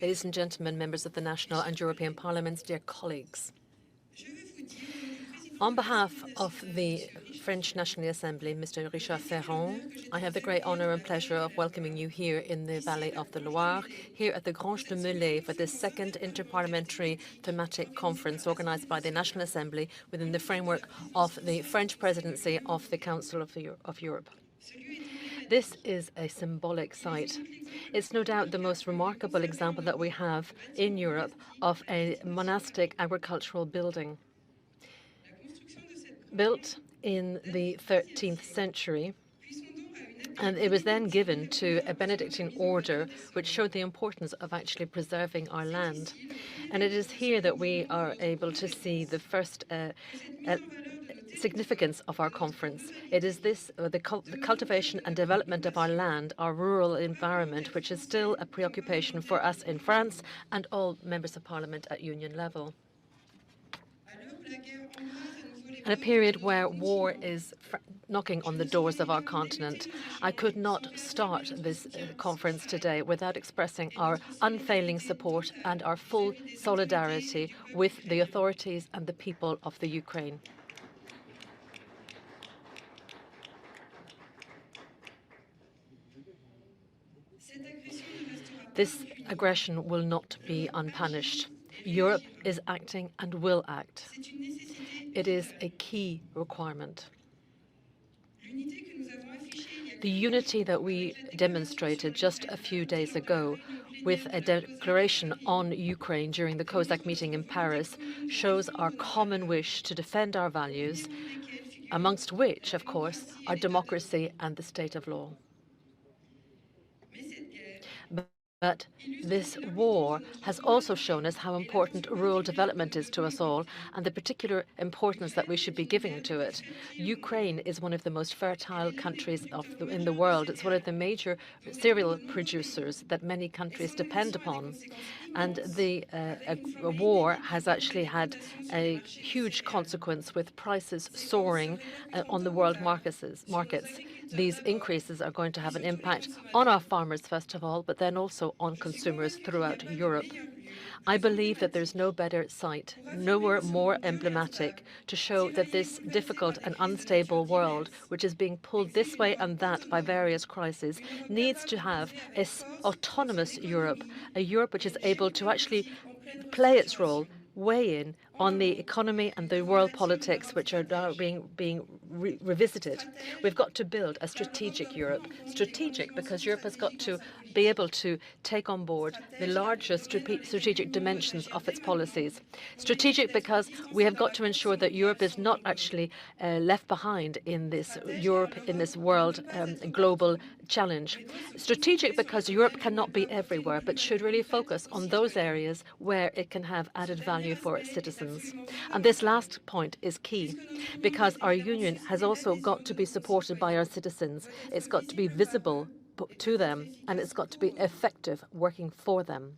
Ladies and gentlemen, members of the national and European parliaments, dear colleagues. On behalf of the French National Assembly, Mr. Richard Ferrand, I have the great honour and pleasure of welcoming you here in the Valley of the Loire, here at the Grange de Melay for this second interparliamentary thematic conference organised by the National Assembly within the framework of the French presidency of the Council of Europe. This is a symbolic site. It's no doubt the most remarkable example that we have in Europe of a monastic agricultural building. Built in the 13th century, and it was then given to a Benedictine order, which showed the importance of actually preserving our land. And it is here that we are able to see the first significance of our conference. It is this, the cultivation and development of our land, our rural environment, which is still a preoccupation for us in France and all members of parliament at union level. In a period where war is knocking on the doors of our continent, I could not start this conference today without expressing our unfailing support and our full solidarity with the authorities and the people of the Ukraine. This aggression will not be unpunished. Europe is acting and will act. It is a key requirement. The unity that we demonstrated just a few days ago with a declaration on Ukraine during the COSAC meeting in Paris shows our common wish to defend our values, amongst which, of course, are democracy and the state of law. But this war has also shown us how important rural development is to us all and the particular importance that we should be giving to it. Ukraine is one of the most fertile countries in the world. It's one of the major cereal producers that many countries depend upon. And the war has actually had a huge consequence with prices soaring on the world markets. These increases are going to have an impact on our farmers, first of all, but then also on consumers throughout Europe. I believe that there's no better site, nowhere more emblematic to show that this difficult and unstable world, which is being pulled this way and that by various crises, needs to have an autonomous Europe, a Europe which is able to actually play its role, weigh in on the economy and the world politics which are now being revisited. We've got to build a strategic Europe. Strategic because Europe has got to be able to take on board the largest strategic dimensions of its policies. Strategic because we have got to ensure that Europe is not actually left behind in this world global challenge. Strategic because Europe cannot be everywhere, but should really focus on those areas where it can have added value for its citizens. And this last point is key, because our union has also got to be supported by our citizens. It's got to be visible to them, and it's got to be effective working for them.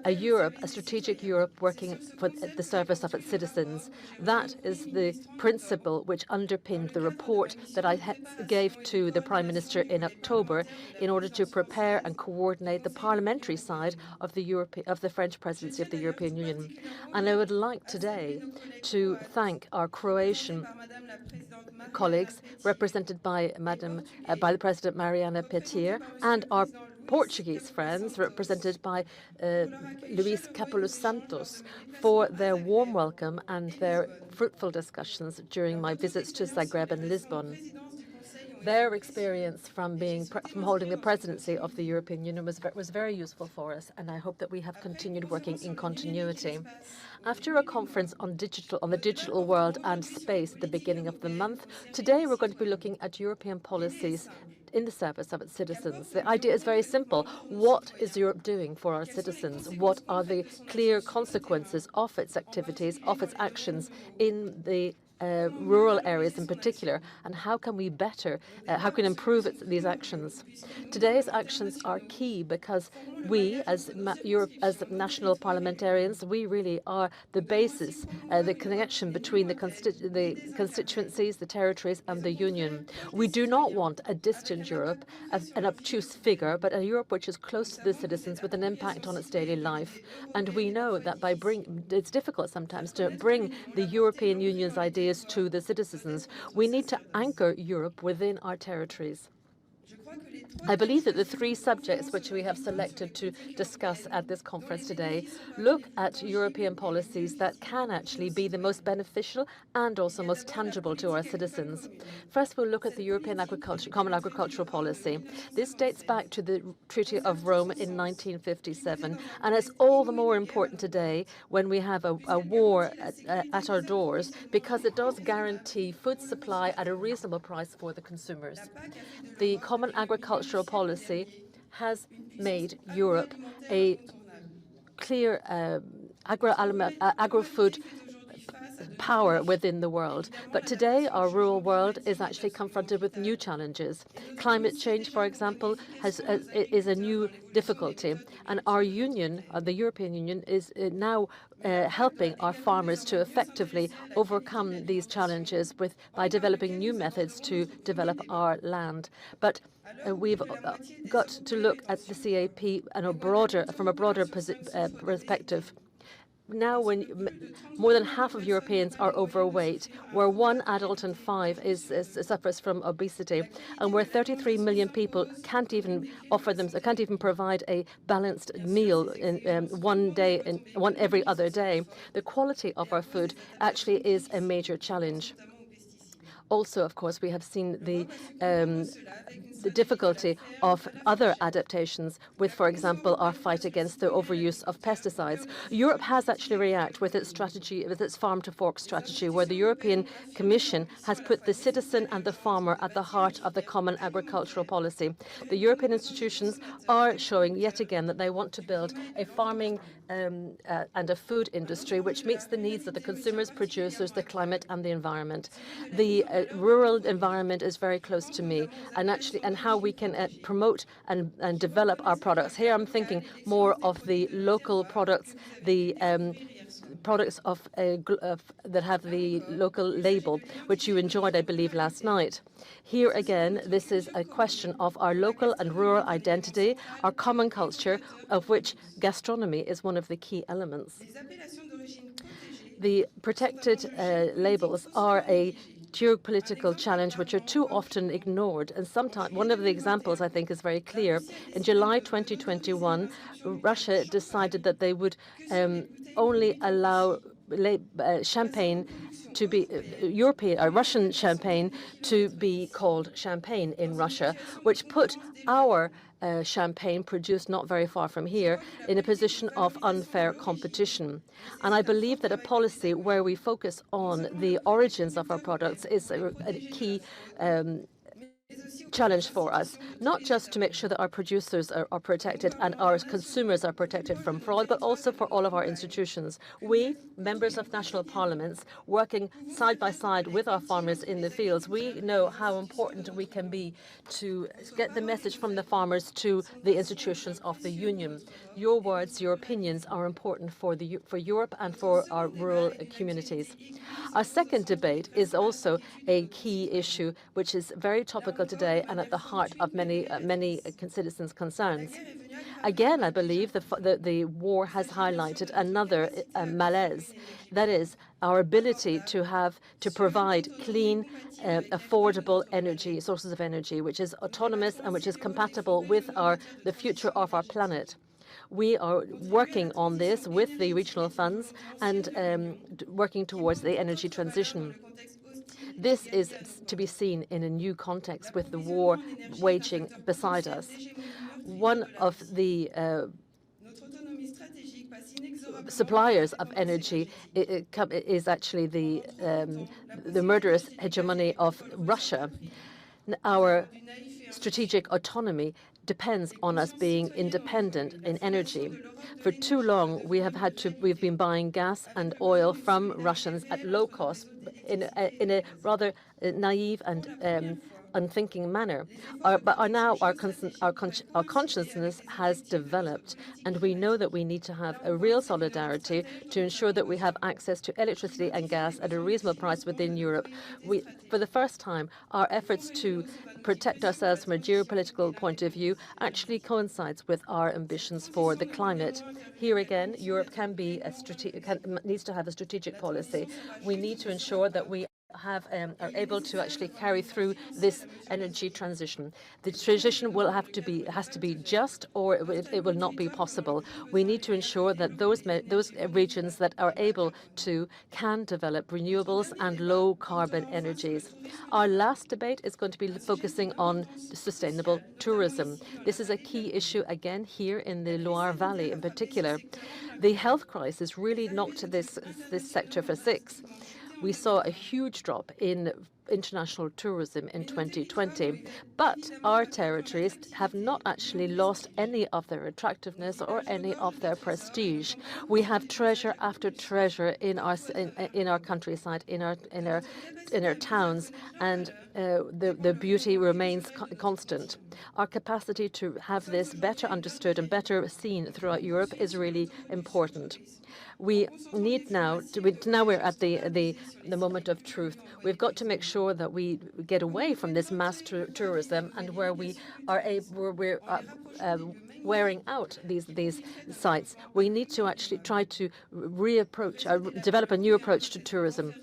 A Europe, a strategic Europe working for the service of its citizens. That is the principle which underpinned the report that I gave to the Prime Minister in October in order to prepare and coordinate the parliamentary side of the French presidency of the European Union. And I would like today to thank our Croatian colleagues, represented by the President Mariana Petir, and our Portuguese friends, represented by Luís Capelos Santos, for their warm welcome and their fruitful discussions during my visits to Zagreb and Lisbon. Their experience from holding the presidency of the European Union was very useful for us, and I hope that we have continued working in continuity. After a conference on the digital world and space at the beginning of the month, today we're going to be looking at European policies in the service of its citizens. The idea is very simple. What is Europe doing for our citizens? What are the clear consequences of its activities, of its actions in the rural areas in particular, and how can we improve these actions? Today's actions are key because we, as as national parliamentarians, we really are the basis, the connection between the constituencies, the territories, and the Union. We do not want a distant Europe, an obtuse figure, but a Europe which is close to the citizens with an impact on its daily life. And we know that it's difficult sometimes to bring the European Union's ideas to the citizens. We need to anchor Europe within our territories. I believe that the three subjects which we have selected to discuss at this conference today look at European policies that can actually be the most beneficial and also most tangible to our citizens. First, we'll look at the European Common Agricultural Policy. This dates back to the Treaty of Rome in 1957, and it's all the more important today when we have a war at our doors, because it does guarantee food supply at a reasonable price for the consumers. The Common Agricultural Policy has made Europe a clear agri-food power within the world. But today, our rural world is actually confronted with new challenges. Climate change, for example, is a new difficulty. And our union, the European Union, is now helping our farmers to effectively overcome these challenges by developing new methods to develop our land. But we've got to look at the CAP from a broader perspective. Now, when more than half of Europeans are overweight, where 1 adult in 5 suffers from obesity, and where 33 million people can't even provide a balanced meal in one every other day, the quality of our food actually is a major challenge. Also, of course, we have seen the difficulty of other adaptations with, for example, our fight against the overuse of pesticides. Europe has actually reacted with its strategy, with its farm to fork strategy, where the European Commission has put the citizen and the farmer at the heart of the common agricultural policy. The European institutions are showing yet again that they want to build a farming and a food industry which meets the needs of the consumers, producers, the climate, and the environment. The rural environment is very close to me, and how we can promote and develop our products. Here I'm thinking more of the local products, the products that have the local label, which you enjoyed, I believe, last night. Here again, this is a question of our local and rural identity, our common culture, of which gastronomy is one of the key elements. The protected labels are a geopolitical challenge which are too often ignored. And sometimes one of the examples, I think, is very clear. In July 2021, Russia decided that they would only allow champagne to be Russian champagne to be called champagne in Russia, which put our champagne produced not very far from here in a position of unfair competition. And I believe that a policy where we focus on the origins of our products is a key challenge for us, not just to make sure that our producers are protected and our consumers are protected from fraud, but also for all of our institutions. We, members of national parliaments, working side by side with our farmers in the fields, we know how important we can be to get the message from the farmers to the institutions of the Union. Your words, your opinions are important for Europe and for our rural communities. Our second debate is also a key issue, which is very topical today and at the heart of many citizens' concerns. Again, I believe the war has highlighted another malaise. That is our ability to provide clean, affordable sources of energy, which is autonomous and which is compatible with the future of our planet. We are working on this with the regional funds and working towards the energy transition. This is to be seen in a new context with the war waging beside us. One of the suppliers of energy is actually the murderous hegemony of Russia. Our strategic autonomy depends on us being independent in energy. For too long, we've been buying gas and oil from Russians at low cost in a rather naive and unthinking manner. Now our consciousness has developed, and we know that we need to have a real solidarity to ensure that we have access to electricity and gas at a reasonable price within Europe. For the first time, our efforts to protect ourselves from a geopolitical point of view actually coincides with our ambitions for the climate. Here again, Europe needs to have a strategic policy. We need to ensure that we are able to actually carry through this energy transition. The transition has to be just, or it will not be possible. We need to ensure that those regions that are able to can develop renewables and low carbon energies. Our last debate is going to be focusing on sustainable tourism. This is a key issue again here in the Loire Valley in particular. The health crisis really knocked this sector for six. We saw a huge drop in international tourism in 2020, but our territories have not actually lost any of their attractiveness or any of their prestige. We have treasure after treasure in our countryside, in our towns, and the beauty remains constant. Our capacity to have this better understood and better seen throughout Europe is really important. We need now we're at the moment of truth. We've got to make sure that we get away from this mass tourism, and where we're wearing out these sites. We need to actually try to develop a new approach to tourism,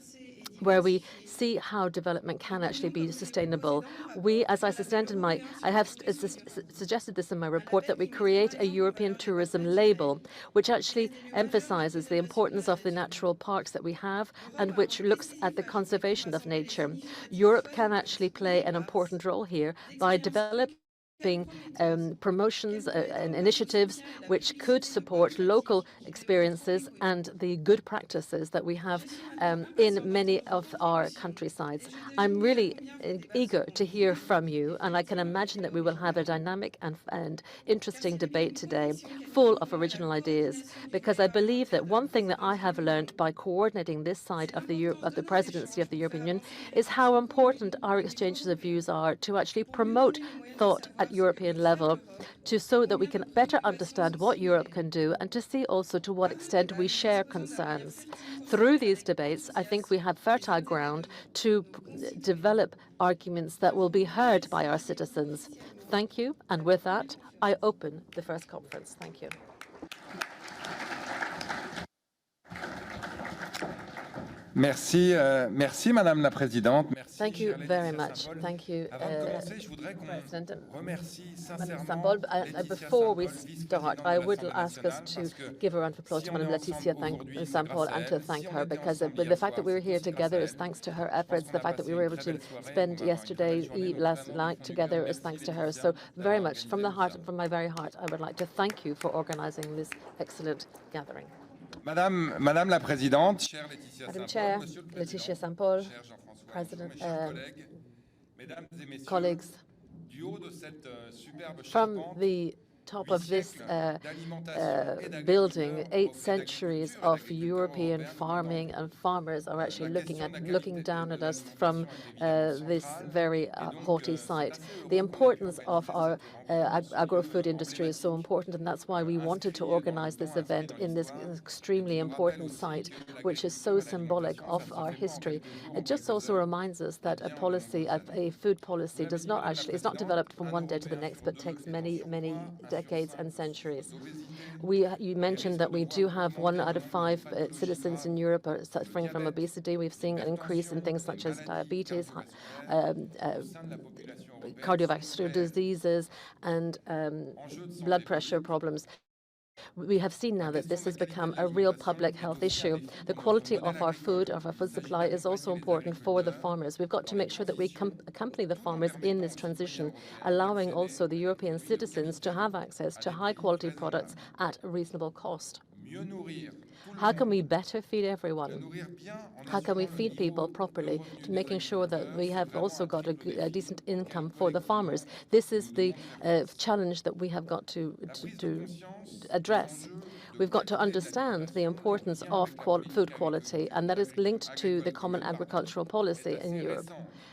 where we see how development can actually be sustainable. I have suggested this in my report, that we create a European tourism label, which actually emphasizes the importance of the natural parks that we have and which looks at the conservation of nature. Europe can actually play an important role here by developing promotions and initiatives which could support local experiences and the good practices that we have in many of our countrysides. I'm really eager to hear from you, and I can imagine that we will have a dynamic and interesting debate today, full of original ideas, because I believe that one thing that I have learned by coordinating this side of the presidency of the European Union is how important our exchanges of views are to actually promote thought at European level, so that we can better understand what Europe can do and to see also to what extent we share concerns. Through these debates, I think we have fertile ground to develop arguments that will be heard by our citizens. Thank you. And with that, I open the first conference. Thank you. Merci, Madame la Présidente. Thank you very much. Thank you, President Sampol. Before we start, I would ask us to give a round of applause to Madame Laetitia Sampol and to thank her, because the fact that we were here together is thanks to her efforts. The fact that we were able to spend last night together is thanks to her. So very much, from the heart and from my very heart, I would like to thank you for organizing this excellent gathering. Madame la Présidente, Madam Chair, Laetitia Sampol, President, colleagues, from the top of this building, 8 centuries of European farming and farmers are actually looking down at us from this very haughty site. The importance of our agro-food industry is so important, and that's why we wanted to organize this event in this extremely important site, which is so symbolic of our history. It just also reminds us that a food policy is not developed from one day to the next, but takes many, many decades and centuries. You mentioned that we do have 1 out of 5 citizens in Europe are suffering from obesity. We've seen an increase in things such as diabetes, cardiovascular diseases, and blood pressure problems. We have seen now that this has become a real public health issue. The quality of our food supply is also important for the farmers. We've got to make sure that we accompany the farmers in this transition, allowing also the European citizens to have access to high-quality products at a reasonable cost. How can we better feed everyone? How can we feed people properly to making sure that we have also got a decent income for the farmers? This is the challenge that we have got to address. We've got to understand the importance of food quality, and that is linked to the common agricultural policy in Europe.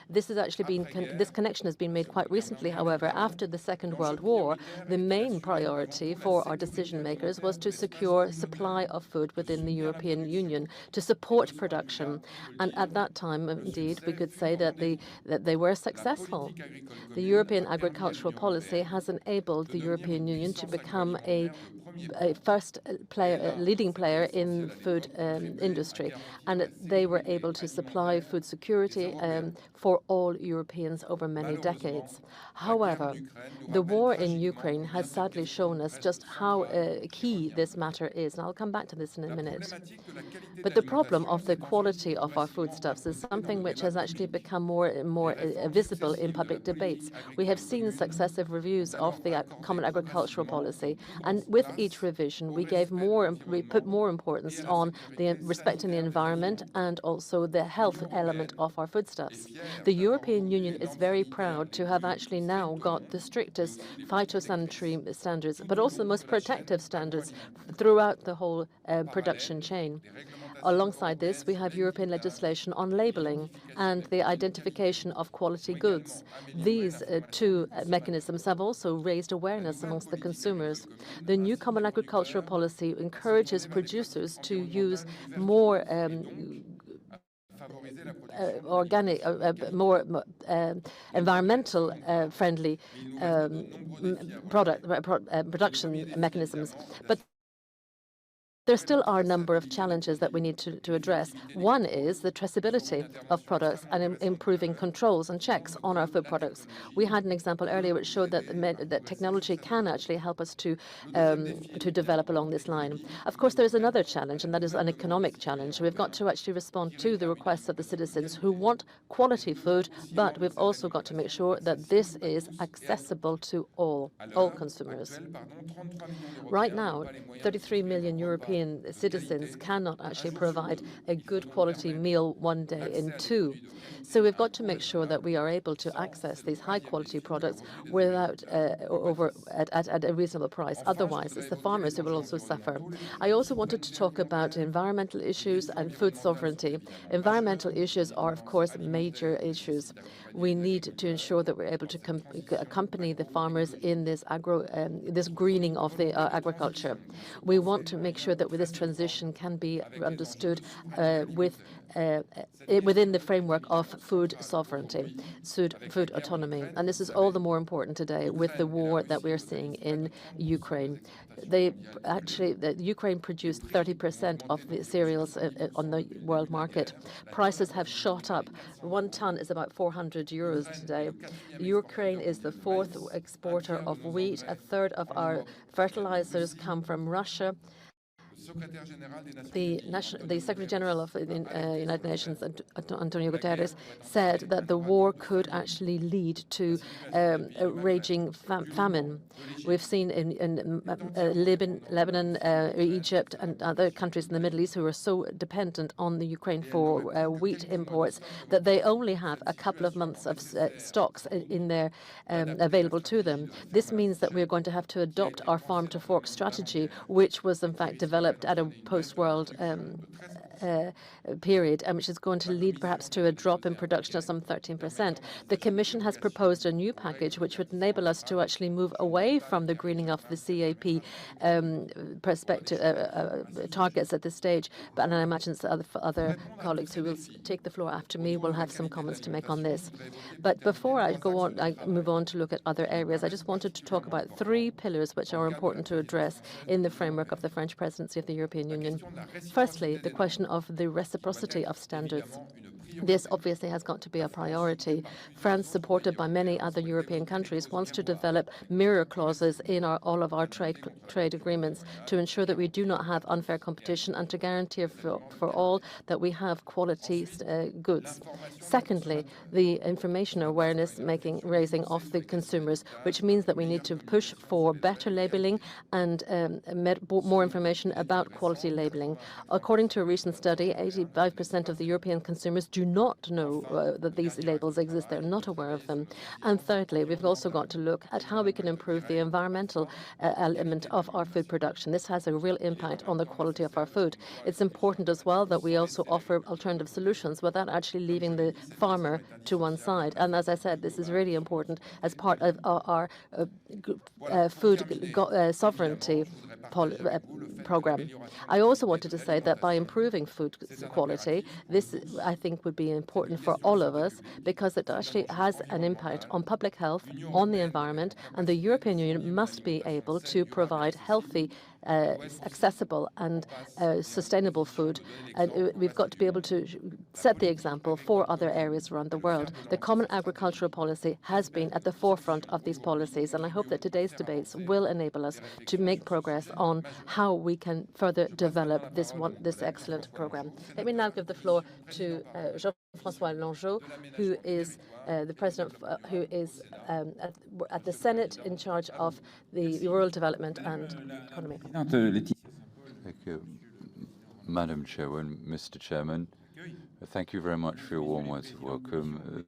This has actually been this connection has been made quite recently. However, after the Second World War, the main priority for our decision makers was to secure supply of food within the European Union to support production. And at that time, indeed, we could say that they were successful. The European agricultural policy has enabled the European Union to become a first leading player in food industry, and they were able to supply food security for all Europeans over many decades. However, the war in Ukraine has sadly shown us just how key this matter is, and I'll come back to this in a minute. But the problem of the quality of our foodstuffs is something which has actually become more and more visible in public debates. We have seen successive reviews of the Common Agricultural Policy, and with each revision, we put more importance on respecting the environment and also the health element of our foodstuffs. The European Union is very proud to have actually now got the strictest phytosanitary standards, but also the most protective standards throughout the whole production chain. Alongside this, we have European legislation on labelling and the identification of quality goods. These two mechanisms have also raised awareness amongst the consumers. The new Common Agricultural Policy encourages producers to use more organic, more environmental friendly production mechanisms. But there still are a number of challenges that we need to address. One is the traceability of products and improving controls and checks on our food products. We had an example earlier which showed that technology can actually help us to develop along this line. Of course, there is another challenge, and that is an economic challenge. We've got to actually respond to the requests of the citizens who want quality food, but we've also got to make sure that this is accessible to all consumers. Right now, 33 million European citizens cannot actually provide a good quality meal one day in two. So we've got to make sure that we are able to access these high quality products without at a reasonable price. Otherwise, it's the farmers who will also suffer. I also wanted to talk about environmental issues and food sovereignty. Environmental issues are, of course, major issues. We need to ensure that we're able to accompany the farmers in this greening of the agriculture. We want to make sure that this transition can be understood within the framework of food sovereignty, food autonomy. And this is all the more important today with the war that we're seeing in Ukraine. Ukraine produced 30% of the cereals on the world market. Prices have shot up. 1 ton is about 400 euros today. Ukraine is the fourth exporter of wheat. A third of our fertilizers come from Russia. The Secretary General of the United Nations, Antonio Guterres, said that the war could actually lead to a raging famine. We've seen in Lebanon, Egypt, and other countries in the Middle East who are so dependent on the Ukraine for wheat imports that they only have a couple of months of stocks in there available to them. This means that we're going to have to adopt our farm to fork strategy, which was in fact developed at a post-world period, which is going to lead perhaps to a drop in production of some 13%. The Commission has proposed a new package which would enable us to actually move away from the greening of the CAP targets at this stage. But and I imagine other colleagues who will take the floor after me will have some comments to make on this. But before I move on to look at other areas, I just wanted to talk about 3 pillars which are important to address in the framework of the French presidency of the European Union. Firstly, the question of the reciprocity of standards. This obviously has got to be a priority. France, supported by many other European countries, wants to develop mirror clauses in all of our trade agreements to ensure that we do not have unfair competition and to guarantee for all that we have quality goods. Secondly, the information awareness raising of the consumers, which means that we need to push for better labelling and more information about quality labelling. According to a recent study, 85% of the European consumers do not know that these labels exist. They're not aware of them. And thirdly, we've also got to look at how we can improve the environmental element of our food production. This has a real impact on the quality of our food. It's important as well that we also offer alternative solutions without actually leaving the farmer to one side. And as I said, this is really important as part of our food sovereignty program. I also wanted to say that by improving food quality, this, I think, would be important for all of us because it actually has an impact on public health, on the environment, and the European Union must be able to provide healthy, accessible and sustainable food. And we've got to be able to set the example for other areas around the world. The Common Agricultural Policy has been at the forefront of these policies, and I hope that today's debates will enable us to make progress on how we can further develop this excellent program. Let me now give the floor to Jean-François Longeau, who is the president, who is at the Senate in charge of the rural development and economy. Thank you, Madam Chairman, Mr. Chairman. Thank you very much for your warm words of welcome.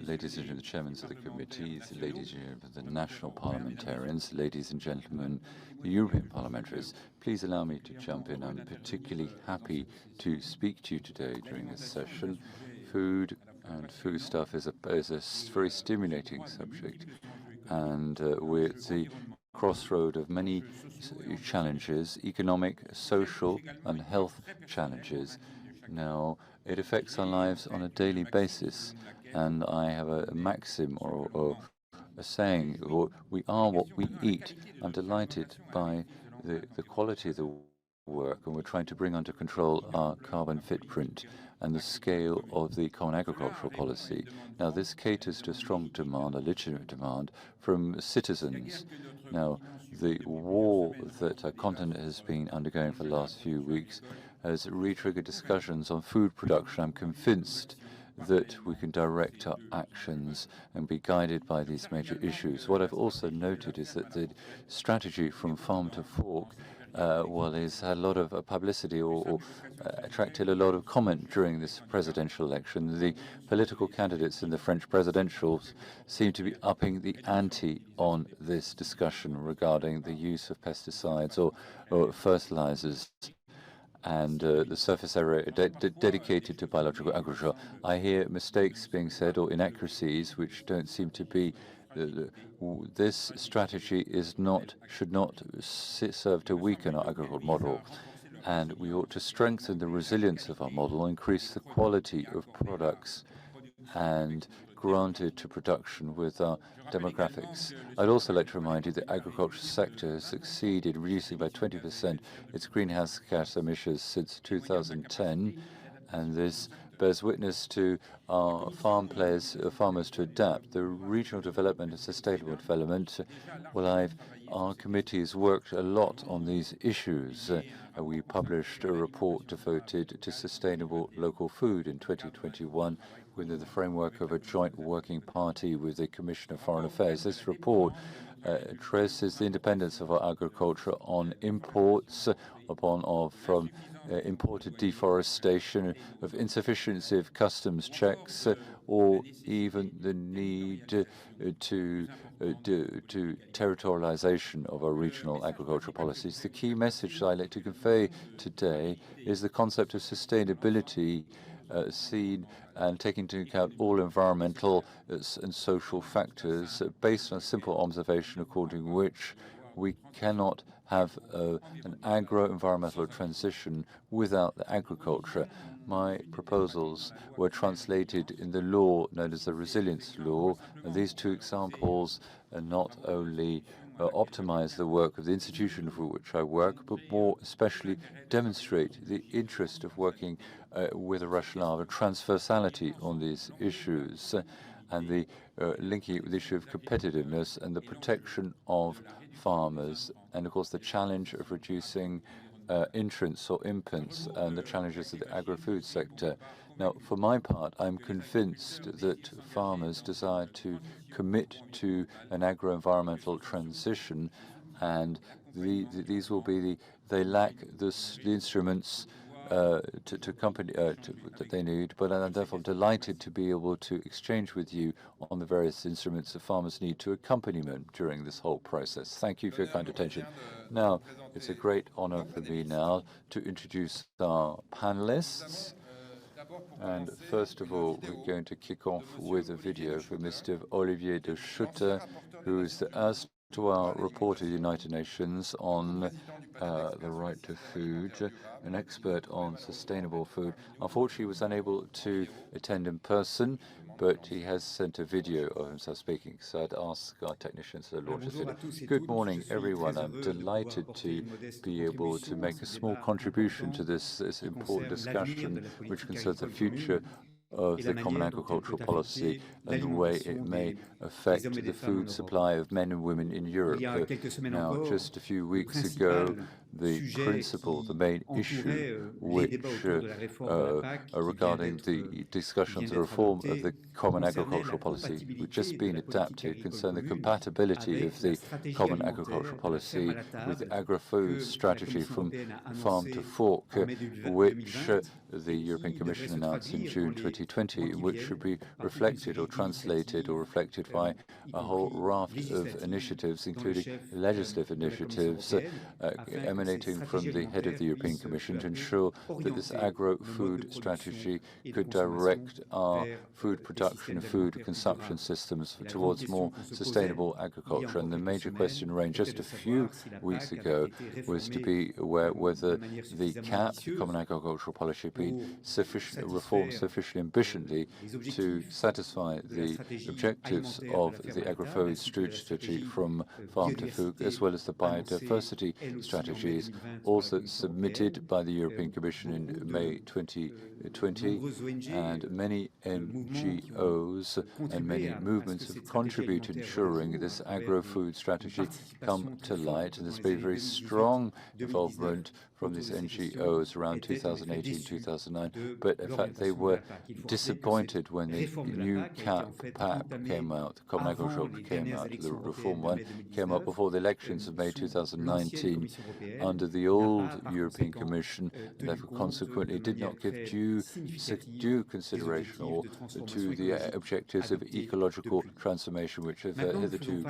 Ladies and gentlemen, the chairmen of the committees, ladies and gentlemen, the national parliamentarians, ladies and gentlemen, the European parliamentarians, please allow me to jump in. I'm particularly happy to speak to you today during this session. Food and foodstuff is a very stimulating subject, and we're at the crossroad of many challenges, economic, social, and health challenges. Now, it affects our lives on a daily basis, and I have a maxim or a saying, we are what we eat. I'm delighted by the quality of the work, and we're trying to bring under control our carbon footprint and the scale of the common agricultural policy. Now, this caters to a strong demand, a legitimate demand from citizens. Now, the war that our continent has been undergoing for the last few weeks has re-triggered discussions on food production. I'm convinced that we can direct our actions and be guided by these major issues. What I've also noted is that the strategy from farm to fork has had a lot of publicity or attracted a lot of comment during this presidential election. The political candidates in the French presidentials seem to be upping the ante on this discussion regarding the use of pesticides or fertilizers and the surface area dedicated to biological agriculture. I hear mistakes being said or inaccuracies which don't seem to be. This strategy should not serve to weaken our agricultural model, and we ought to strengthen the resilience of our model, increase the quality of products, and granted to production with our demographics. I'd also like to remind you that the agriculture sector has succeeded in reducing by 20% its greenhouse gas emissions since 2010, and this bears witness to our farmers to adapt. The regional development and sustainable development, our committee has worked a lot on these issues. We published a report devoted to sustainable local food in 2021 within the framework of a joint working party with the Commission of Foreign Affairs. This report addresses the independence of our agriculture on imports, from imported deforestation, of insufficiency of customs checks, or even the need to territorialization of our regional agricultural policies. The key message I'd like to convey today is the concept of sustainability seen and taking into account all environmental and social factors based on a simple observation according to which we cannot have an agro-environmental transition without the agriculture. My proposals were translated in the law known as the Resilience Law, and these two examples not only optimize the work of the institution for which I work, but more especially demonstrate the interest of working with a rationale of transversality on these issues and the linking it with the issue of competitiveness and the protection of farmers, and of course the challenge of reducing entrants or impotence and the challenges of the agri-food sector. Now, for my part, I'm convinced that farmers desire to commit to an agro-environmental transition, and these will be they lack the instruments to accompany that they need, but I'm therefore delighted to be able to exchange with you on the various instruments that farmers need to accompany them during this whole process. Thank you for your kind attention. Now, it's a great honor for me now to introduce our panelists. And first of all, we're going to kick off with a video from Mr. Olivier de Schutter, who is the Astois reporter of the United Nations on the right to food, an expert on sustainable food. Unfortunately, he was unable to attend in person, but he has sent a video of himself speaking. So I'd ask our technicians to launch this video. Good morning, everyone. I'm delighted to be able to make a small contribution to this important discussion, which concerns the future of the common agricultural policy and the way it may affect the food supply of men and women in Europe. Now, just a few weeks ago, the principle, the main issue, which regarding the discussion of the reform of the common agricultural policy, which just been adapted, concern the compatibility of the common agricultural policy with the agri-food strategy from farm to fork, which the European Commission announced in June 2020, which should be reflected or translated or reflected by a whole raft of initiatives, including legislative initiatives emanating from the head of the European Commission to ensure that this agro-food strategy could direct our food production and food consumption systems towards more sustainable agriculture. And the major question raised just a few weeks ago was to be aware whether the CAP, the Common Agricultural Policy, been reformed sufficiently ambitiously to satisfy the objectives of the agri-food strategy from farm to fork, as well as the biodiversity strategies, also submitted by the European Commission in May 2020, and many NGOs and many movements have contributed ensuring this agro-food strategy come to light, and there's been very strong involvement from these NGOs around 2018-2009, but in fact they were disappointed when the new PAP came out, the Common Agricultural came out, the reform one came out before the elections of May 2019 under the old European Commission, and therefore consequently did not give due consideration or to the objectives of ecological transformation, which have hitherto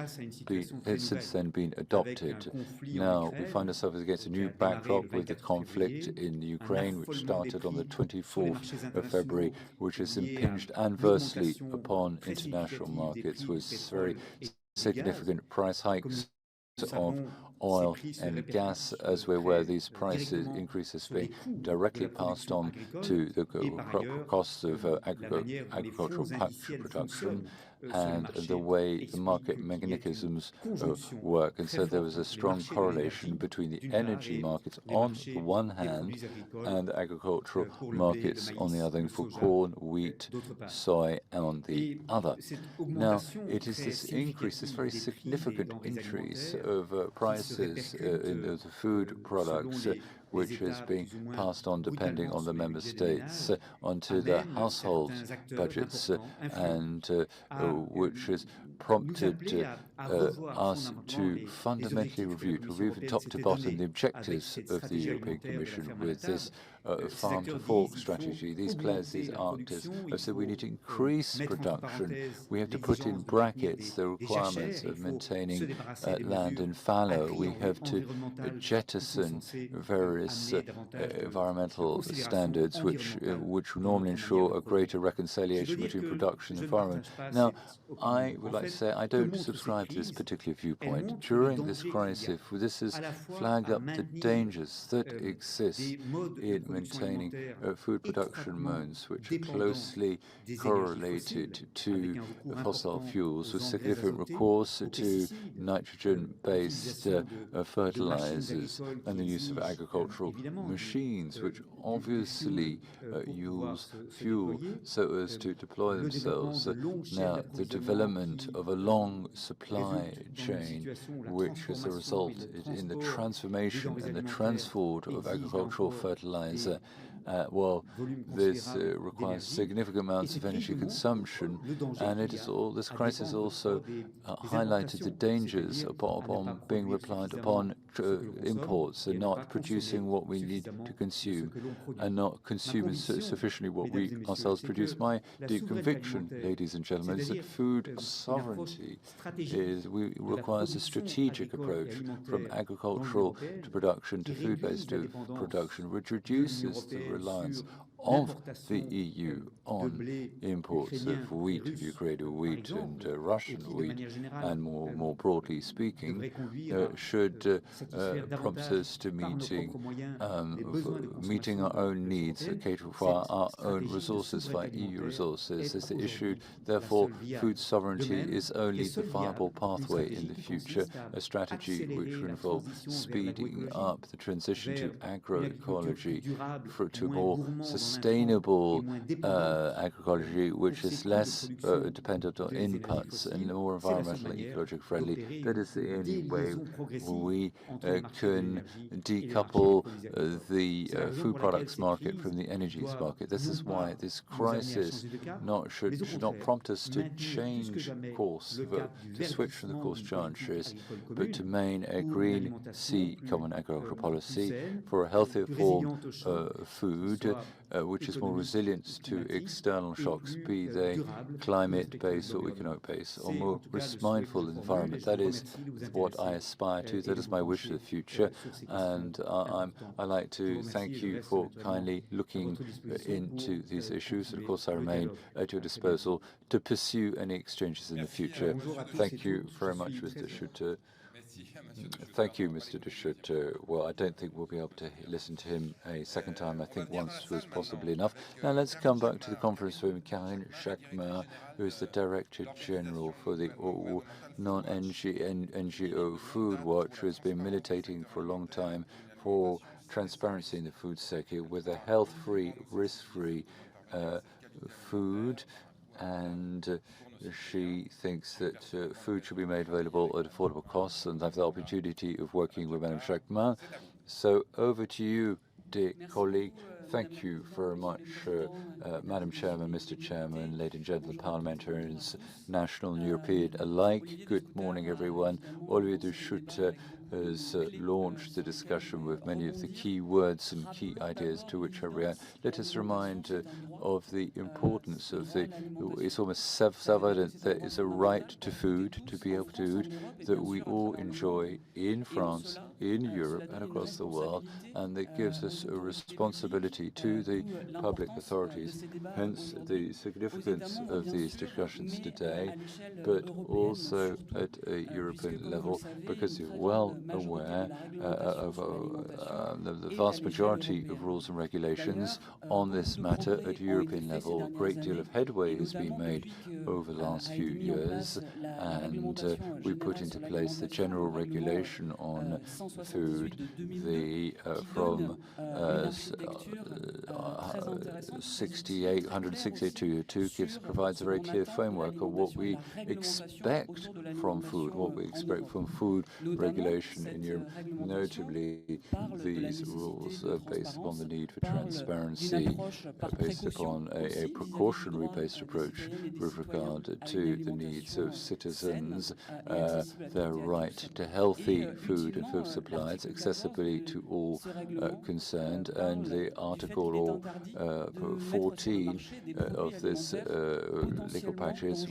since then been adopted. Now we find ourselves against a new backdrop with the conflict in Ukraine, which started on the 24th of February, which has impinged adversely upon international markets with very significant price hikes of oil and gas, as we're aware these prices increases being directly passed on to the costs of agricultural production and the way the market mechanisms work. And so there was a strong correlation between the energy markets on the one hand and the agricultural markets on the other, for corn, wheat, soy on the other. Now, it is this increase, this very significant increase of prices in the food products, which is being passed on, depending on the member states, onto the household budgets, and which has prompted us to fundamentally review from top to bottom the objectives of the European Commission with this farm-to-fork strategy. These players, these actors, have said we need to increase production. We have to put in brackets the requirements of maintaining land and fallow. We have to jettison various various environmental standards which normally ensure a greater reconciliation between production and environment. Now, I would like to say I don't subscribe to this particular viewpoint. During this crisis, this has flagged up the dangers that exist in maintaining food production modes which are closely correlated to fossil fuels with significant recourse to nitrogen-based fertilizers and the use of agricultural machines which obviously use fuel so as to deploy themselves. Now, the development of a long supply chain which has resulted in the transformation and the transport of agricultural fertilizer, this requires significant amounts of energy consumption, and this crisis also highlighted the dangers upon being reliant upon imports and not producing what we need to consume and not consuming sufficiently what we ourselves produce. My deep conviction, ladies and gentlemen, is that food sovereignty requires a strategic approach from agricultural to production to food-based production, which reduces the reliance of the EU on imports of wheat, of Ukrainian wheat and Russian wheat, and more broadly speaking, should prompt us to meeting our own needs, catering for our own resources, for EU resources. As the issue, therefore, food sovereignty is only the viable pathway in the future, a strategy which will involve speeding up the transition to agroecology, to more sustainable agroecology, which is less dependent on inputs and more environmentally ecological friendly. That is the only way we can decouple the food products market from the energies market. This is why this crisis should not prompt us to change course, to switch from the course changes, but to maintain a green sea common agricultural policy for a healthier form of food, which is more resilient to external shocks, be they climate-based or economic-based, or more mindful of the environment. That is what I aspire to. That is my wish for the future. And I'd like to thank you for kindly looking into these issues. And of course, I remain at your disposal to pursue any exchanges in the future. Thank you very much, Mr. Schutte. Thank you, Mr. de Schutte. Well, I don't think we'll be able to listen to him a second time. I think once was possibly enough. Now let's come back to the conference room. Karine Jacquemin, who is the Director General for the non-NGO Food Watch, who has been militating for a long time for transparency in the food sector with a health-free, risk-free food, and she thinks that food should be made available at affordable costs, and I have the opportunity of working with Madame Jacquemin. So over to you, dear colleague. Thank you very much, Madam Chairman, Mr. Chairman, ladies and gentlemen, parliamentarians, national and European alike. Good morning, everyone. Olivier de Schutte has launched the discussion with many of the key words and key ideas to which I react. Let us remind of the importance of it's almost self-evident there is a right to food, to be able to food, that we all enjoy in France, in Europe, and across the world, and that gives us a responsibility to the public authorities. Hence the significance of these discussions today, but also at a European level, because you're well aware of the vast majority of rules and regulations on this matter at European level. A great deal of headway has been made over the last few years, and we put into place the general regulation on food, from 162 provides a very clear framework of what we expect from food, regulation in Europe. Notably, these rules are based upon the need for transparency, based upon a precautionary-based approach with regard to the needs of citizens, their right to healthy food and food supplies, accessibility to all concerned, and the Article 14 of this legal package,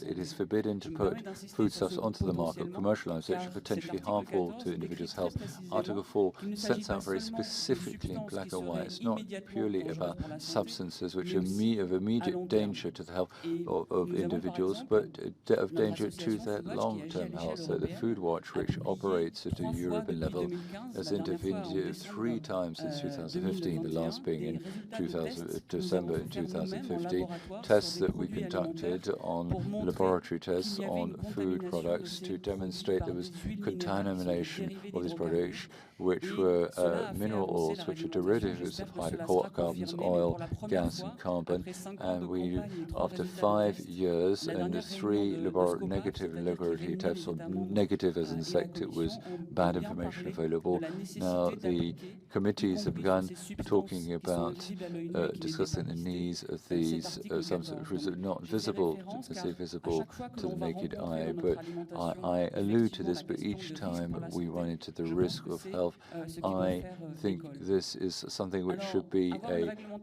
it is forbidden to put foodstuffs onto the market, commercialized, which are potentially harmful harmful to individuals' health. Article 4 sets out very specifically in black and white. It's not purely about substances which are of immediate danger to the health of individuals, but of danger to their long-term health. So the Food Watch, which operates at a European level, has intervened 3 times since 2015, the last being in December in 2015, tests that we conducted on laboratory tests on food products to demonstrate there was contamination of these products, which were mineral oils, which are derivatives of hydrocarbons, oil, gas, and carbon. And we, after 5 years and 3 negative laboratory tests, or negative as in sect, it was bad information available. Now the committees have begun talking about discussing the needs of these substances, which are not visible, visible to the naked eye. But I allude to this, but each time we run into the risk of health, I think this is something which should be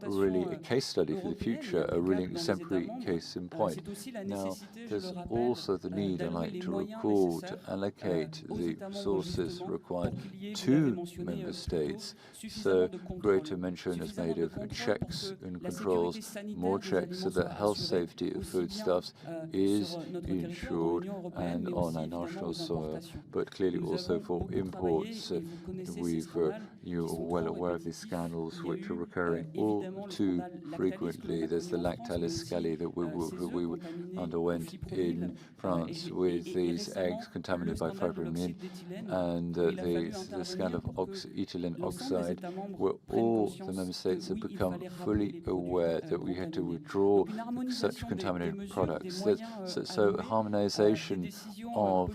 really a case study for the future, a really exemplary case in point. Now, there's also the need, I like to recall, to allocate the resources required to member states. So greater mention is made of checks and controls, more checks so that health safety of foodstuffs is ensured and on our national soil, but clearly also for imports. You're well aware of these scandals which are recurring all too frequently. There's the Lactalis scali that we underwent in France with these eggs contaminated by fibromin, and the scandal of ethylene oxide, where all the member states have become fully aware that we had to withdraw such contaminated products. So harmonization of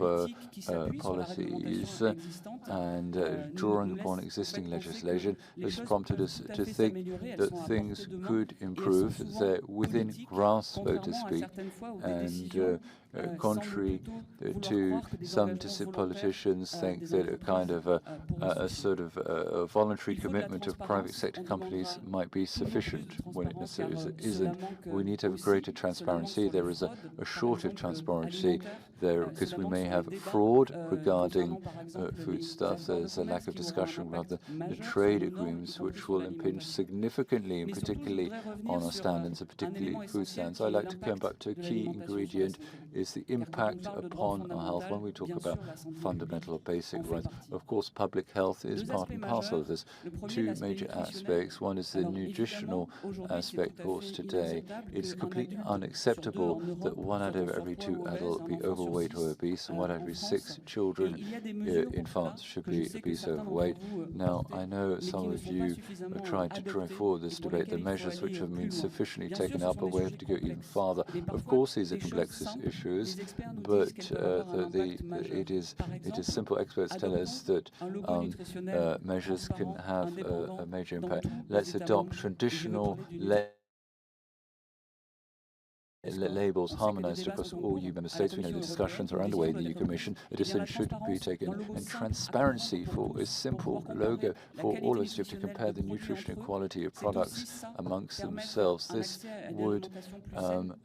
policies and drawing upon existing legislation has prompted us to think that things could improve. They're within grasp, so to speak, and contrary to some politicians think that a kind of a sort of a voluntary commitment of private sector companies might be sufficient when it necessarily isn't. We need to have greater transparency. There is a short of transparency there because we may have fraud regarding foodstuffs. There's a lack of discussion about the trade agreements, which will impinge significantly, and particularly on our standards, and particularly food standards. I like to come back to a key ingredient is the impact upon our health. When we talk about fundamental or basic rights, of course, public health is part and parcel of this. 2 major aspects. One is the nutritional aspect. Of course, today it's completely unacceptable that 1 out of every 2 adults be overweight or obese, and 1 out of every 6 children in France should be obese or overweight. Now, I know some of you have tried to drive forward this debate, the measures which have been sufficiently taken up, but we have to go even farther. Of course, these are complex issues, but it is simple. Experts tell us that measures can have a major impact. Let's adopt traditional labels harmonized across all EU member states. We know the discussions are underway in the EU Commission. A decision should be taken, and transparency for a simple logo for all of us to compare the nutritional quality of products amongst themselves. This would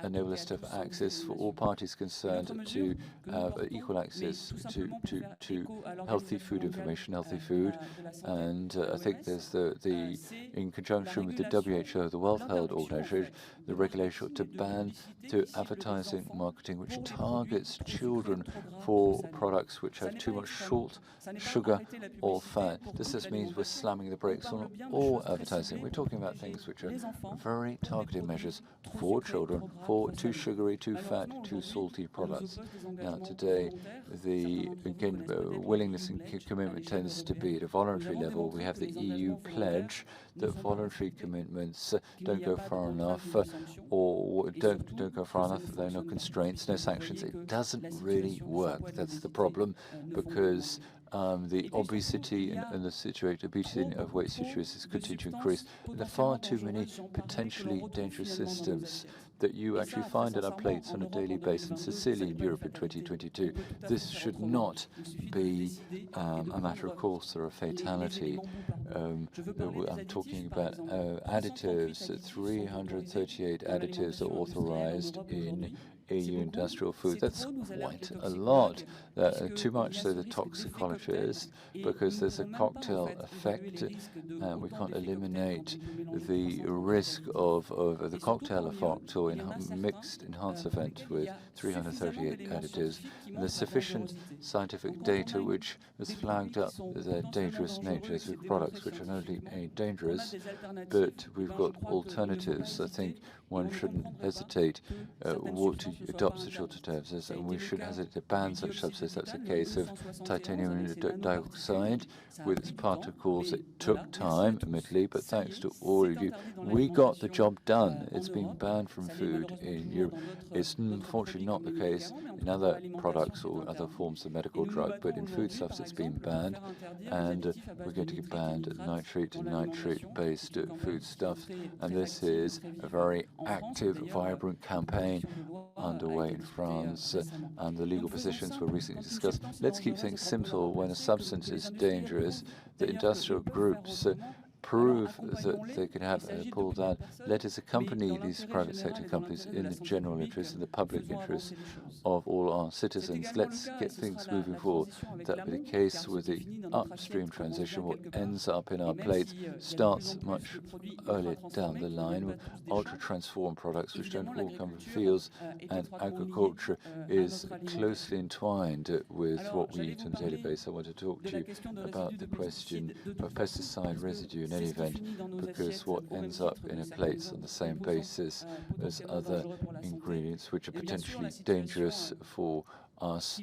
enable us to have access for all parties concerned to have equal access to healthy food information, healthy food, and I think there's in conjunction with the WHO, the World Health Organization, the regulation to ban to advertising marketing which targets children for products which have too much salt, sugar or fat. This just means we're slamming the brakes on all advertising. We're talking about things which are very targeted measures for children, for too sugary, too fat, too salty products. Now today, the willingness and commitment tends to be at a voluntary level. We have the EU pledge that voluntary commitments don't go far enough, or don't go far enough. There are no constraints, no sanctions. It doesn't really work. That's the problem, because the obesity and the obesity of weight situations continue to increase. And there are far too many potentially dangerous systems that you actually find on our plates on a daily basis in Sicily, in Europe in 2022. This should not be a matter of course or a fatality. I'm talking about additives. 338 additives are authorized in EU industrial food. That's quite a lot, too much so the toxicologist, because there's a cocktail effect, and we can't eliminate the risk of the cocktail effect or mixed enhanced event with 338 additives. And there's sufficient scientific data which has flagged up their dangerous natures with products which are not only dangerous, but we've got alternatives. I think one shouldn't hesitate to adopt such alternatives, and we should hesitate to ban such substances. That's a case of titanium dioxide with its particles. It took time, admittedly, but thanks to all of you, we got the job done. It's been banned from food in Europe. It's unfortunately not the case in other products or other forms of medical drug, but in foodstuffs it's been banned, and we're going to get banned nitrate-based foodstuffs. And this is a very active, vibrant campaign underway in France, and the legal positions were recently discussed. Let's keep things simple. When a substance is dangerous, the industrial groups prove that they can have pulled out. Let us accompany these private sector companies in the general interest, in the public interest of all our citizens. Let's get things moving forward. That will be the case with the upstream transition. What ends up in our plates starts much earlier down the line with ultra-transformed products which don't all come from fields, and agriculture is closely entwined with what we eat on a daily basis. I want to talk to you about the question of pesticide residue in any event, because what ends up in a plate on the same basis as other ingredients which are potentially dangerous for us,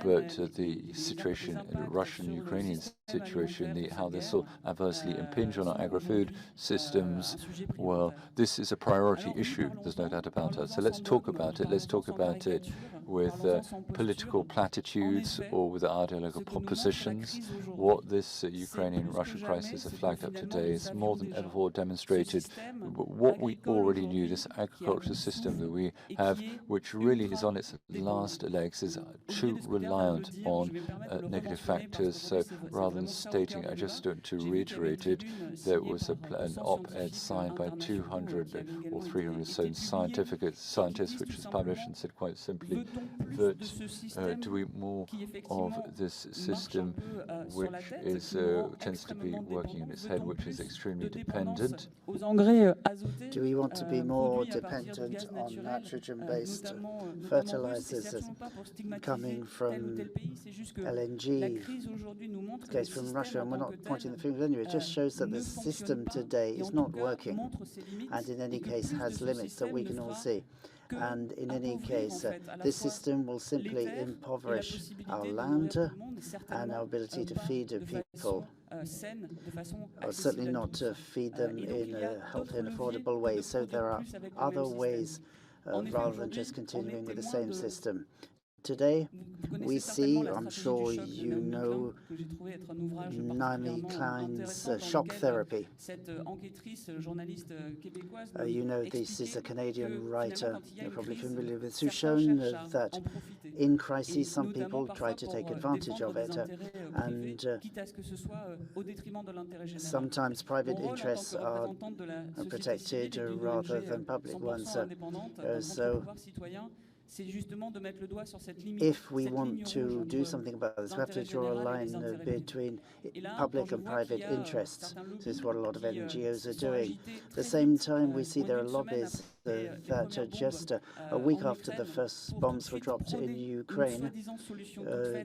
but the situation in the Russian-Ukrainian situation, how this will adversely impinge on our agri-food systems, well, this is a priority issue, there's no doubt about it. So let's talk about it. Let's talk about it with political platitudes or with ideological propositions. What this Ukrainian-Russian crisis has flagged up today is more than ever before demonstrated what we already knew. This agricultural system that we have, which really is on its last legs, is too reliant on negative factors. So rather than stating, I just want to reiterate it, there was an op-ed signed by 200 or 300 so scientists, which was published, and said quite simply that do we more of this system which is tends to be working in its head, which is extremely dependent. Do we want to be more dependent on nitrogen-based fertilizers coming from LNG, case from Russia? And we're not pointing the finger anyway. It just shows that the system today is not working, and in any case has limits that we can all see. And in any case, this system will simply impoverish our land and our ability to feed people, or certainly not to feed them in a healthy and affordable way. So there are other ways rather than just continuing with the same system. Today, we see, I'm sure you know, Naomi Klein's shock therapy. You know, this is a Canadian writer, you're probably familiar with, who's shown that in crises, some people try to take advantage of it, and sometimes private interests are protected rather than public ones. So if we want to do something about this, we have to draw a line between public and private interests. This is what a lot of NGOs are doing. At the same time, we see there are lobbies that just a week after the first bombs were dropped in Ukraine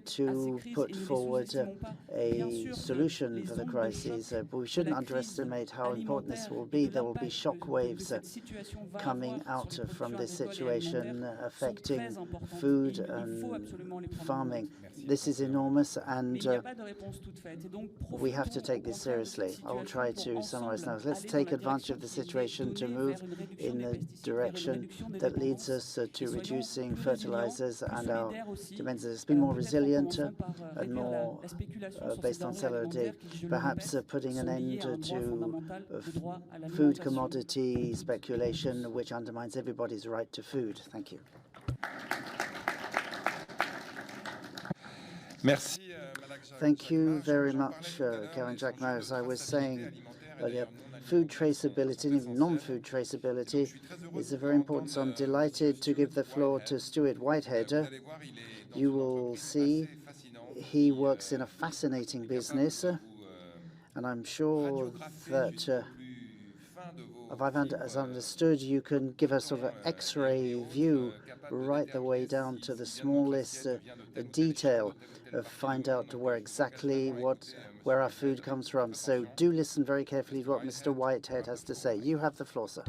to put forward a solution for the crisis. But we shouldn't underestimate how important this will be. There will be shock waves coming out from this situation affecting food and farming. This is enormous, and we have to take this seriously. I will try to summarize now. Let's take advantage of the situation to move in the direction that leads us to reducing fertilizers and our demands. It's been more resilient and more based on solidarity, perhaps putting an end to food commodity speculation, which undermines everybody's right to food. Thank you. Merci. Thank you very much, Karen Jacquemart. As I was saying earlier, food traceability and even non-food traceability is very important. So I'm delighted to give the floor to Stuart Whitehead. You will see he works in a fascinating business, and I'm sure that if I've understood, you can give a sort of X-ray view right the way down to the smallest detail, find out where our food comes from. So do listen very carefully to what Mr. Whitehead has to say. You have the floor, sir.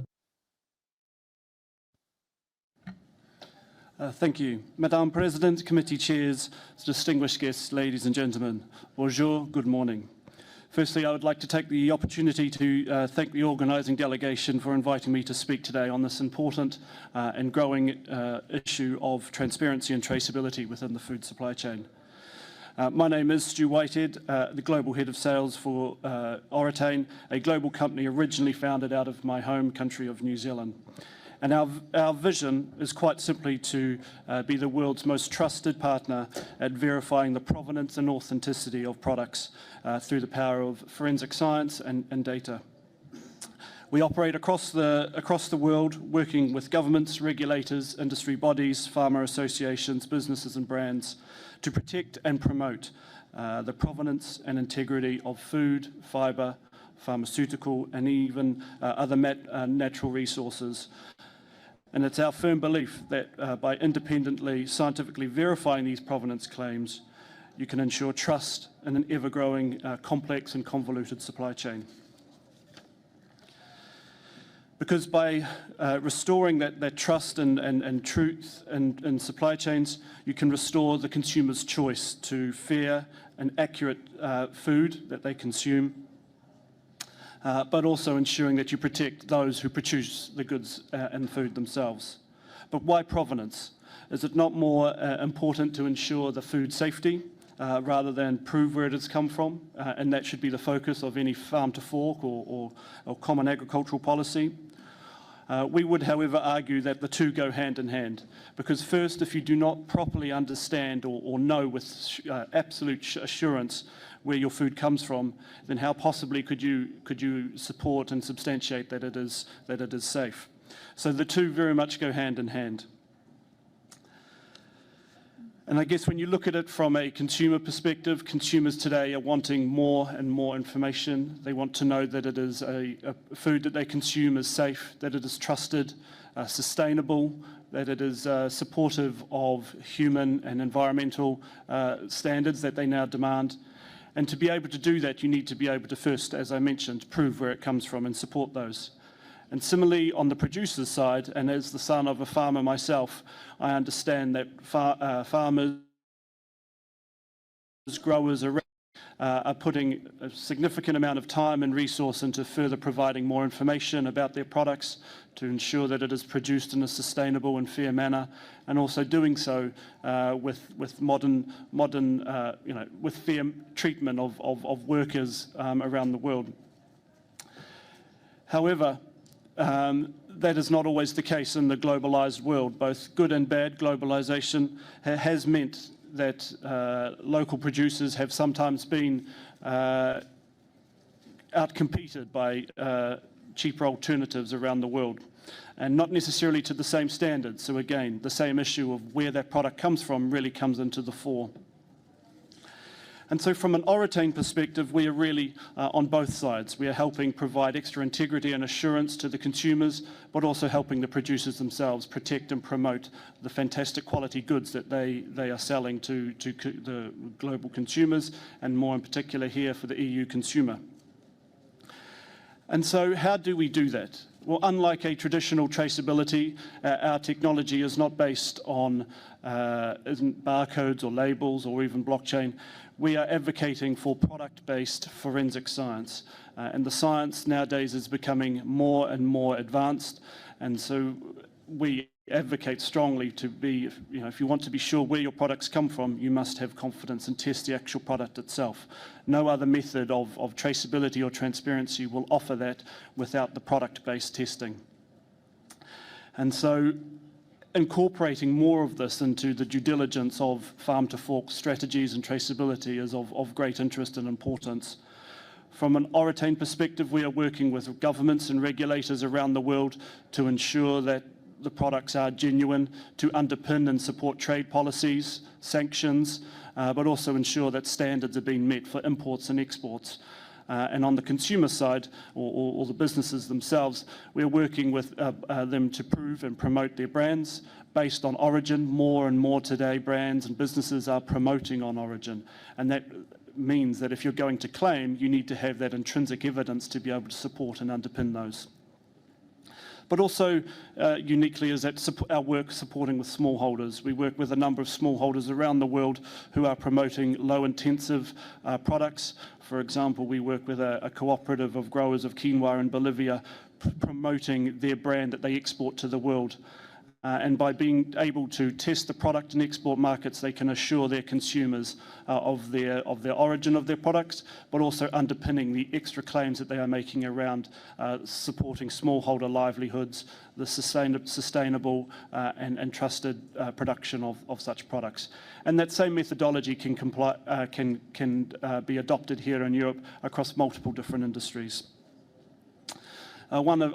Thank you. Madam President, committee chairs, distinguished guests, ladies and gentlemen. Bonjour, good morning. Firstly, I would like to take the opportunity to thank the organising delegation for inviting me to speak today on this important and growing issue of transparency and traceability within the food supply chain. My name is Stu Whitehead, the Global Head of Sales for Oratane, a global company originally founded out of my home country of New Zealand. And our vision is quite simply to be the world's most trusted partner at verifying the provenance and authenticity of products through the power of forensic science and data. We operate across the world, working with governments, regulators, industry bodies, farmer associations, businesses and brands to protect and promote the provenance and integrity of food, fibre, pharmaceutical and even other natural resources. And it's our firm belief that by independently, scientifically verifying these provenance claims, you can ensure trust in an ever-growing, complex and convoluted supply chain. Because by restoring that trust and truth in supply chains, you can restore the consumer's choice to fair and accurate food that they consume, but also ensuring that you protect those who produce the goods and food themselves. But why provenance? Is it not more important to ensure the food safety rather than prove where it has come from? And that should be the focus of any farm to fork or common agricultural policy. We would, however, argue that the two go hand in hand, because first, if you do not properly understand or know with absolute assurance where your food comes from, then how possibly could you support and substantiate that it is safe? So the two very much go hand in hand. And I guess when you look at it from a consumer perspective, consumers today are wanting more and more information. They want to know that it is a food that they consume is safe, that it is trusted, sustainable, that it is supportive of human and environmental standards that they now demand. And to be able to do that, you need to be able to first, as I mentioned, prove where it comes from and support those. And similarly, on the producer's side, and as the son of a farmer myself, I understand that farmers, growers are putting a significant amount of time and resource into further providing more information about their products to ensure that it is produced in a sustainable and fair manner, and also doing so with modern with fair treatment of workers around the world. However, that is not always the case in the globalized world. Both good and bad globalization has meant that local producers have sometimes been outcompeted by cheaper alternatives around the world, and not necessarily to the same standards. So again, the same issue of where that product comes from really comes into the fore. And so from an Oratane perspective, we are really on both sides. We are helping provide extra integrity and assurance to the consumers, but also helping the producers themselves protect and promote the fantastic quality goods that they are selling to the global consumers, and more in particular here for the EU consumer. And so how do we do that? Well, unlike a traditional traceability, our technology is not based on isn't barcodes or labels or even blockchain. We are advocating for product-based forensic science. And the science nowadays is becoming more and more advanced. And so we advocate strongly to be, if you want to be sure where your products come from, you must have confidence and test the actual product itself. No other method of traceability or transparency will offer that without the product-based testing. And so incorporating more of this into the due diligence of farm-to-fork strategies and traceability is of great interest and importance. From an Oratane perspective, we are working with governments and regulators around the world to ensure that the products are genuine, to underpin and support trade policies, sanctions, but also ensure that standards are being met for imports and exports. And on the consumer side, or the businesses themselves, we're working with them to prove and promote their brands based on origin. More and more today, brands and businesses are promoting on origin. And that means that if you're going to claim, you need to have that intrinsic evidence to be able to support and underpin those. But also uniquely is that our work supporting with smallholders. We work with a number of smallholders around the world who are promoting low-intensive products. For example, we work with a cooperative of growers of quinoa in Bolivia promoting their brand that they export to the world. And by being able to test the product in export markets, they can assure their consumers of the origin of their products, but also underpinning the extra claims that they are making around supporting smallholder livelihoods, the sustainable and trusted production of such products. And that same methodology can be adopted here in Europe across multiple different industries. One of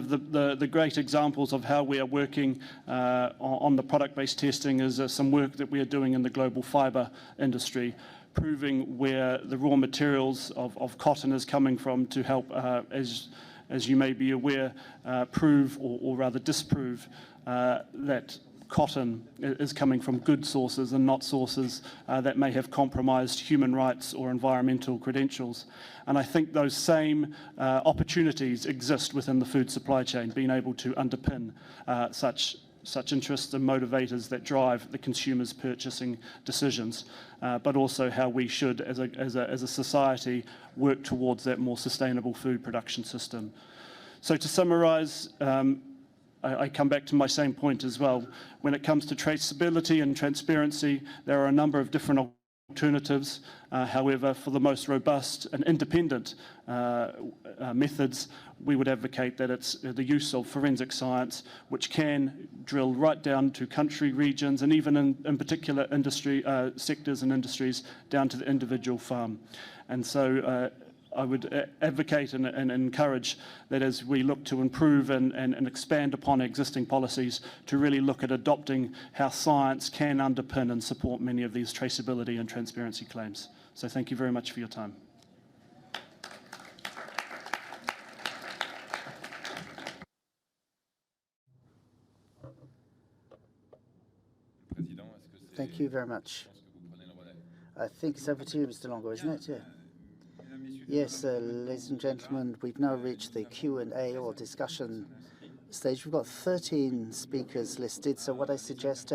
the great examples of how we are working on the product-based testing is some work that we are doing in the global fibre industry, proving where the raw materials of cotton is coming from to help, as you may be aware, prove or rather disprove that cotton is coming from good sources and not sources that may have compromised human rights or environmental credentials. And I think those same opportunities exist within the food supply chain, being able to underpin such interests and motivators that drive the consumer's purchasing decisions, but also how we should, as a society, work towards that more sustainable food production system. So to summarise, I come back to my same point as well. When it comes to traceability and transparency, there are a number of different alternatives. However, for the most robust and independent methods, we would advocate that it's the use of forensic science, which can drill right down to country, regions, and even in particular industry sectors and industries down to the individual farm. And so I would advocate and encourage that as we look to improve and expand upon existing policies, to really look at adopting how science can underpin and support many of these traceability and transparency claims. So thank you very much for your time. Thank you very much. I think it's over to you, Mr. Longo, isn't it? Yeah. Yes, ladies and gentlemen, we've now reached the Q&A or discussion stage. We've got 13 speakers listed, so what I suggest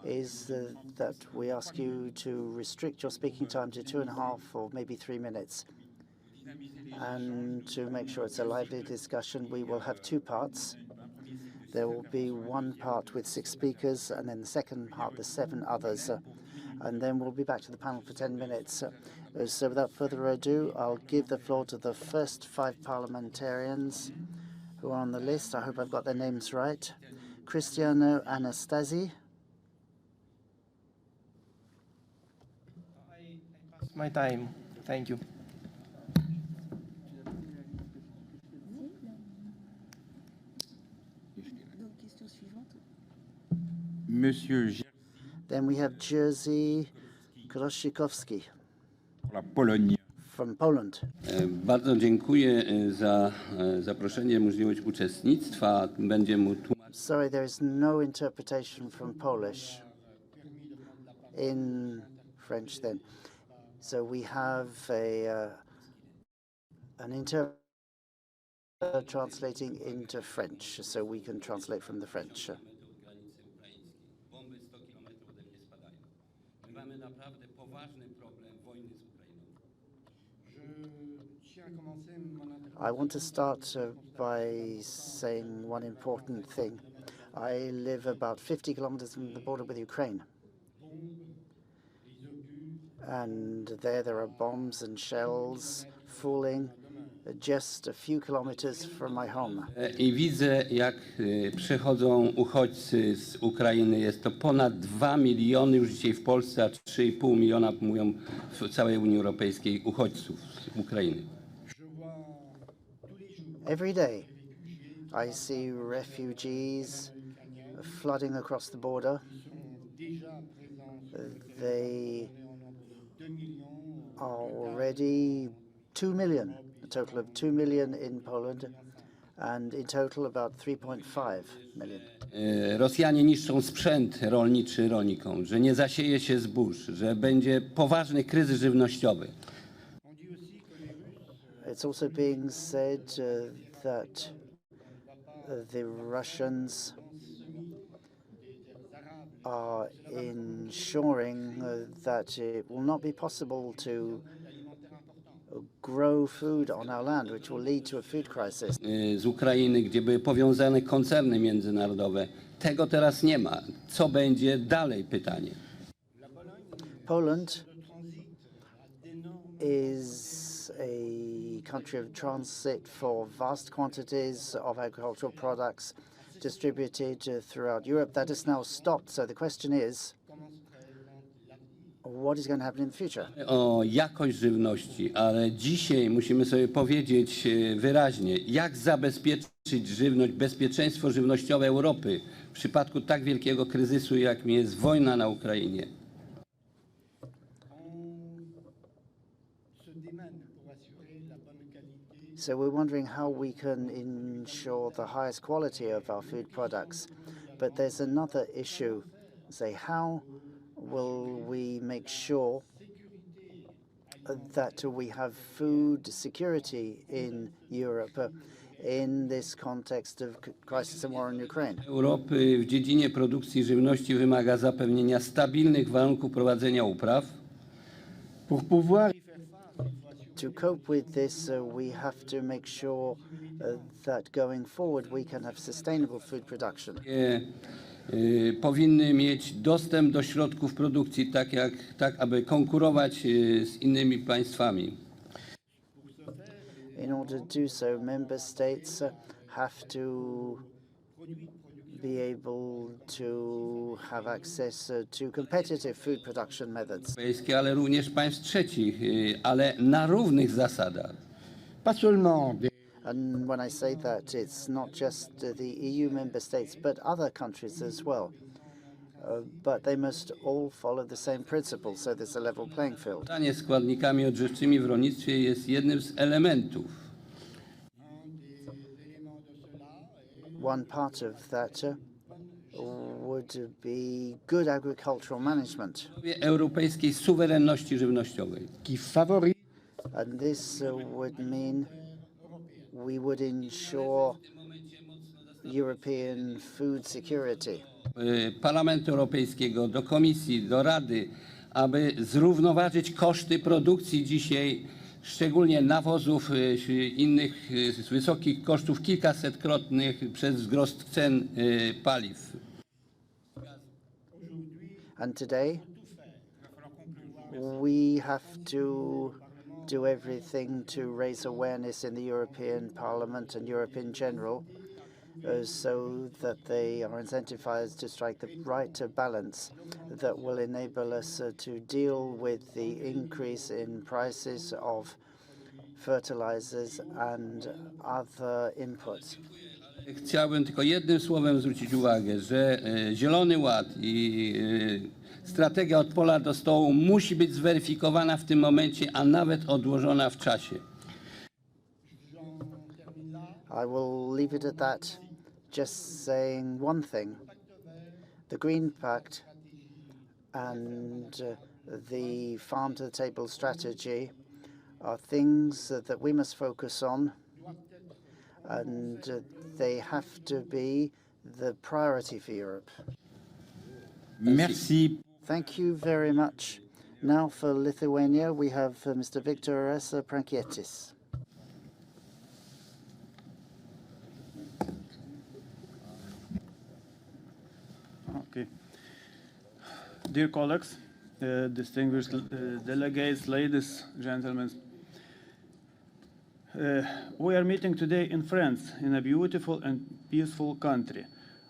is that we ask you to restrict your speaking time to 2.5 or maybe 3 minutes. And to make sure it's a lively discussion, we will have 2 parts. There will be one part with 6 speakers, and then the second part, the 7 others. And then we'll be back to the panel for 10 minutes. So without further ado, I'll give the floor to the first 5 parliamentarians who are on the list. I hope I've got their names right. Cristiano Anastasi. I passed my time. Thank you. Monsieur Then we have Jerzy Groszikowski la Pologne. from Poland. Bardzo dziękuję za zaproszenie, możliwość uczestnictwa. Będzie mu tłumaczyć. Sorry, there is no interpretation from Polish in French then. So we have an interpreter translating into French, so we can translate from the French. Mamy naprawdę poważny problem wojny z Ukrainą. I want to start by saying one important thing. I live about 50 kilometers from the border with Ukraine. And there are bombs and shells falling just a few kilometers from my home. I widzę, jak przychodzą uchodźcy z Ukrainy. Jest to ponad 2 miliony już dzisiaj w Polsce, a 3,5 miliona mówią w całej Unii Europejskiej uchodźców z Ukrainy. Every day, I see refugees flooding across the border. They are already 2 million, a total of 2 million in Poland, and in total about 3.5 million. Rosjanie niszczą sprzęt rolniczy rolnikom, że nie zasieje się zbóż, że będzie poważny kryzys żywnościowy. It's also being said that the Russians are ensuring that it will not be possible to grow food on our land, which will lead to a food crisis. Z Ukrainy, gdzie były powiązane koncerny międzynarodowe. Tego teraz nie ma. Co będzie dalej? Pytanie. Poland is a country of transit for vast quantities of agricultural products distributed throughout Europe. That has now stopped. So the question is, what is going to happen in the future? O jakość żywności, ale dzisiaj musimy sobie powiedzieć wyraźnie, jak zabezpieczyć żywność, bezpieczeństwo żywnościowe Europy w przypadku tak wielkiego kryzysu, jakim jest wojna na Ukrainie. So we're wondering how we can ensure the highest quality of our food products. But there's another issue. Say, how will we make sure that we have food security in Europe in this context of crisis and war in Ukraine? Europy w dziedzinie produkcji żywności wymaga zapewnienia stabilnych warunków prowadzenia upraw. To cope with this, we have to make sure that going forward we can have sustainable food production. Powinny mieć dostęp do środków produkcji, tak aby konkurować z innymi państwami. In order to do so, member states have to be able to have access to competitive food production methods. Ale również państw trzecich, ale na równych zasadach. And when I say that, it's not just the EU member states, but other countries as well. But they must all follow the same principles, so there's a level playing field. Zarządzanie składnikami odżywczymi w rolnictwie jest jednym z elementów. One part of that would be good agricultural management. Europejskiej suwerenności żywnościowej. And this would mean we would ensure European food security. Parlamentu Europejskiego, do Komisji, do Rady, aby zrównoważyć koszty produkcji dzisiaj, szczególnie nawozów, innych z wysokich kosztów, kilkasetkrotnych przez wzrost cen paliw. And today, we have to do everything to raise awareness in the European Parliament and Europe in general, so that they are incentivized to strike the right balance that will enable us to deal with the increase in prices of fertilizers and other inputs. Chciałbym tylko jednym słowem zwrócić uwagę, że Zielony Ład i strategia od pola do stołu musi być zweryfikowana w tym momencie, a nawet odłożona w czasie. I will leave it at that, just saying one thing. The Green Pact and the Farm to the Table strategy are things that we must focus on, and they have to be the priority for Europe. Merci. Thank you very much. Now for Lithuania, we have Mr. Viktoras Prankietis. Okay. Dear colleagues, distinguished delegates, ladies, gentlemen, we are meeting today in France, in a beautiful and peaceful country.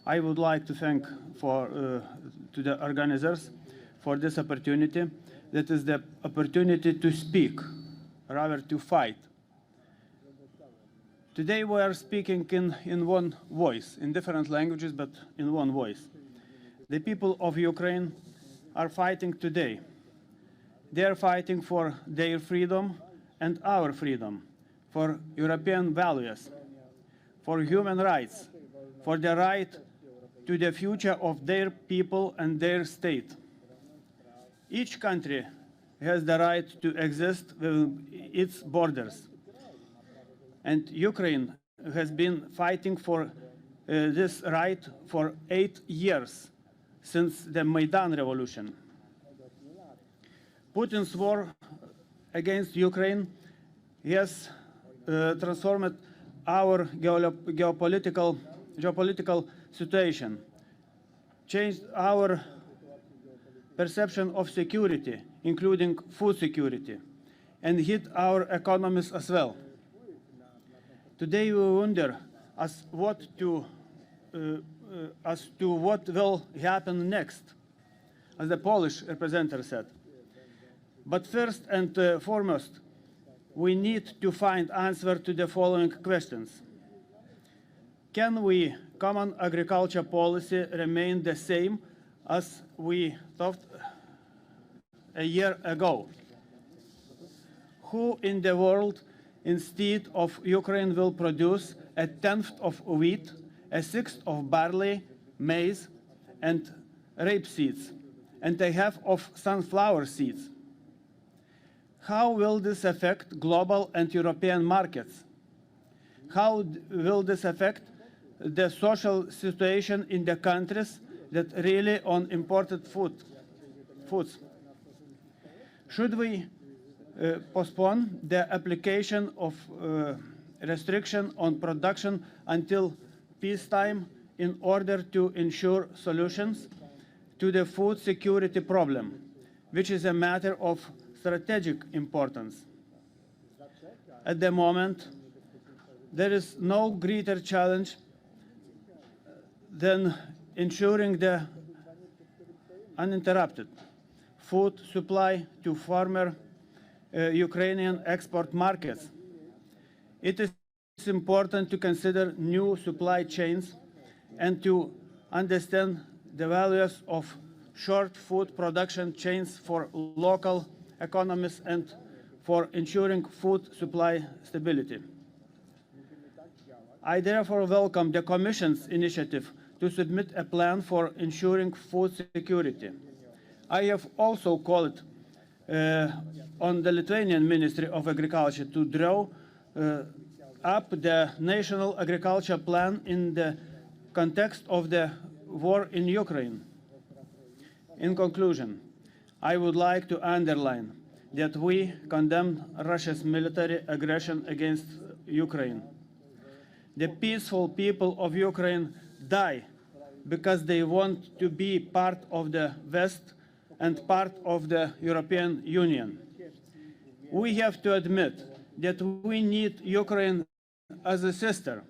I would like to thank to the organizers for this opportunity. That is the opportunity to speak, rather to fight. Today we are speaking in one voice, in different languages, but in one voice. The people of Ukraine are fighting today. They are fighting for their freedom and our freedom, for European values, for human rights, for the right to the future of their people and their state. Each country has the right to exist within its borders. And Ukraine has been fighting for this right for 8 years, since the Maidan Revolution. Putin's war against Ukraine has transformed our geopolitical situation, changed our perception of security, including food security, and hit our economies as well. Today we wonder as to what will happen next, as the Polish representative said. But first and foremost, we need to find answer to the following questions. Can we common agriculture policy remain the same as we thought a year ago? Who in the world instead of Ukraine will produce a tenth of wheat, a sixth of barley, maize, and rapeseeds, and a half of sunflower seeds? How will this affect global and European markets? How will this affect the social situation in the countries that rely on imported foods? Should we postpone the application of restriction on production until peacetime in order to ensure solutions to the food security problem, which is a matter of strategic importance? At the moment, there is no greater challenge than ensuring the uninterrupted food supply to former Ukrainian export markets. It is important to consider new supply chains and to understand the values of short food production chains for local economies and for ensuring food supply stability. I therefore welcome the Commission's initiative to submit a plan for ensuring food security. I have also called on the Lithuanian Ministry of Agriculture to draw up the National Agriculture Plan in the context of the war in Ukraine. In conclusion, I would like to underline that we condemn Russia's military aggression against Ukraine. The peaceful people of Ukraine die because they want to be part of the West and part of the European Union. We have to admit that we need Ukraine as a sister.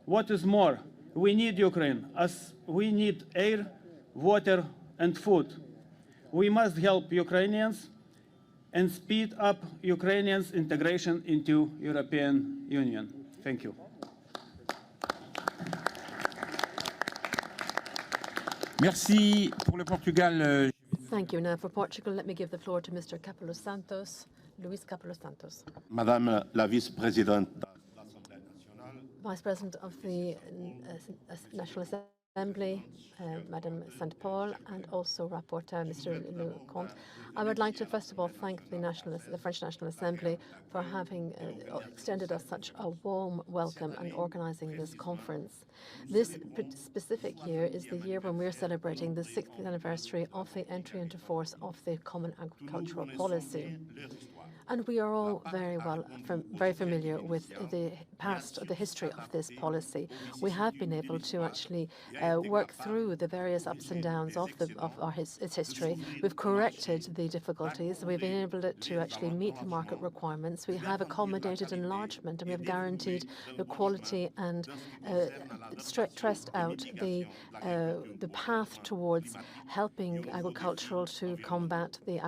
What is more, we need Ukraine as we need air, water, and food. We must help Ukrainians and speed up Ukrainians' integration into European Union. Thank you. Merci pour le Portugal. Thank you. Now for Portugal, let me give the floor to Mr. Capelos Santos, Luis Capelos Santos, Madame la vice-présidente de l'Assemblée nationale, Vice President of the National Assembly, Madame St. Paul, and also Rapporteur, Mr. Lecomte. I would like to first of all thank the French National Assembly for having extended us such a warm welcome and organising this conference. This specific year is the year when we're celebrating the 6th anniversary of the entry into force of the Common Agricultural Policy. And we are all very familiar with the past, the history of this policy. We have been able to actually work through the various ups and downs of its history. We've corrected the difficulties. We've been able to actually meet the market requirements. We have accommodated enlargement, and we have guaranteed the quality and stressed out the path towards helping agricultural to combat the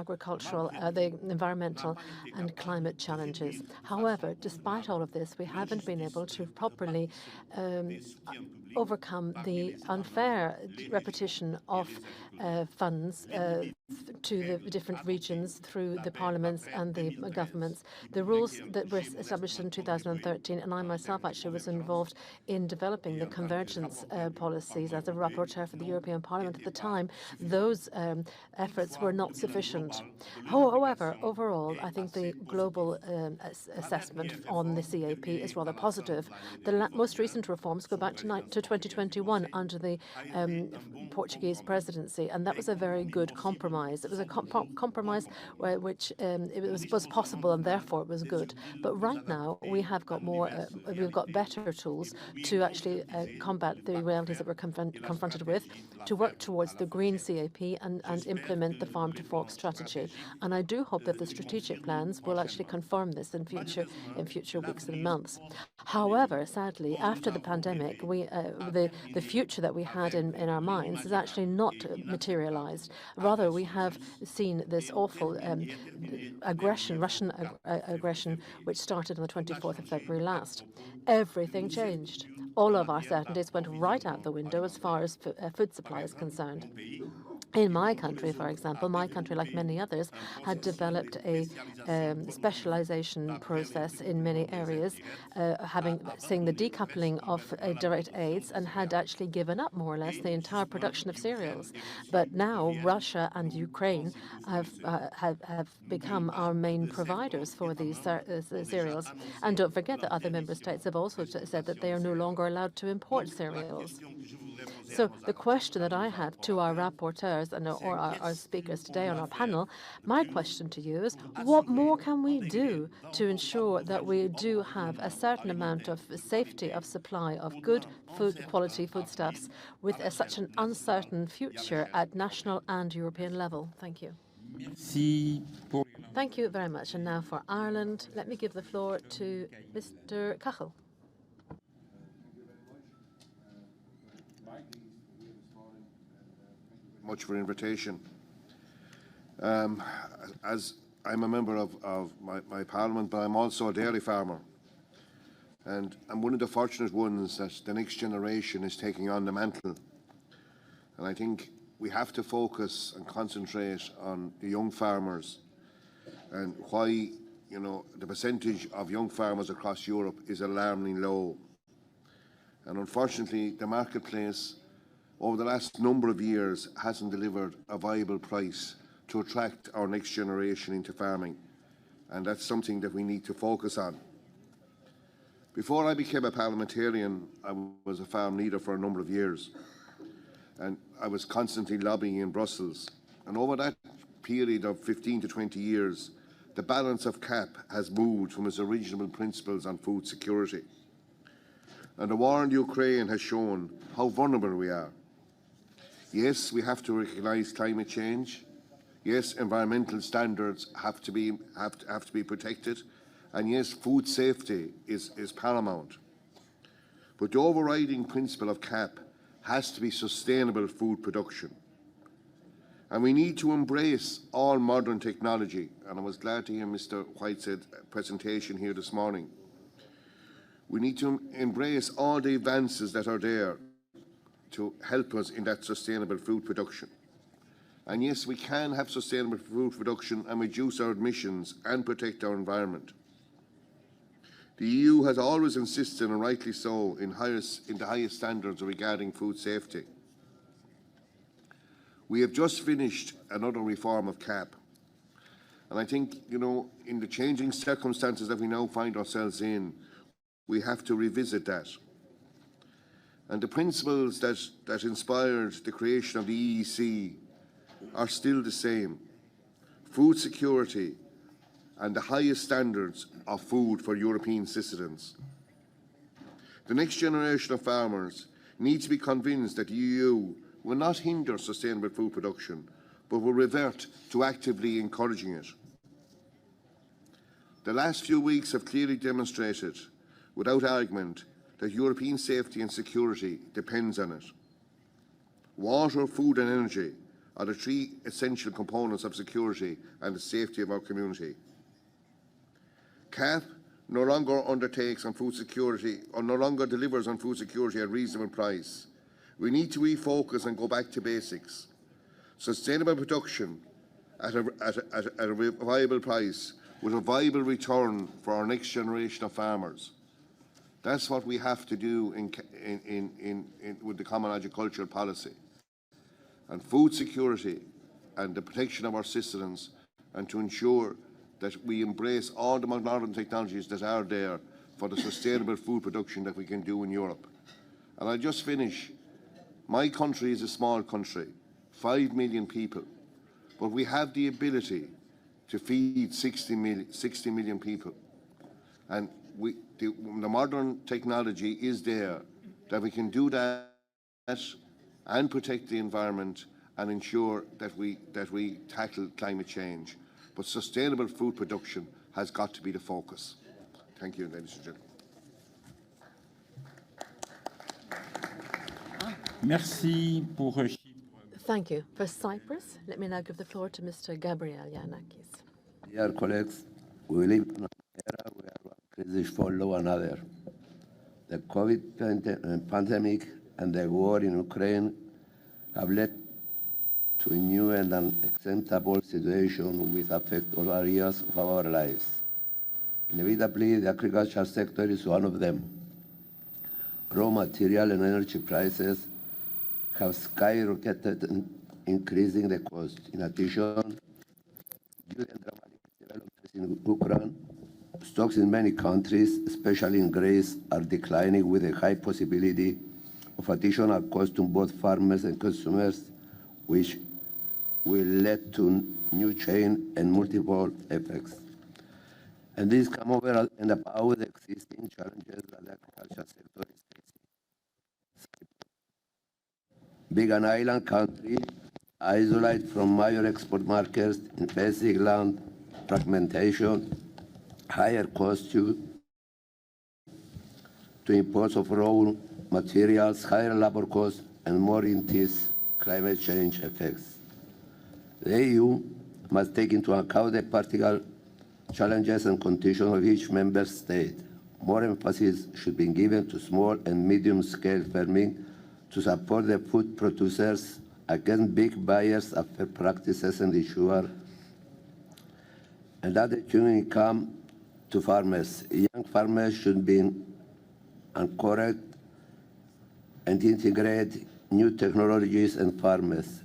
environmental and climate challenges. However, despite all of this, we have in not been able to properly overcome the unfair repetition of funds to the different regions through the parliaments and the governments. The rules that were established in 2013, and I myself actually was involved in developing the convergence policies as a rapporteur for the European Parliament at the time, those efforts were not sufficient. However, overall, I think the global assessment on the CAP is rather positive. The most recent reforms go back to 2021 under the Portuguese presidency, and that was a very good compromise. It was a compromise which it was possible, and therefore it was good. But right now we have got we've got better tools to actually combat the realities that we're confronted with, to work towards the green CAP and implement the farm to fork strategy. And I do hope that the strategic plans will actually confirm this in future weeks and months. However, sadly, after the pandemic, the future that we had in our minds has actually not materialized. Rather, we have seen this awful aggression, Russian aggression, which started on the 24th of February last. Everything changed. All of our certainties went right out the window as far as food supply is concerned. In my country, for example, my country, like many others, had developed a specialization process in many areas, seeing the decoupling of direct aids, and had actually given up more or less the entire production of cereals. But now Russia and Ukraine have become our main providers for these cereals. And don't forget that other member states have also said that they are no longer allowed to import cereals. So the question that I have to our rapporteurs or our speakers today on our panel, my question to you is, what more can we do to ensure that we do have a certain amount of safety of supply of good quality foodstuffs with such an uncertain future at national and European level? Thank you. Thank you very much. And now for Ireland, let me give the floor to Mr. Cachel. Much for invitation. As I'm a member of my parliament, but I'm also a dairy farmer. And I'm one of the fortunate ones that the next generation is taking on the mantle. And I think we have to focus and concentrate on the young farmers and why, you know, the percentage of young farmers across Europe is alarmingly low. And unfortunately, the marketplace over the last number of years hasn't delivered a viable price to attract our next generation into farming. And that's something that we need to focus on. Before I became a parliamentarian, I was a farm leader for a number of years. And I was constantly lobbying in Brussels. And over that period of 15 to 20 years, the balance of CAP has moved from its original principles on food security. And the war in Ukraine has shown how vulnerable we are. Yes, we have to recognise climate change. Yes, environmental standards have to be protected. And yes, food safety is paramount. But the overriding principle of CAP has to be sustainable food production. And we need to embrace all modern technology. And I was glad to hear Mr. Whitehead's presentation here this morning. We need to embrace all the advances that are there to help us in that sustainable food production. And yes, we can have sustainable food production and reduce our emissions and protect our environment. The EU has always insisted, and rightly so, in the highest standards regarding food safety. We have just finished another reform of CAP. And I think, you know, in the changing circumstances that we now find ourselves in, we have to revisit that. And the principles that inspired the creation of the EEC are still the same. Food security and the highest standards of food for European citizens. The next generation of farmers need to be convinced that the EU will not hinder sustainable food production, but will revert to actively encouraging it. The last few weeks have clearly demonstrated, without argument, that European safety and security depends on it. Water, food and energy are the three essential components of security and the safety of our community. CAP no longer undertakes on food security or no longer delivers on food security at a reasonable price. We need to refocus and go back to basics. Sustainable production at a viable price with a viable return for our next generation of farmers. That's what we have to do with the Common Agricultural Policy. And food security and the protection of our citizens, and to ensure that we embrace all the modern technologies that are there for the sustainable food production that we can do in Europe. And I'll just finish. My country is a small country, 5 million people, but we have the ability to feed 60 million people. And the modern technology is there that we can do that and protect the environment and ensure that we tackle climate change. But sustainable food production has got to be the focus. Thank you, ladies and gentlemen. Merci pour Thank you. For Cyprus, let me now give the floor to Mr. Gabriel Yanakis. Dear colleagues, we live in an era where one crisis follows another. The COVID pandemic and the war in Ukraine have led to a new and unacceptable situation which affects all areas of our lives. Inevitably, the agricultural sector is one of them. Raw material and energy prices have skyrocketed, increasing the cost. In addition, due to dramatic developments in Ukraine, stocks in many countries, especially in grains, are declining with a high possibility of additional cost to both farmers and consumers, which will lead to new chain and multiple effects. And these come over and above the existing challenges that the agricultural sector is facing. Being an island country, isolated from major export markets in basic land fragmentation, higher costs to imports of raw materials, higher labor costs, and more intense climate change effects. The EU must take into account the particular challenges and conditions of each member state. More emphasis should be given to small and medium-scale farming to support the food producers against big buyers of fair practices and ensure and added income to farmers. Young farmers should be encouraged and integrate new technologies and farmers.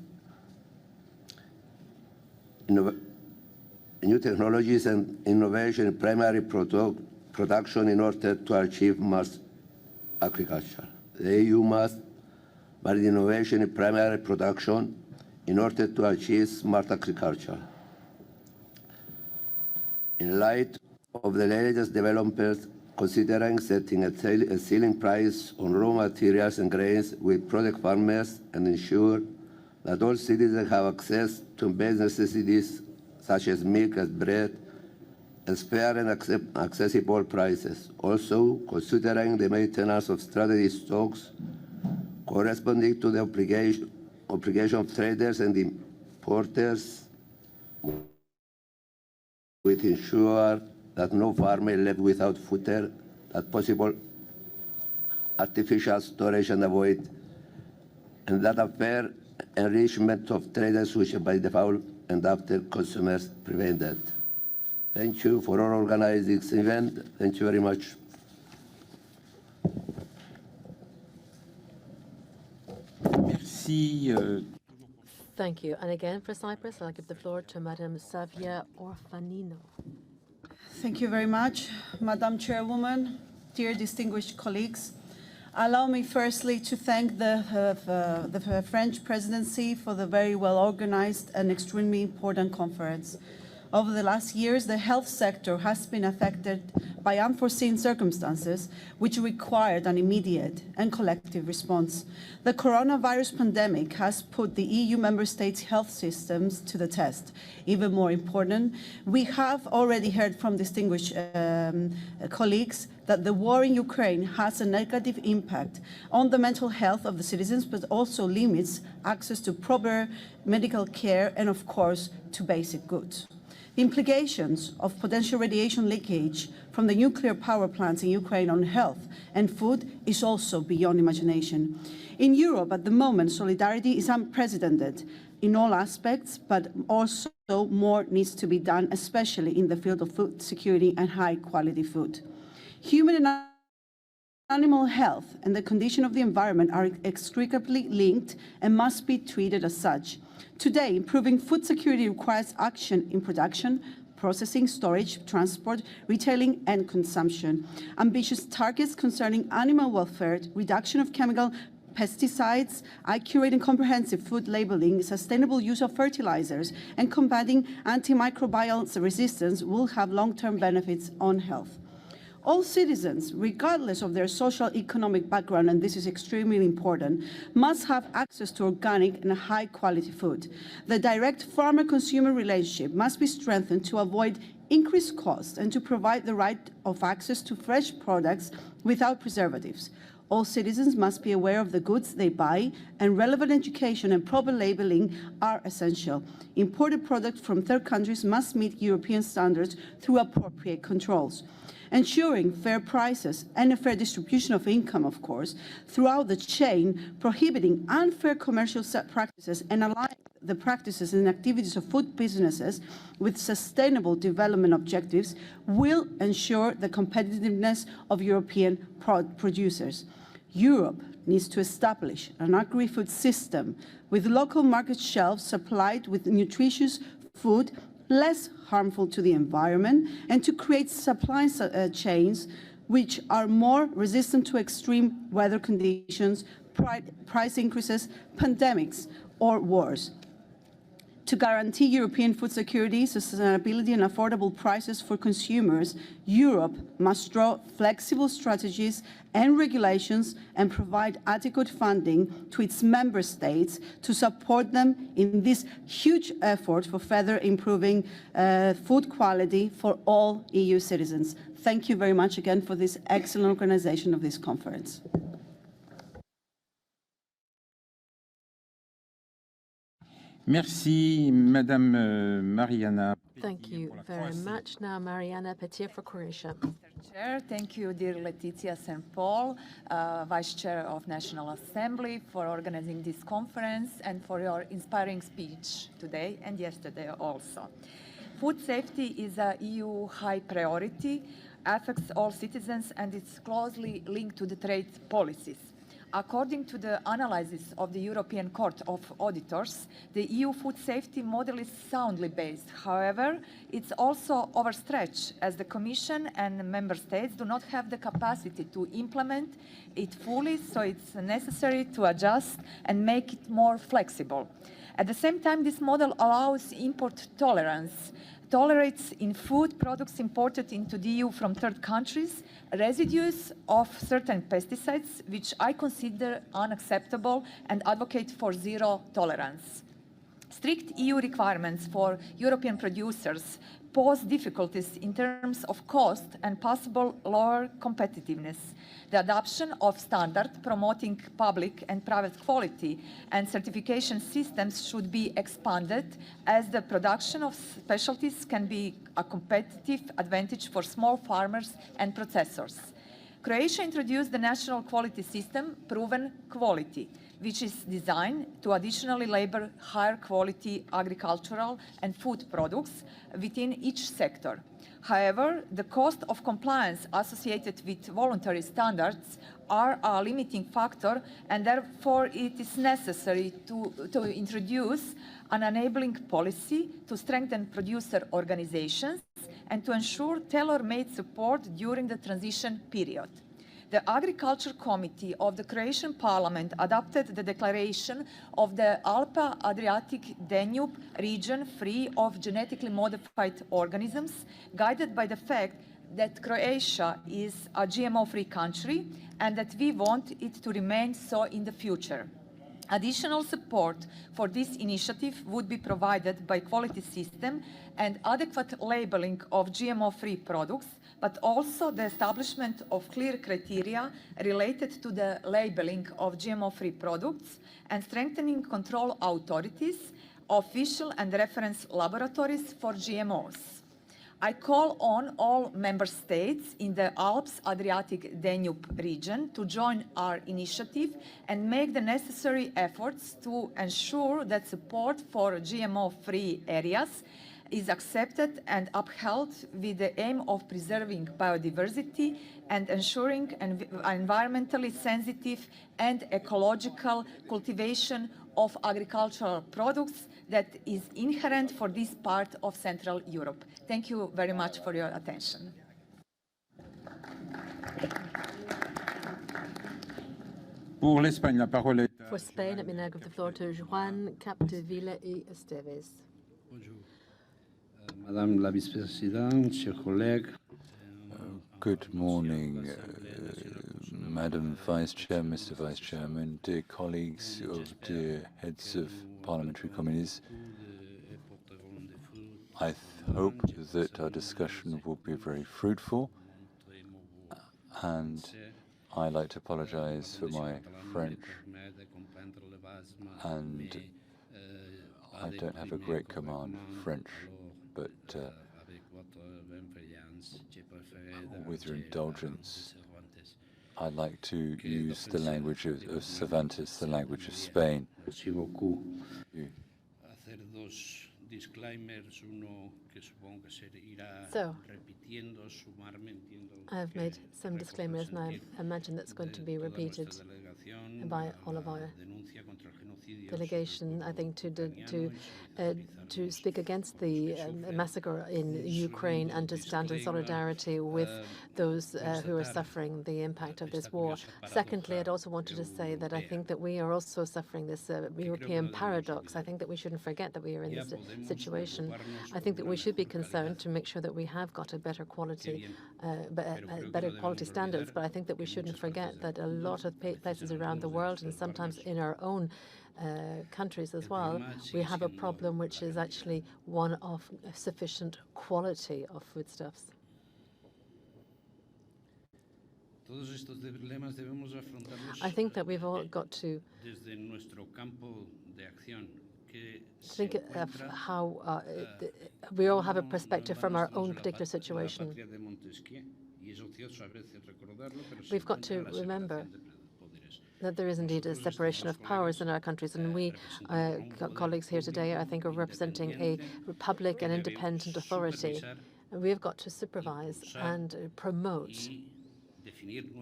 New technologies and innovation in primary production in order to achieve mass agriculture. The EU must manage innovation in primary production in order to achieve smart agriculture. In light of the latest developments, considering setting a ceiling price on raw materials and grains will protect farmers and ensure that all citizens have access to basic necessities such as milk and bread at fair and accessible prices. Also, considering the maintenance of strategic stocks corresponding to the obligation of traders and importers will ensure that no farmer is left without fodder, that possible artificial storage and avoid, and that a fair enrichment of traders which by default and after consumers prevented. Thank you for all organizing this event. Thank you very much. Merci. Thank you. And again, for Cyprus, I'll give the floor to Madame Savia Orfanino. Thank you very much, Madam Chairwoman, dear distinguished colleagues. Allow me firstly to thank the French presidency for the very well-organized and extremely important conference. Over the last years, the health sector has been affected by unforeseen circumstances which required an immediate and collective response. The coronavirus pandemic has put the EU member states' health systems to the test. Even more important, we have already heard from distinguished colleagues that the war in Ukraine has a negative impact on the mental health of the citizens, but also limits access to proper medical care and, of course, to basic goods. The implications of potential radiation leakage from the nuclear power plants in Ukraine on health and food is also beyond imagination. In Europe at the moment, solidarity is unprecedented in all aspects, but also more needs to be done, especially in the field of food security and high-quality food. Human and animal health and the condition of the environment are inextricably linked and must be treated as such. Today, improving food security requires action in production, processing, storage, transport, retailing, and consumption. Ambitious targets concerning animal welfare, reduction of chemical pesticides, accurate and comprehensive food labeling, sustainable use of fertilizers, and combating antimicrobial resistance will have long-term benefits on health. All citizens, regardless of their social economic background, and this is extremely important, must have access to organic and high-quality food. The direct farmer-consumer relationship must be strengthened to avoid increased costs and to provide the right of access to fresh products without preservatives. All citizens must be aware of the goods they buy, and relevant education and proper labeling are essential. Imported products from third countries must meet European standards through appropriate controls. Ensuring fair prices and a fair distribution of income, of course, throughout the chain, prohibiting unfair commercial practices and aligning the practices and activities of food businesses with sustainable development objectives will ensure the competitiveness of European producers. Europe needs to establish an agri-food system with local market shelves supplied with nutritious food less harmful to the environment, and to create supply chains which are more resistant to extreme weather conditions, price increases, pandemics, or wars. To guarantee European food security, sustainability, and affordable prices for consumers, Europe must draw flexible strategies and regulations and provide adequate funding to its member states to support them in this huge effort for further improving food quality for all EU citizens. Thank you very much again for this excellent organization of this conference. Merci, Madame Mariana. Thank you very much. Now, Mariana Petir for Croatia. Chair, thank you, dear Letizia St. Paul, Vice Chair of National Assembly, for organizing this conference and for your inspiring speech today and yesterday also. Food safety is a EU high priority, affects all citizens, and it's closely linked to the trade policies. According to the analysis of the European Court of Auditors, the EU food safety model is soundly based. However, it's also overstretched, as the Commission and Member States do not have the capacity to implement it fully, so it's necessary to adjust and make it more flexible. At the same time, this model allows import tolerance, tolerates in food products imported into the EU from third countries residues of certain pesticides, which I consider unacceptable and advocate for zero tolerance. Strict EU requirements for European producers pose difficulties in terms of cost and possible lower competitiveness. The adoption of standards promoting public and private quality and certification systems should be expanded, as the production of specialties can be a competitive advantage for small farmers and processors. Croatia introduced the national quality system, Proven Quality, which is designed to additionally label higher quality agricultural and food products within each sector. However, the cost of compliance associated with voluntary standards are a limiting factor, and therefore it is necessary to introduce an enabling policy to strengthen producer organizations and to ensure tailor-made support during the transition period. The Agriculture Committee of the Croatian Parliament adopted the declaration of the Alpa-Adriatic-Danube region free of genetically modified organisms, guided by the fact that Croatia is a GMO-free country and that we want it to remain so in the future. Additional support for this initiative would be provided by quality system and adequate labeling of GMO-free products, but also the establishment of clear criteria related to the labeling of GMO-free products and strengthening control authorities official and reference laboratories for GMOs. I call on all member states in the Alps-Adriatic-Danube region to join our initiative and make the necessary efforts to ensure that support for GMO-free areas is accepted and upheld with the aim of preserving biodiversity and ensuring environmentally sensitive and ecological cultivation of agricultural products that is inherent for this part of Central Europe. Thank you very much for your attention. Pour l'Espagne, la parole est For Spain, let me now give the floor to Juan Capdevila y Esteves. Madame la Vice-Présidente, chers collègues. Good morning, Madam Vice Chair, Mr. Vice Chairman, dear colleagues, dear heads of parliamentary committees. I hope that our discussion will be very fruitful, and I'd like to apologize for my French, and I don't have a great command of French, but with your indulgence, I'd like to use the language of Cervantes, the language of Spain. So, I've made some disclaimers, and I imagine that's going to be repeated by all of our delegation, I think, to speak against the massacre in Ukraine and to stand in solidarity with those who are suffering the impact of this war. Secondly, I'd also wanted to say that I think that we are also suffering this European paradox. I think that we shouldn't forget that we are in this situation. I think that we should be concerned to make sure that we have got a better quality, better quality standards, but I think that we shouldn't forget that a lot of places around the world, and sometimes in our own countries as well, we have a problem which is actually one of sufficient quality of foodstuffs. I think that we've all got to think of how we all have a perspective from our own particular situation. We've got to remember that there is indeed a separation of powers in our countries, and we, colleagues here today, I think, are representing a republic and independent authority. And we have got to supervise and promote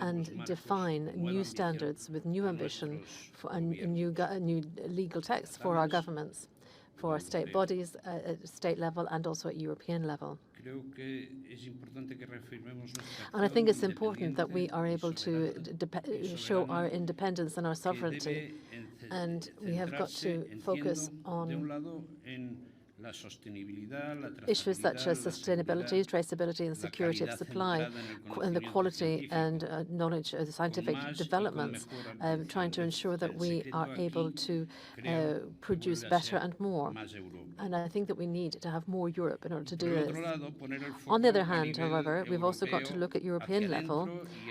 and define new standards with new ambition for a new legal text for our governments, for our state bodies at state level and also at European level. And I think it's important that we are able to show our independence and our sovereignty, and we have got to focus on issues such as sustainability, traceability and security of supply, and the quality and knowledge of the scientific developments, trying to ensure that we are able to produce better and more. And I think that we need to have more Europe in order to do this. On the other hand, however, we've also got to look at European level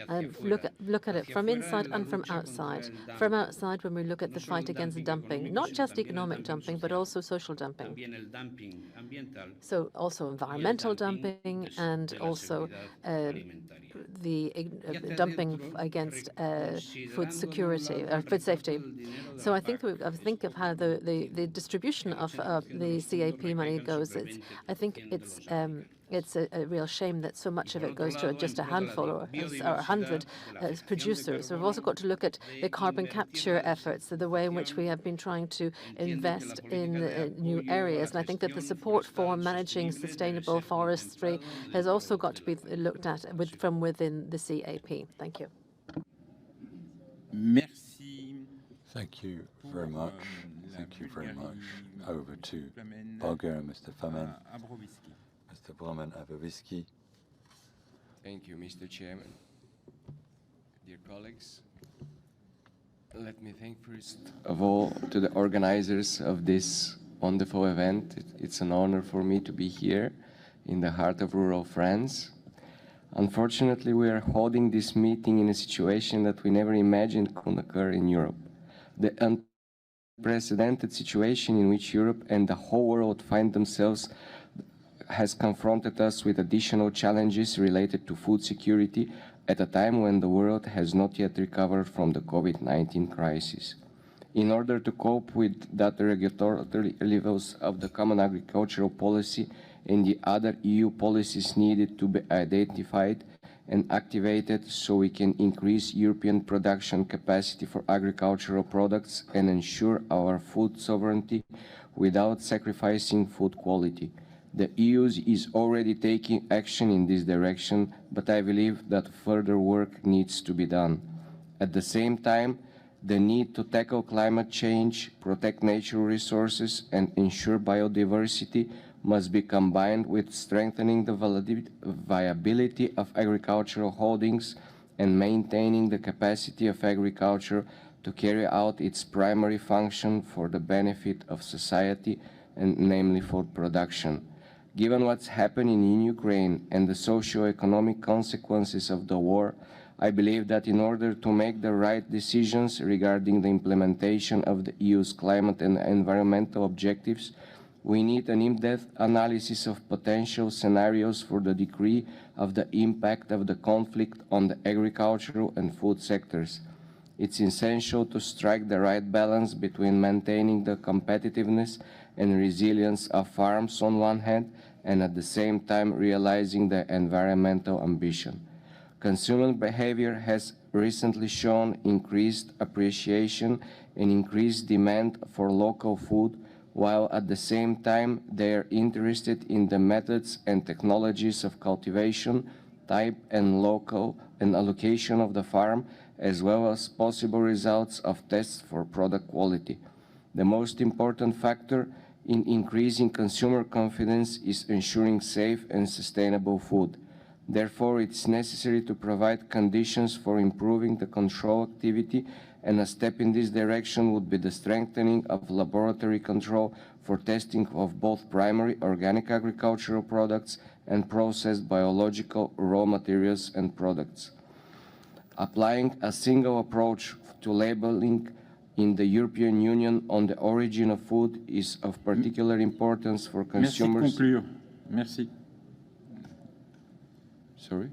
and look at it from inside and from outside. From outside, when we look at the fight against dumping, not just economic dumping, but also social dumping. So also environmental dumping and also the dumping against food security or food safety. So I think of how the distribution of the CAP money goes. I think it's a real shame that so much of it goes to just a handful or 100 producers. We've also got to look at the carbon capture efforts, the way in which we have been trying to invest in new areas. And I think that the support for managing sustainable forestry has also got to be looked at from within the CAP. Thank you. Merci. Thank you very much. Thank you very much. Over to Bulgaria, Mr. Famen. Mr. Broman Abovisky. Thank you, Mr. Chairman. Dear colleagues, let me thank first of all to the organizers of this wonderful event. It's an honor for me to be here in the heart of rural France. Unfortunately, we are holding this meeting in a situation that we never imagined could occur in Europe. The unprecedented situation in which Europe and the whole world find themselves has confronted us with additional challenges related to food security at a time when the world has not yet recovered from the COVID-19 crisis. In order to cope with that regulatory levels of the Common Agricultural Policy and the other EU policies needed to be identified and activated so we can increase European production capacity for agricultural products and ensure our food sovereignty without sacrificing food quality. The EU is already taking action in this direction, but I believe that further work needs to be done. At the same time, the need to tackle climate change, protect natural resources, and ensure biodiversity must be combined with strengthening the viability of agricultural holdings and maintaining the capacity of agriculture to carry out its primary function for the benefit of society, and namely food production. Given what's happening in Ukraine and the socio-economic consequences of the war, I believe that in order to make the right decisions regarding the implementation of the EU's climate and environmental objectives, we need an in-depth analysis of potential scenarios for the degree of the impact of the conflict on the agricultural and food sectors. It's essential to strike the right balance between maintaining the competitiveness and resilience of farms on one hand, and at the same time realizing the environmental ambition. Consumer behavior has recently shown increased appreciation and increased demand for local food, while at the same time they are interested in the methods and technologies of cultivation, type and allocation of the farm, as well as possible results of tests for product quality. The most important factor in increasing consumer confidence is ensuring safe and sustainable food. Therefore, it's necessary to provide conditions for improving the control activity, and a step in this direction would be the strengthening of laboratory control for testing of both primary organic agricultural products and processed biological raw materials and products. Applying a single approach to labeling in the European Union on the origin of food is of particular importance for consumers. Merci de conclure. Merci. Sorry?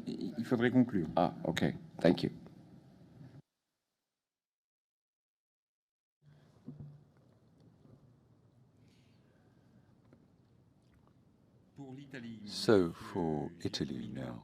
Il faudrait conclure. Ah, okay. Thank you. So for Italy now,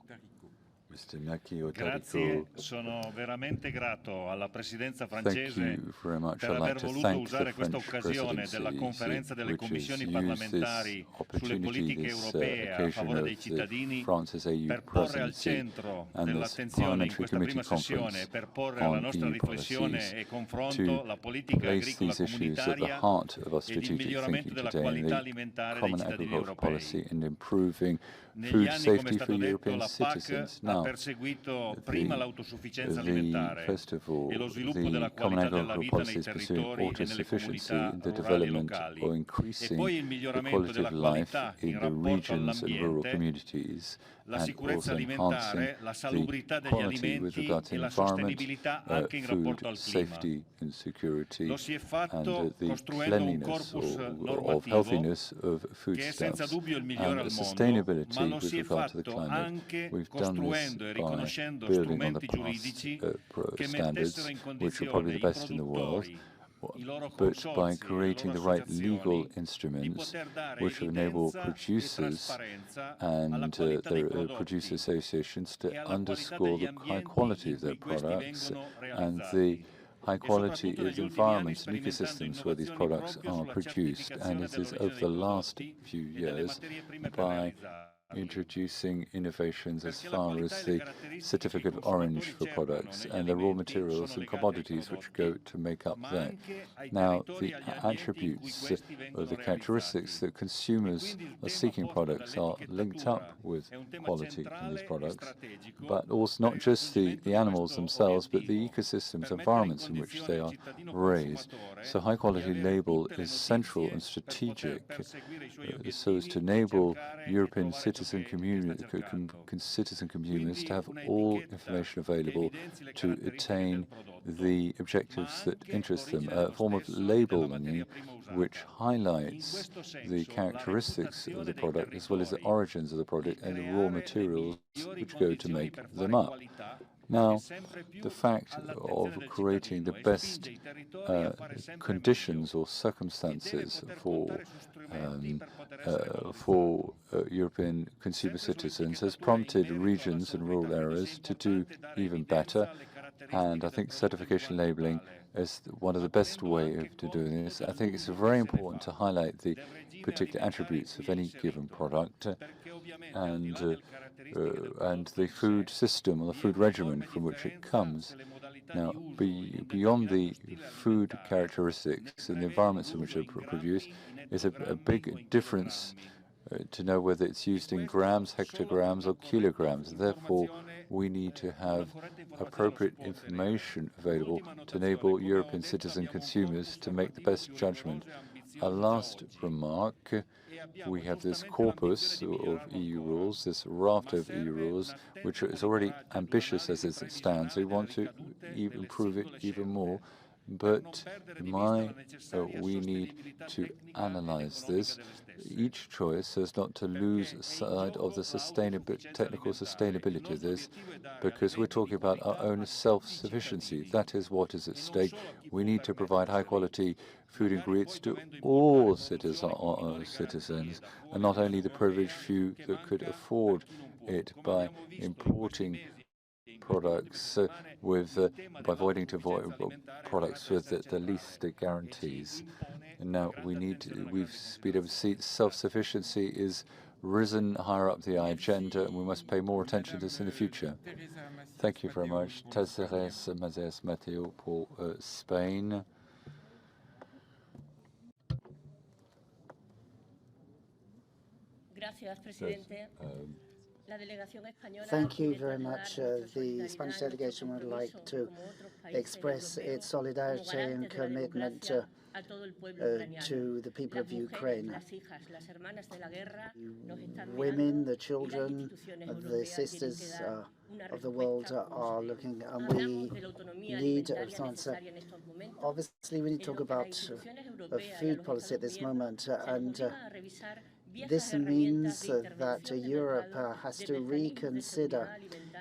Mr. Naki Grazie, sono veramente grato alla Presidenza Thank francese you very much. per I'd like aver to voluto thank the usare questa French occasione della presidency, conferenza delle which has commissioni used parlamentari this sulle opportunity, politiche this europee a occasion favore dei of cittadini France's EU per porre al presidency centro and this dell'attenzione in parliamentary questa committee prima sessione e conference per porre alla on nostra EU riflessione policies e confronto la to politica place agricola these issues at the comunitaria heart of our e il strategic miglioramento thinking della today, qualità the alimentare dei common cittadini agricultural europei. policy and improving Negli food anni, come è safety stato for detto, European la PAC citizens. ha Now, perseguito prima l'autosufficienza first alimentare of all, e lo sviluppo the della common qualità della agricultural vita policy nei is pursuing territori e nelle autosufficiency comunità in the rurali e development locali, or e increasing poi il the miglioramento quality of della life qualità in in the rapporto regions and rural all'ambiente, communities, la and sicurezza also enhancing alimentare, la the salubrità degli quality with alimenti regard to e la environment, sostenibilità anche in food rapporto al clima. safety and security, Lo si è and fatto the costruendo un cleanliness corpus of normativo healthiness of che è senza foodstuffs dubbio il and migliore al mondo, sustainability ma lo with si è regard to the fatto climate. anche We've done this costruendo e by riconoscendo building on the strumenti past giuridici che standards, mettessero in which are probably condizione the i best in the world, produttori, i loro but by consorzi e le creating loro the right legal associazioni di instruments poter dare which will enable evidenza e producers trasparenza alla and qualità dei their prodotti producer associations to e alla qualità underscore degli the high ambienti quality in of their cui questi products vengono and the realizzati. high E quality soprattutto of negli ultimi anni environments and sperimentando ecosystems where these innovazioni products proprio are sulla produced. And certificazione it is dell'origine over the dei last prodotti few e delle years materie prime per by realizzarli. introducing innovations as Perché la far qualità as e le the caratteristiche che i certificate of consumatori orange for cercano products negli and the raw alimenti materials sono and legati ai commodities which go prodotti, to make up ma that. anche ai Now, territori the e agli ambienti in cui attributes questi or vengono the characteristics realizzati. that consumers E quindi il are tema seeking posto products are linked up dall'etichettatura with è un tema quality in these centrale e products, strategico but also per not il just the raggiungimento di animals questo themselves, but the obiettivo, ecosystems, per mettere in environments in which condizione they il are cittadino raised. consumatore So high di quality avere label tutte le is central notizie and per poter strategic perseguire i suoi so as to obiettivi e enable cercare e European trovare citizen communities to have all information available to attain the objectives that interest them, a form of labeling which highlights the characteristics of the product as well as the origins of the product and the raw materials which go to make them up. Now, the fact of creating the best conditions or circumstances for European consumer citizens has prompted regions and rural areas to do even better. And I think certification labeling is one of the best ways of doing this. I think it's very important to highlight the particular attributes of any given product and the food system or the food regimen from which it comes. Now, beyond the food characteristics and the environments in which they're produced, is a big difference to know whether it's used in grams, hectograms, or kilograms. Therefore, we need to have appropriate information available to enable European citizen consumers to make the best judgment. A last remark, we have this corpus of EU rules, this raft of EU rules, which is already ambitious as it stands. We want to improve it even more. But we need to analyze this. Each choice is not to lose sight of the technical sustainability of this, because we're talking about our own self-sufficiency. That is what is at stake. We need to provide high-quality food ingredients to all citizens, and not only the privileged few that could afford it by importing products by avoiding products with the least guarantees. And now we've been able to see self-sufficiency is risen higher up the agenda, and we must pay more attention to this in the future. Thank you very much. Teresa Mazes Mateo for Spain. Thank you very much. The Spanish delegation would like to express its solidarity and commitment to the people of Ukraine. Women, the children, the sisters of the world are looking, and we need a response. Obviously, we need to talk about food policy at this moment, and this means that Europe has to reconsider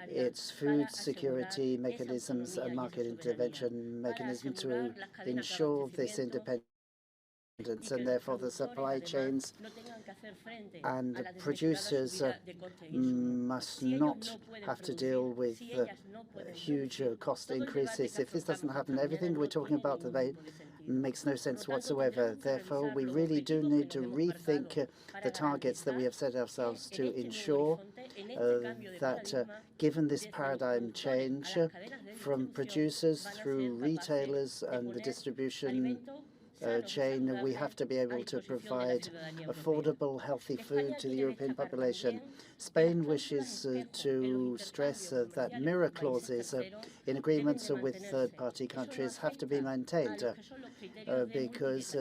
its food security mechanisms and market intervention mechanism to ensure this independence, and therefore the supply chains and producers must not have to deal with huge cost increases. If this doesn't happen, everything we're talking about today makes no sense whatsoever. Therefore, we really do need to rethink the targets that we have set ourselves to ensure that given this paradigm change from producers through retailers and the distribution chain, we have to be able to provide affordable, healthy food to the European population. Spain wishes to stress that mirror clauses in agreements with third-party countries have to be maintained because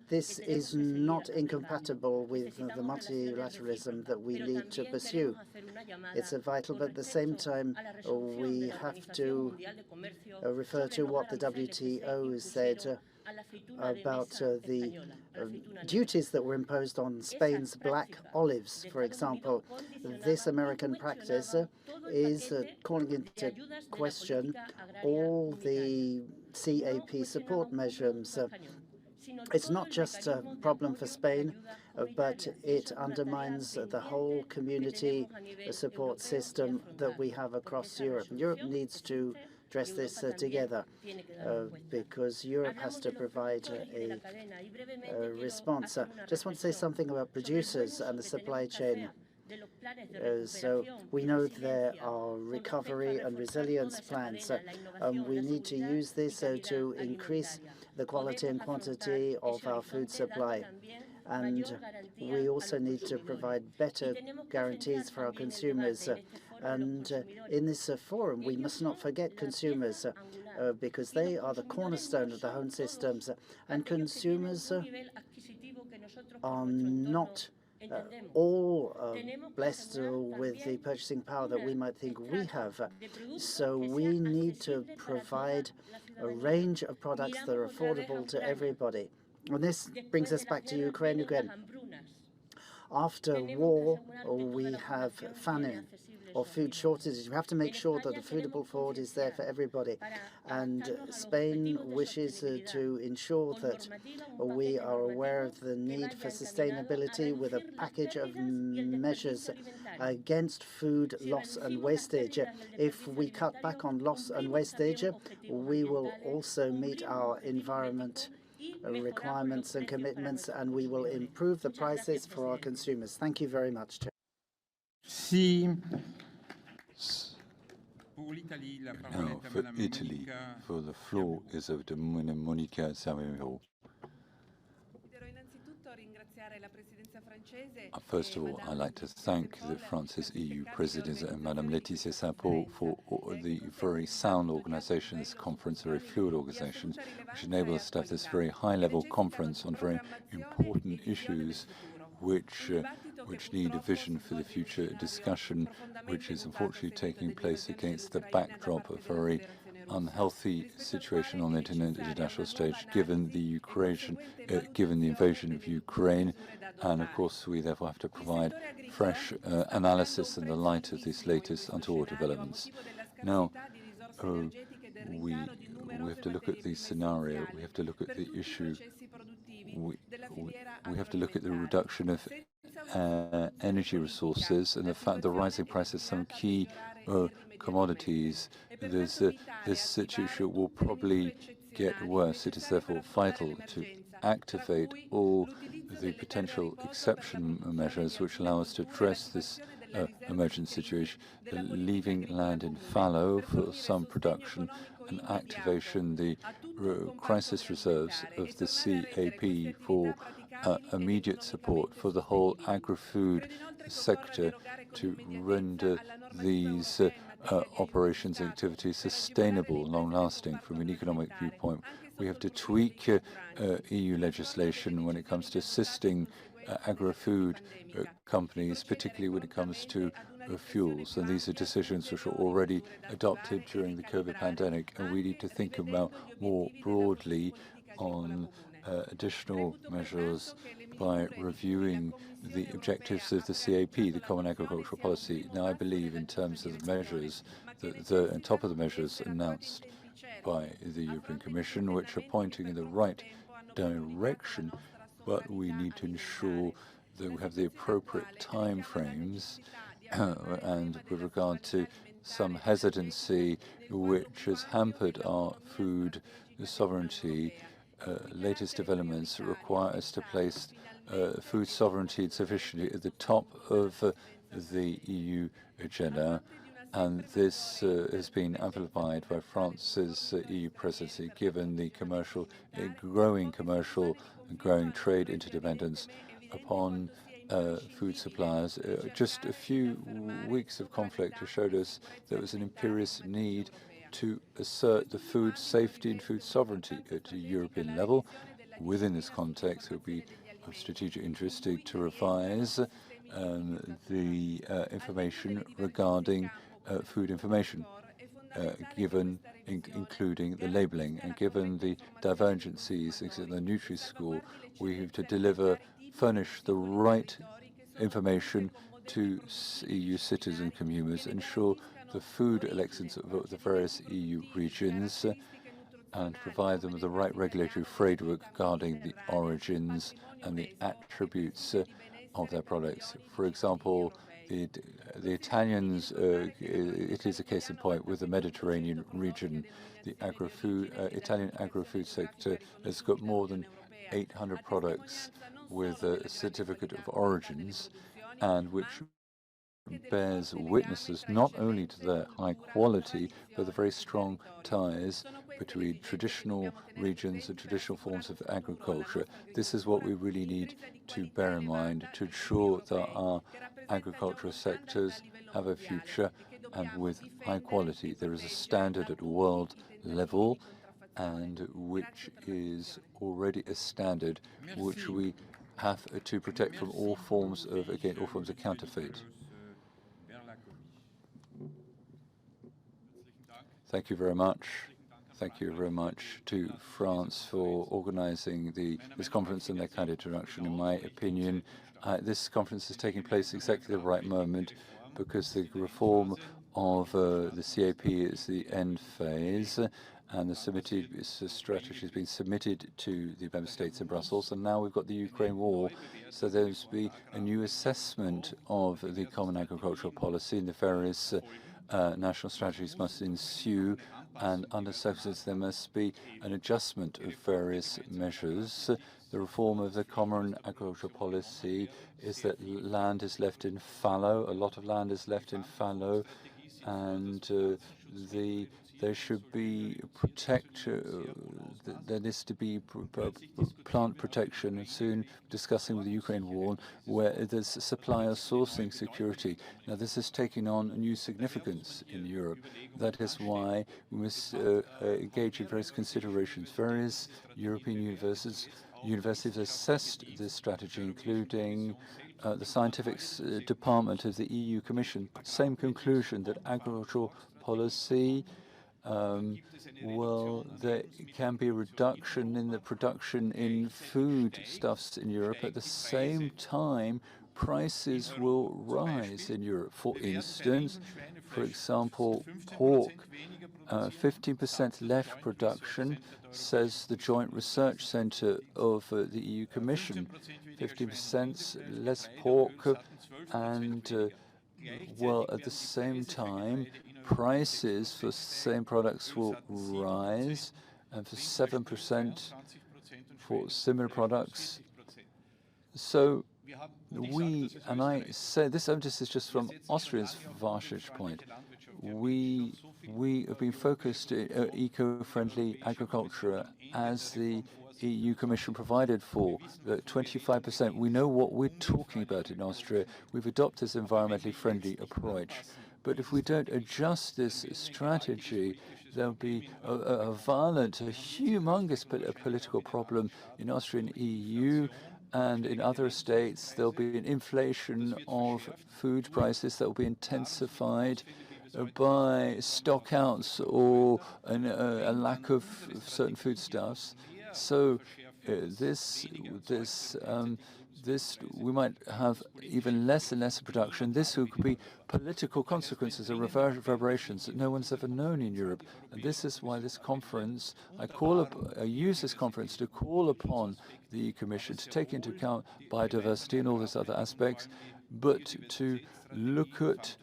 this is not incompatible with the multilateralism that we need to pursue. It's vital, but at the same time, we have to refer to what the WTO said about the duties that were imposed on Spain's black olives, for example. This American practice is calling into question all the CAP support measures. It's not just a problem for Spain, but it undermines the whole community support system that we have across Europe. Europe needs to address this together because Europe has to provide a response. Just want to say something about producers and the supply chain. So we know there are recovery and resilience plans. We need to use this to increase the quality and quantity of our food supply. And we also need to provide better guarantees for our consumers. And in this forum, we must not forget consumers because they are the cornerstone of the home systems. And consumers are not all blessed with the purchasing power that we might think we have. So we need to provide a range of products that are affordable to everybody. And this brings us back to Ukraine again. After war, we have famine or food shortages. You have to make sure that affordable food is there for everybody. And Spain wishes to ensure that we are aware of the need for sustainability with a package of measures against food loss and wastage. If we cut back on loss and wastage, we will also meet our environment requirements and commitments, and we will improve the prices for our consumers. Thank you very much, Chair. Now, for Italy, for the floor is over to Monica Savero. First of all, I'd like to thank the France's EU President and Madame Laetitia Saint-Paul for the very sound organisation of this conference, a very fluid organisation, which enabled us to have this very high-level conference on very important issues which need a vision for the future, a discussion which is unfortunately taking place against the backdrop of a very unhealthy situation on the international stage, given the invasion of Ukraine, and of course we therefore have to provide fresh analysis in the light of these latest untoward developments. Now, we have to look at the scenario. We have to look at the issue. We have to look at the reduction of energy resources and the fact the rising price of some key commodities. This situation will probably get worse. It is therefore vital to activate all the potential exception measures which allow us to address this emergency situation, leaving land in fallow for some production and activation the crisis reserves of the CAP for immediate support for the whole agri-food sector to render these operations and activities sustainable, long-lasting from an economic viewpoint. We have to tweak EU legislation when it comes to assisting agri-food companies, particularly when it comes to fuels. And these are decisions which were already adopted during the COVID pandemic, and we need to think about more broadly on additional measures by reviewing the objectives of the CAP, the Common Agricultural Policy. Now, I believe in terms of the measures, on top of the measures announced by the European Commission, which are pointing in the right direction, but we need to ensure that we have the appropriate time frames and with regard to some hesitancy which has hampered our food sovereignty. Latest developments require us to place food sovereignty sufficiently at the top of the EU agenda, and this has been amplified by France's EU presidency, given the growing trade interdependence upon food suppliers. Just a few weeks of conflict showed us there was an imperious need to assert the food safety and food sovereignty at a European level. Within this context, it would be of strategic interest to revise the information regarding food information, including the labelling, and given the divergencies in the Nutri-Score, we have to furnish the right information to EU citizen consumers, ensure the food elections of the various EU regions, and provide them with the right regulatory framework regarding the origins and the attributes of their products. For example, the Italians, it is a case in point with the Mediterranean region. The Italian agri-food sector has got more than 800 products with a certificate of origins, and which bears witnesses not only to their high quality, but the very strong ties between traditional regions and traditional forms of agriculture. This is what we really need to bear in mind to ensure that our agricultural sectors have a future and with high quality. There is a standard at world level, and which is already a standard which we have to protect from all forms of counterfeit. Thank you very much. Thank you very much to France for organizing this conference and their kind introduction. In my opinion, this conference is taking place exactly the right moment because the reform of the CAP is the end phase, and the strategy has been submitted to the member states in Brussels, and now we've got the Ukraine war. So there's be a new assessment of the common agricultural policy, and the various national strategies must ensue, and under circumstances there must be an adjustment of various measures. The reform of the common agricultural policy is that land is left in fallow, a lot of land is left in fallow, and there should be there needs to be plant protection, and soon discussing with the Ukraine war, where there's supplier sourcing security. Now this is taking on a new significance in Europe. That is why we must engage in various considerations. Various European universities assessed this strategy, including the scientific department of the EU Commission. Same conclusion, that agricultural policy, well, there can be a reduction in the production in foodstuffs in Europe. At the same time, prices will rise in Europe. For instance, for example, pork, 15% less production, says the Joint Research Centre of the EU Commission. 50% less pork, and well, at the same time, prices for same products will rise, and for 7% for similar products. So and I say this emphasis is just from Austria's vantage point. We have been focused on eco-friendly agriculture as the EU Commission provided for, the 25%. We know what we're talking about in Austria. We've adopted this environmentally friendly approach. But if we don't adjust this strategy, there'll be a violent, a humongous political problem in Austria and EU, and in other states. There'll be an inflation of food prices that will be intensified by stockouts or a lack of certain foodstuffs. So we might have even less and less production. This could be political consequences and reverberations that no one's ever known in Europe. And this is why this conference, I use this conference to call upon the Commission to take into account biodiversity and all these other aspects, but to look at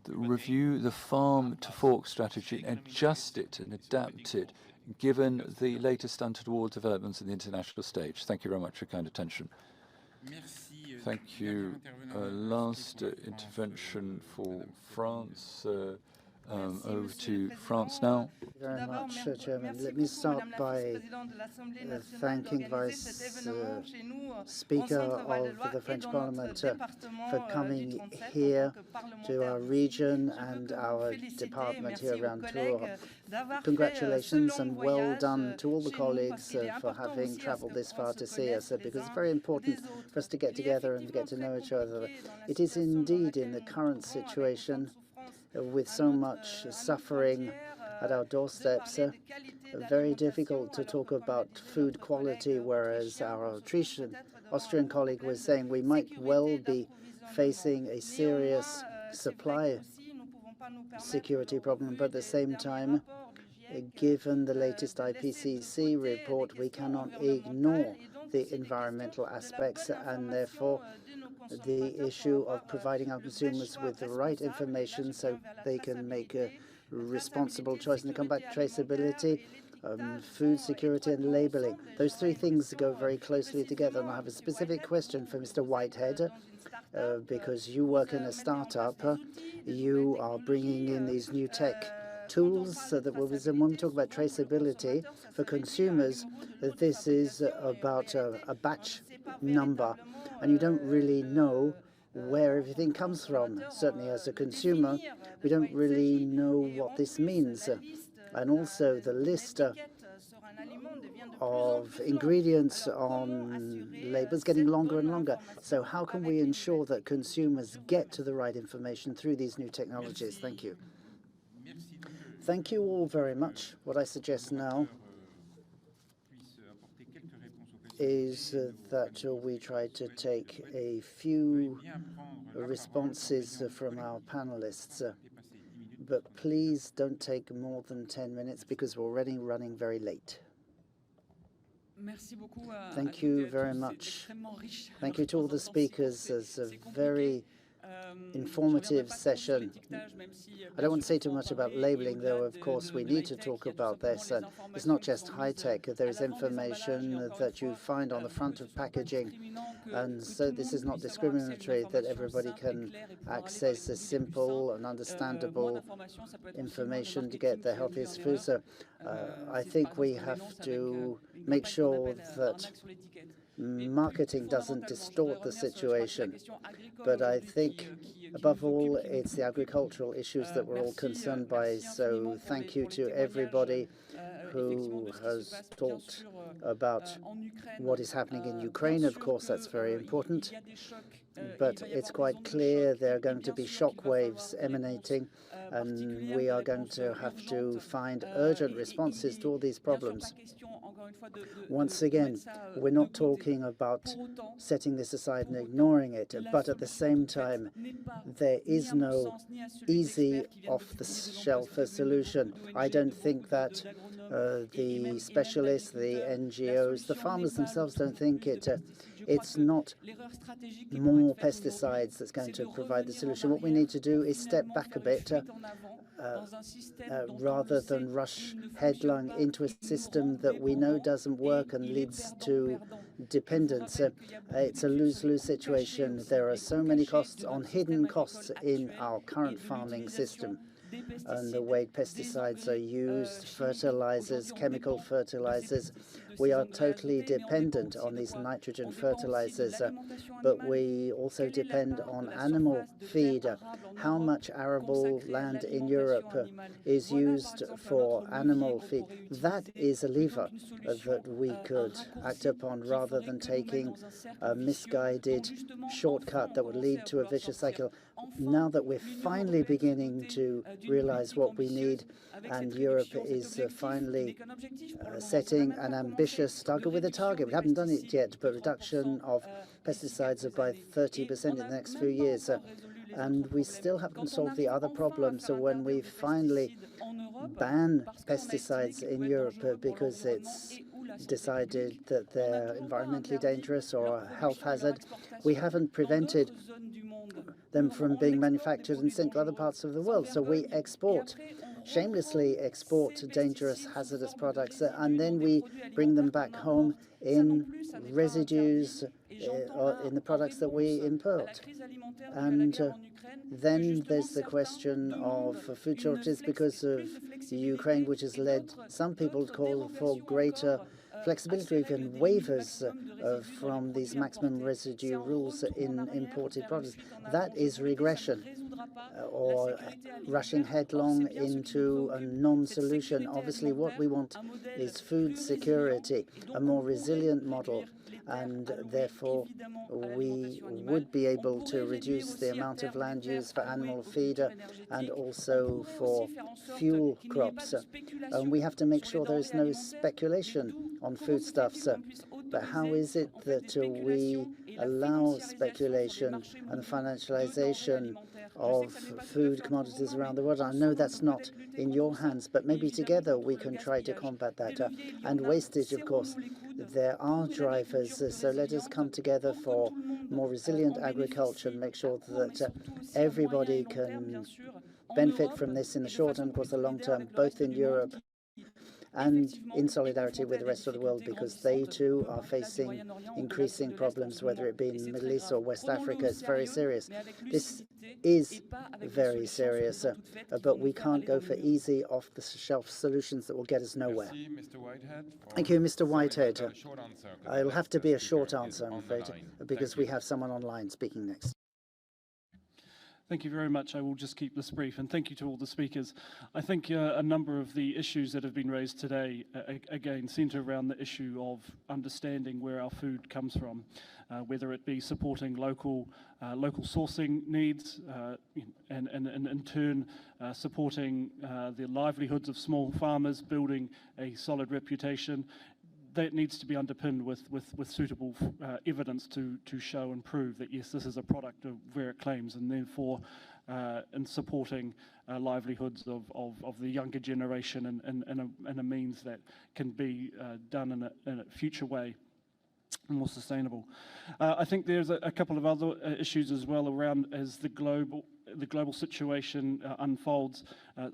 review the farm-to-fork strategy and adjust it and adapt it, given the latest untoward developments in the international stage. Thank you very much for your kind attention. Thank you. Last intervention for France. Over to France now. Thank you very much, Chairman. Let me start by thanking Vice Speaker of the French Parliament for coming here to our region and our department here around Tours. Congratulations and well done to all the colleagues for having travelled this far to see us, because it's very important for us to get together and to get to know each other. It is indeed, in the current situation, with so much suffering at our doorsteps, very difficult to talk about food quality, whereas our Austrian colleague was saying we might well be facing a serious supply security problem. But at the same time, given the latest IPCC report, we cannot ignore the environmental aspects, and therefore the issue of providing our consumers with the right information so they can make a responsible choice. And to come back to traceability, food security and labelling. Those three things go very closely together. And I have a specific question for Mr. Whitehead, because you work in a startup. You are bringing in these new tech tools so that when we talk about traceability for consumers, this is about a batch number, and you don't really know where everything comes from. Certainly as a consumer, we don't really know what this means. And also the list of ingredients on labels getting longer and longer. So how can we ensure that consumers get to the right information through these new technologies? Thank you. Thank you all very much. What I suggest now is that we try to take a few responses from our panelists. But please don't take more than 10 minutes because we're already running very late. Thank you very much. Thank you to all the speakers. It's a very informative session. I don't want to say too much about labeling, though, of course, we need to talk about this. And it's not just high-tech. There is information that you find on the front of packaging. And so this is not discriminatory, that everybody can access a simple and understandable information to get the healthiest food. So I think we have to make sure that marketing doesn't distort the situation. But I think, above all, it's the agricultural issues that we're all concerned by. So thank you to everybody who has talked about what is happening in Ukraine. Of course, that's very important. But it's quite clear there are going to be shock waves emanating, and we are going to have to find urgent responses to all these problems. Once again, we're not talking about setting this aside and ignoring it, but at the same time, there is no easy off-the-shelf solution. I don't think that the specialists, the NGOs, the farmers themselves don't think it. It's not more pesticides that's going to provide the solution. What we need to do is step back a bit rather than rush headlong into a system that we know doesn't work and leads to dependence. It's a lose-lose situation. There are so many costs on hidden costs in our current farming system. And the way pesticides are used, fertilizers, chemical fertilizers. We are totally dependent on these nitrogen fertilizers, but we also depend on animal feed. How much arable land in Europe is used for animal feed? That is a lever that we could act upon rather than taking a misguided shortcut that would lead to a vicious cycle. Now that we're finally beginning to realize what we need, and Europe is finally setting an ambitious target with a target. We haven't done it yet, but reduction of pesticides by 30% in the next few years. And we still haven't solved the other problems. So when we finally ban pesticides in Europe because it's decided that they're environmentally dangerous or a health hazard, we haven't prevented them from being manufactured and sent to other parts of the world. So we shamelessly export dangerous, hazardous products, and then we bring them back home in residues in the products that we import. And then there's the question of food shortages because of Ukraine, which has led some people to call for greater flexibility, even waivers from these maximum residue rules in imported products. That is regression or rushing headlong into a non-solution. Obviously, what we want is food security, a more resilient model, and therefore we would be able to reduce the amount of land used for animal feed and also for fuel crops. And we have to make sure there is no speculation on foodstuffs. But how is it that we allow speculation and financialization of food commodities around the world? I know that's not in your hands, but maybe together we can try to combat that. And wastage, of course, there are drivers. So let us come together for more resilient agriculture and make sure that everybody can benefit from this in the short and, of course, the long term, both in Europe and in solidarity with the rest of the world, because they too are facing increasing problems, whether it be in the Middle East or West Africa. It's very serious. This is very serious, but we can't go for easy off-the-shelf solutions that will get us nowhere. Thank you, Mr. Whitehead. It'll have to be a short answer, I'm afraid, because we have someone online speaking next. Thank you very much. I will just keep this brief, and thank you to all the speakers. I think a number of the issues that have been raised today, again, centre around the issue of understanding where our food comes from, whether it be supporting local sourcing needs, and in turn supporting the livelihoods of small farmers, building a solid reputation. That needs to be underpinned with suitable evidence to show and prove that, yes, this is a product of where it claims, and therefore in supporting livelihoods of the younger generation in a means that can be done in a future way, more sustainable. I think there's a couple of other issues as well around as the global situation unfolds.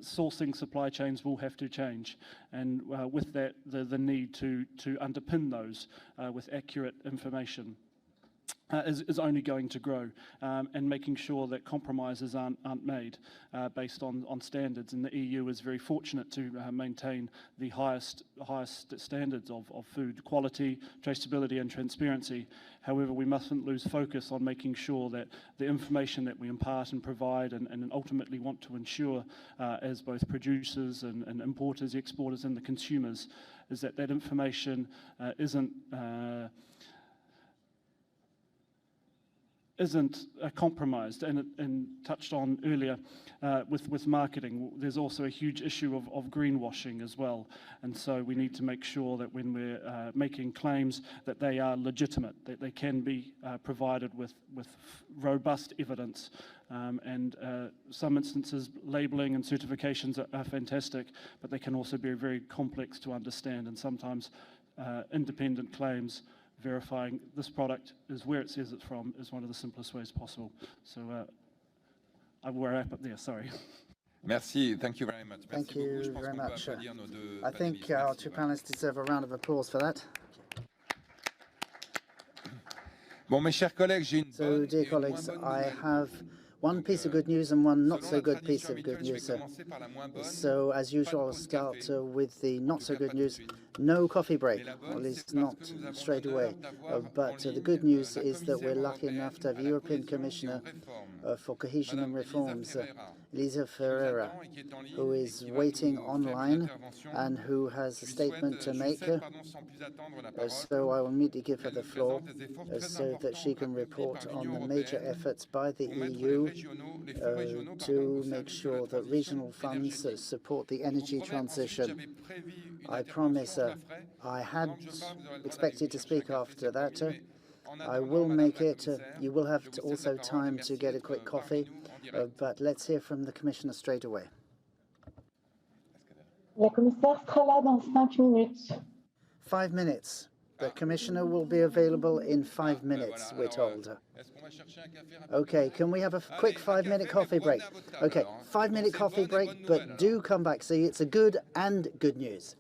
Sourcing supply chains will have to change, and with that the need to underpin those with accurate information is only going to grow, and making sure that compromises aren't made based on standards. And the EU is very fortunate to maintain the highest standards of food quality, traceability and transparency. However, we mustn't lose focus on making sure that the information that we impart and provide and ultimately want to ensure as both producers and importers, exporters and the consumers, is that information isn't compromised. And touched on earlier with marketing, there's also a huge issue of greenwashing as well, and so we need to make sure that when we're making claims that they are legitimate, that they can be provided with robust evidence. And some instances labelling and certifications are fantastic, but they can also be very complex to understand, and sometimes independent claims verifying this product is where it says it's from is one of the simplest ways possible. So I will wrap up there, sorry. Merci, thank you very much. Thank you very much. I think our two panelists deserve a round of applause for that. Bon, mes chers collègues, j'ai une So, dear colleagues, I have one piece of good news and one not so good piece of good news. So, as usual, I'll start with the not so good news. No coffee break, or at least not straight away. But the good news is that we're lucky enough to have European Commissioner for Cohesion and Reforms, Elisa Ferreira, who is waiting online and who has a statement to make. So I will immediately give her the floor so that she can report on the major efforts by the EU to make sure that regional funds support the energy transition. I promise I had expected to speak after that. I will make it. You will have also time to get a quick coffee, but let's hear from the Commissioner straight away. La commissaire sera là dans 5 minutes. 5 minutes. The Commissioner will be available in 5 minutes, we're told. Okay, can we have a quick 5-minute coffee break? Okay, 5-minute coffee break, but do come back. See, it's a good and good news.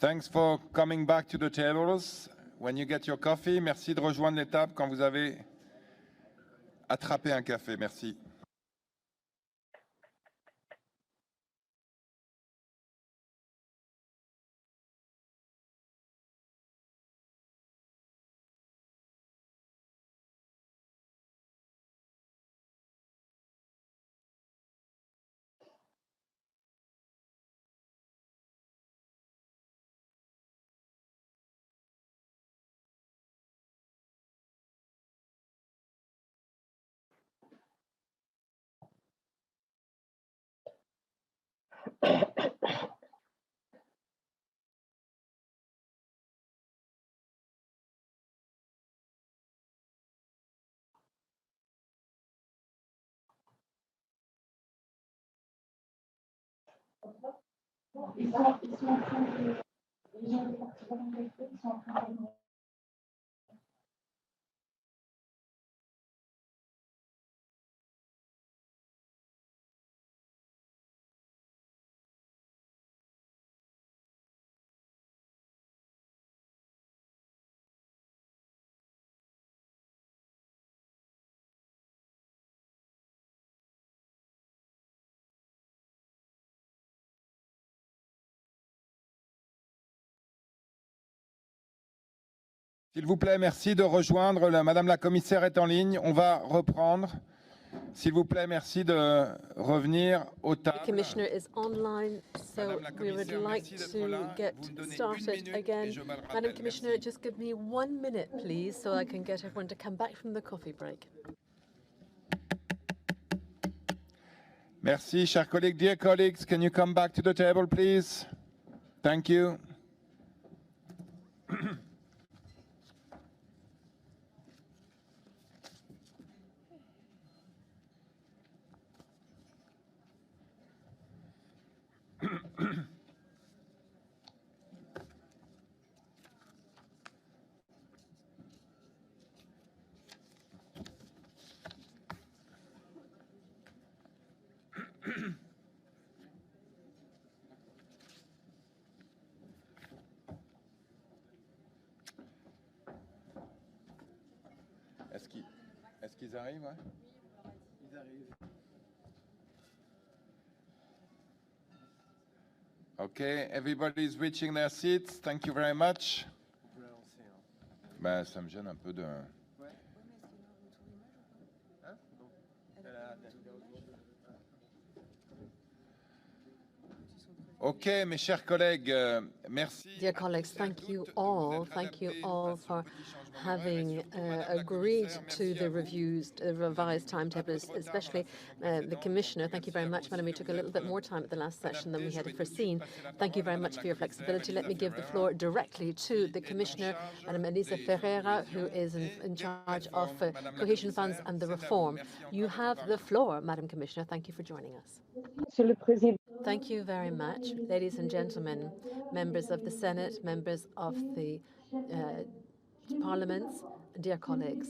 Thanks for coming back to the tables. When you get your coffee, merci de rejoindre les tables quand vous avez attrapé un café. Merci. Ils sont en train de... Les gens du Portugal ils sont en train de... S'il vous plaît, merci de rejoindre. Madame la commissaire est en ligne. On va reprendre. S'il vous plaît, merci de revenir aux tables. The Commissioner is online, so we would like to get started again. Madam Commissioner, just give me 1 minute, please, so I can get everyone to come back from the coffee break. Merci, chers collègues. Dear colleagues, can you come back to the table, please? Thank you. Est-ce qu'ils arrivent? Ouais? Ils arrivent. Okay, everybody's reaching their seats. Thank you very much. Ben, ça me gêne un peu de... Okay, mes chers collègues, merci. Dear colleagues, thank you all for having agreed to the revised timetables, especially the Commissioner. Thank you very much, Madam. We took a little bit more time at the last session than we had foreseen. Thank you very much for your flexibility. Let me give the floor directly to the Commissioner, Madam Elisa Ferreira, who is in charge of cohesion funds and the reform. You have the floor, Madam Commissioner. Thank you for joining us. Thank you very much, ladies and gentlemen, members of the Senate, members of the parliaments, dear colleagues.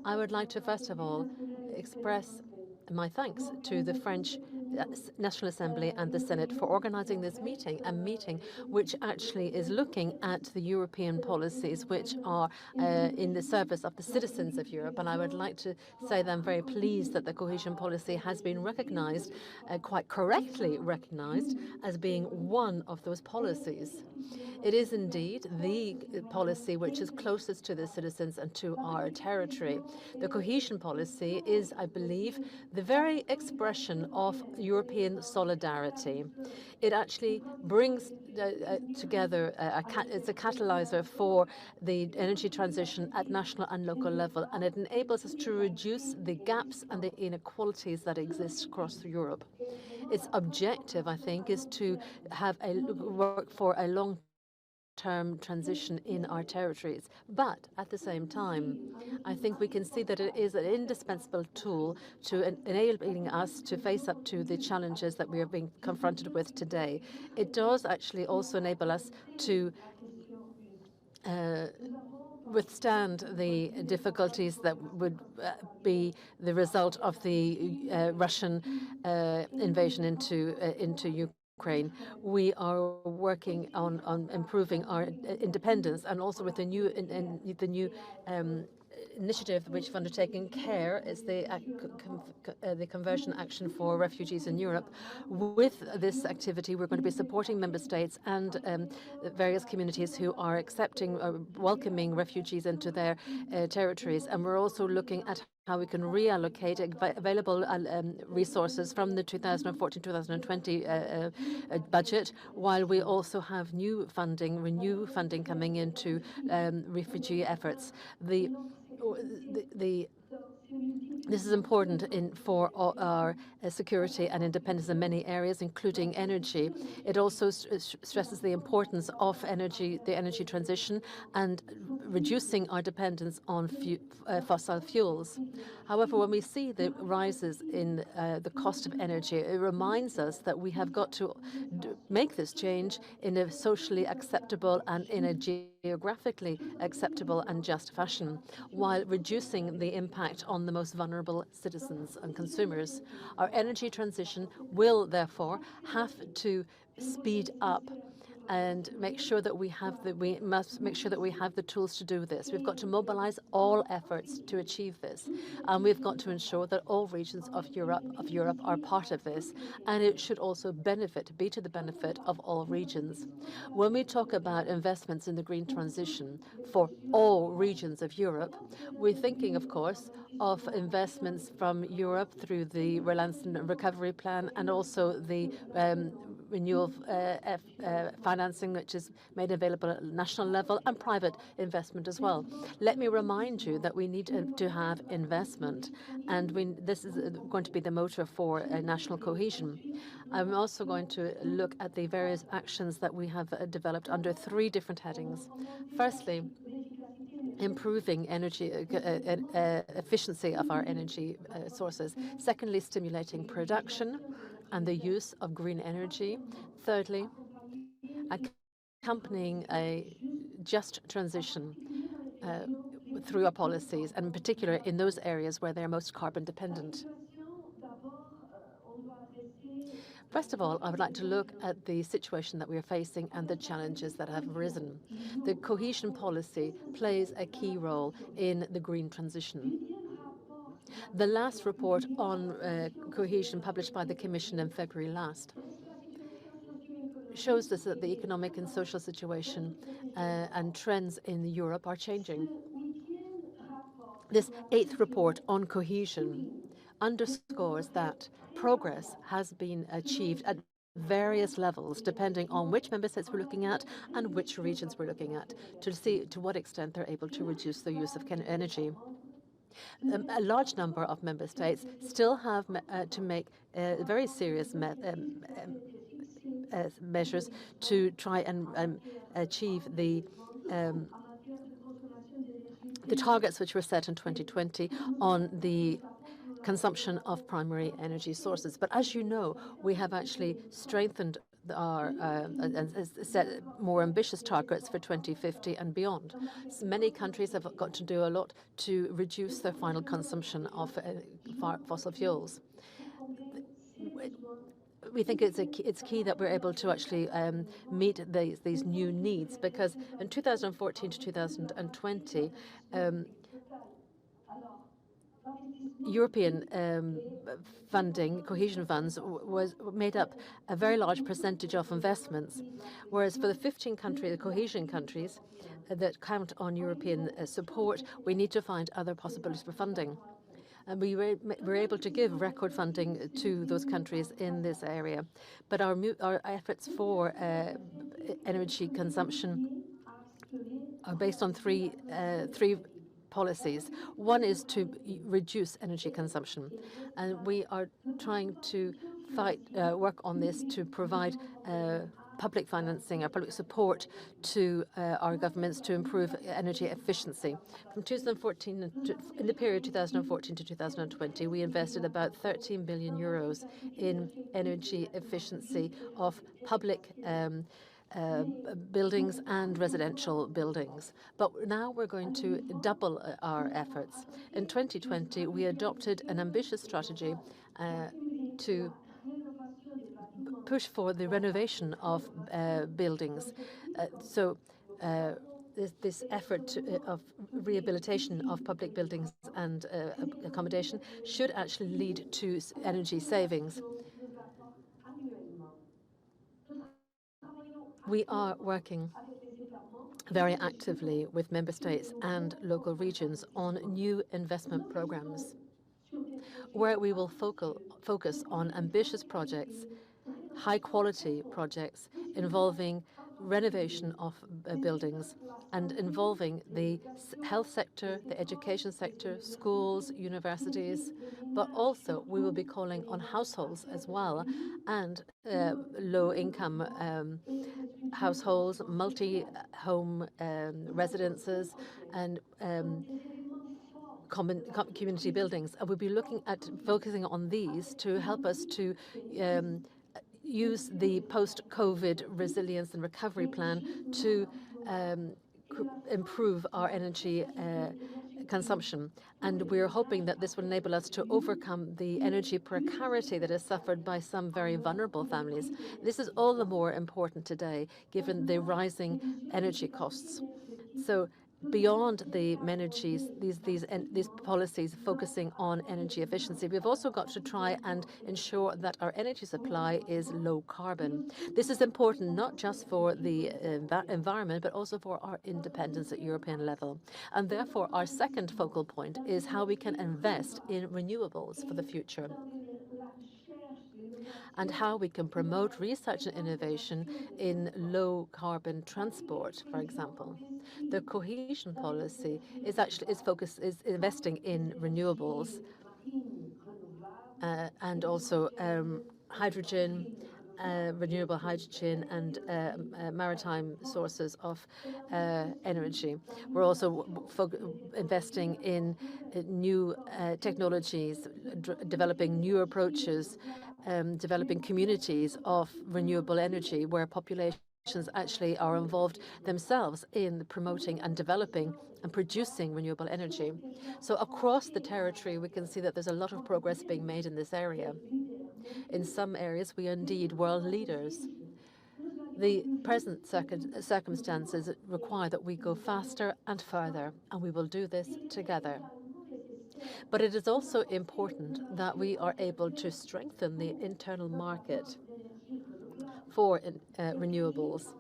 I would like to first of all express my thanks to the French National Assembly and the Senate for organizing this meeting, a meeting which actually is looking at the European policies which are in the service of the citizens of Europe. And I would like to say that I'm very pleased that the cohesion policy has been recognized, quite correctly recognized, as being one of those policies. It is indeed the policy which is closest to the citizens and to our territory. The cohesion policy is, I believe, the very expression of European solidarity. It actually brings together, it's a catalyzer for the energy transition at national and local level, and it enables us to reduce the gaps and the inequalities that exist across Europe. Its objective, I think, is to have work for a long-term transition in our territories. But at the same time, I think we can see that it is an indispensable tool to enabling us to face up to the challenges that we are being confronted with today. It does actually also enable us to withstand the difficulties that would be the result of the Russian invasion into Ukraine. Ukraine. We are working on improving our independence, and also with the new initiative which we've undertaken, CARE, is the Conversion Action for Refugees in Europe. With this activity, we're going to be supporting member states and various communities who are accepting or welcoming refugees into their territories. And we're also looking at how we can reallocate available resources from the 2014-2020 budget, while we also have new funding coming into refugee efforts. This is important for our security and independence in many areas, including energy. It also stresses the importance of the energy transition, and reducing our dependence on fossil fuels. However, when we see the rises in the cost of energy, it reminds us that we have got to make this change in a socially acceptable and in a geographically acceptable and just fashion, while reducing the impact on the most vulnerable citizens and consumers. Our energy transition will therefore have to speed up and make sure that we must make sure that we have the tools to do this. We've got to mobilize all efforts to achieve this, and we've got to ensure that all regions of Europe are part of this, and it should also be to the benefit of all regions. When we talk about investments in the green transition for all regions of Europe, we're thinking, of course, of investments from Europe through the Relance and Recovery Plan, and also the renewal financing, which is made available at national level, and private investment as well. Let me remind you that we need to have investment, and this is going to be the motor for national cohesion. I'm also going to look at the various actions that we have developed under 3 different headings. Firstly, improving energy efficiency of our energy sources. Secondly, stimulating production and the use of green energy. Thirdly, accompanying a just transition through our policies, and in particular in those areas where they're most carbon dependent. First of all, I would like to look at the situation that we are facing and the challenges that have arisen. The cohesion policy plays a key role in the green transition. The last report on cohesion, published by the Commission in February last, shows us that the economic and social situation and trends in Europe are changing. This 8th report on cohesion underscores that progress has been achieved at various levels, depending on which member states we're looking at and which regions we're looking at, to see to what extent they're able to reduce the use of energy. A large number of member states still have to make very serious measures to try and achieve the targets which were set in 2020 on the consumption of primary energy sources. But as you know, we have actually strengthened our and set more ambitious targets for 2050 and beyond. So many countries have got to do a lot to reduce their final consumption of fossil fuels. We think it's key that we're able to actually meet these new needs, because in 2014 to 2020, European funding, cohesion funds, made up a very large percentage of investments, whereas for the 15 cohesion countries that count on European support, we need to find other possibilities for funding. And we were able to give record funding to those countries in this area. But our efforts for energy consumption are based on three policies. One is to reduce energy consumption, and we are trying to work on this to provide public financing or public support to our governments to improve energy efficiency. From 2014, in the period 2014 to 2020, we invested about 13 billion euros in energy efficiency of public buildings and residential buildings. But now we're going to double our efforts. In 2020, we adopted an ambitious strategy to push for the renovation of buildings. This effort of rehabilitation of public buildings and accommodation should actually lead to energy savings. We are working very actively with member states and local regions on new investment programs, where we will focus on ambitious projects, high-quality projects involving renovation of buildings and involving the health sector, the education sector, schools, universities, but also we will be calling on households as well and low-income households, multi-home residences and community buildings. And we'll be looking at focusing on these to help us to use the post-COVID resilience and recovery plan to improve our energy consumption. And we're hoping that this will enable us to overcome the energy precarity that is suffered by some very vulnerable families. This is all the more important today, given the rising energy costs. So beyond the energies, these policies focusing on energy efficiency, we've also got to try and ensure that our energy supply is low carbon. This is important not just for the environment, but also for our independence at European level. And therefore, our second focal point is how we can invest in renewables for the future, and how we can promote research and innovation in low-carbon transport, for example. The cohesion policy is investing in renewables and also hydrogen, renewable hydrogen and maritime sources of energy. We're also investing in new technologies, developing new approaches, developing communities of renewable energy where populations actually are involved themselves in promoting and developing and producing renewable energy. So across the territory, we can see that there's a lot of progress being made in this area. In some areas, we are indeed world leaders. The present circumstances require that we go faster and further, and we will do this together. But it is also important that we are able to strengthen the internal market for renewables,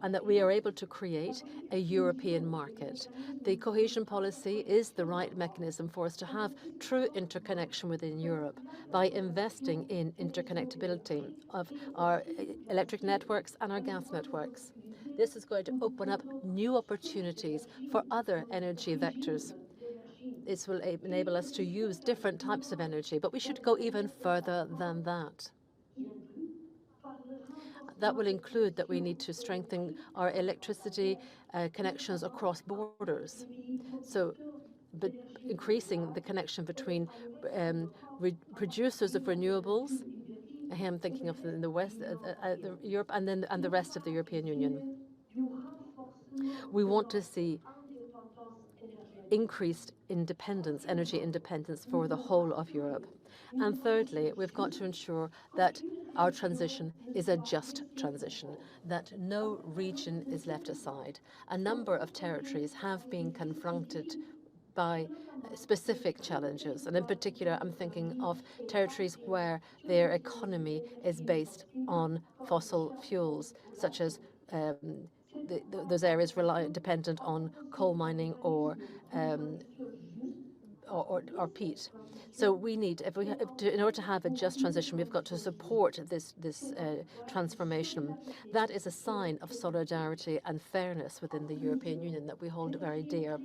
and that we are able to create a European market. The cohesion policy is the right mechanism for us to have true interconnection within Europe by investing in interconnectability of our electric networks and our gas networks. This is going to open up new opportunities for other energy vectors. This will enable us to use different types of energy, but we should go even further than that. That will include that we need to strengthen our electricity connections across borders. So, but increasing the connection between producers of renewables, here I'm thinking of in the West, Europe, and the rest of the European Union. We want to see increased independence, energy independence for the whole of Europe. And thirdly, we've got to ensure that our transition is a just transition, that no region is left aside. A number of territories have been confronted by specific challenges, and in particular, I'm thinking of territories where their economy is based on fossil fuels, such as those areas dependent on coal mining or peat. So we need, in order to have a just transition, we've got to support this transformation. That is a sign of solidarity and fairness within the European Union that we hold very dear.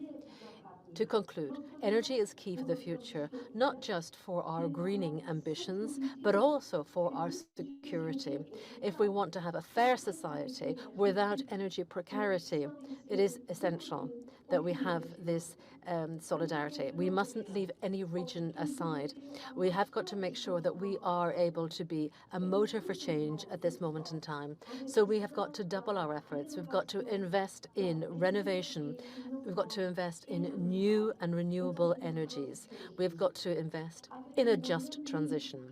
To conclude, energy is key for the future, not just for our greening ambitions, but also for our security. If we want to have a fair society without energy precarity, it is essential that we have this solidarity. We mustn't leave any region aside. We have got to make sure that we are able to be a motor for change at this moment in time. So we have got to double our efforts. We've got to invest in renovation. We've got to invest in new and renewable energies. We've got to invest in a just transition.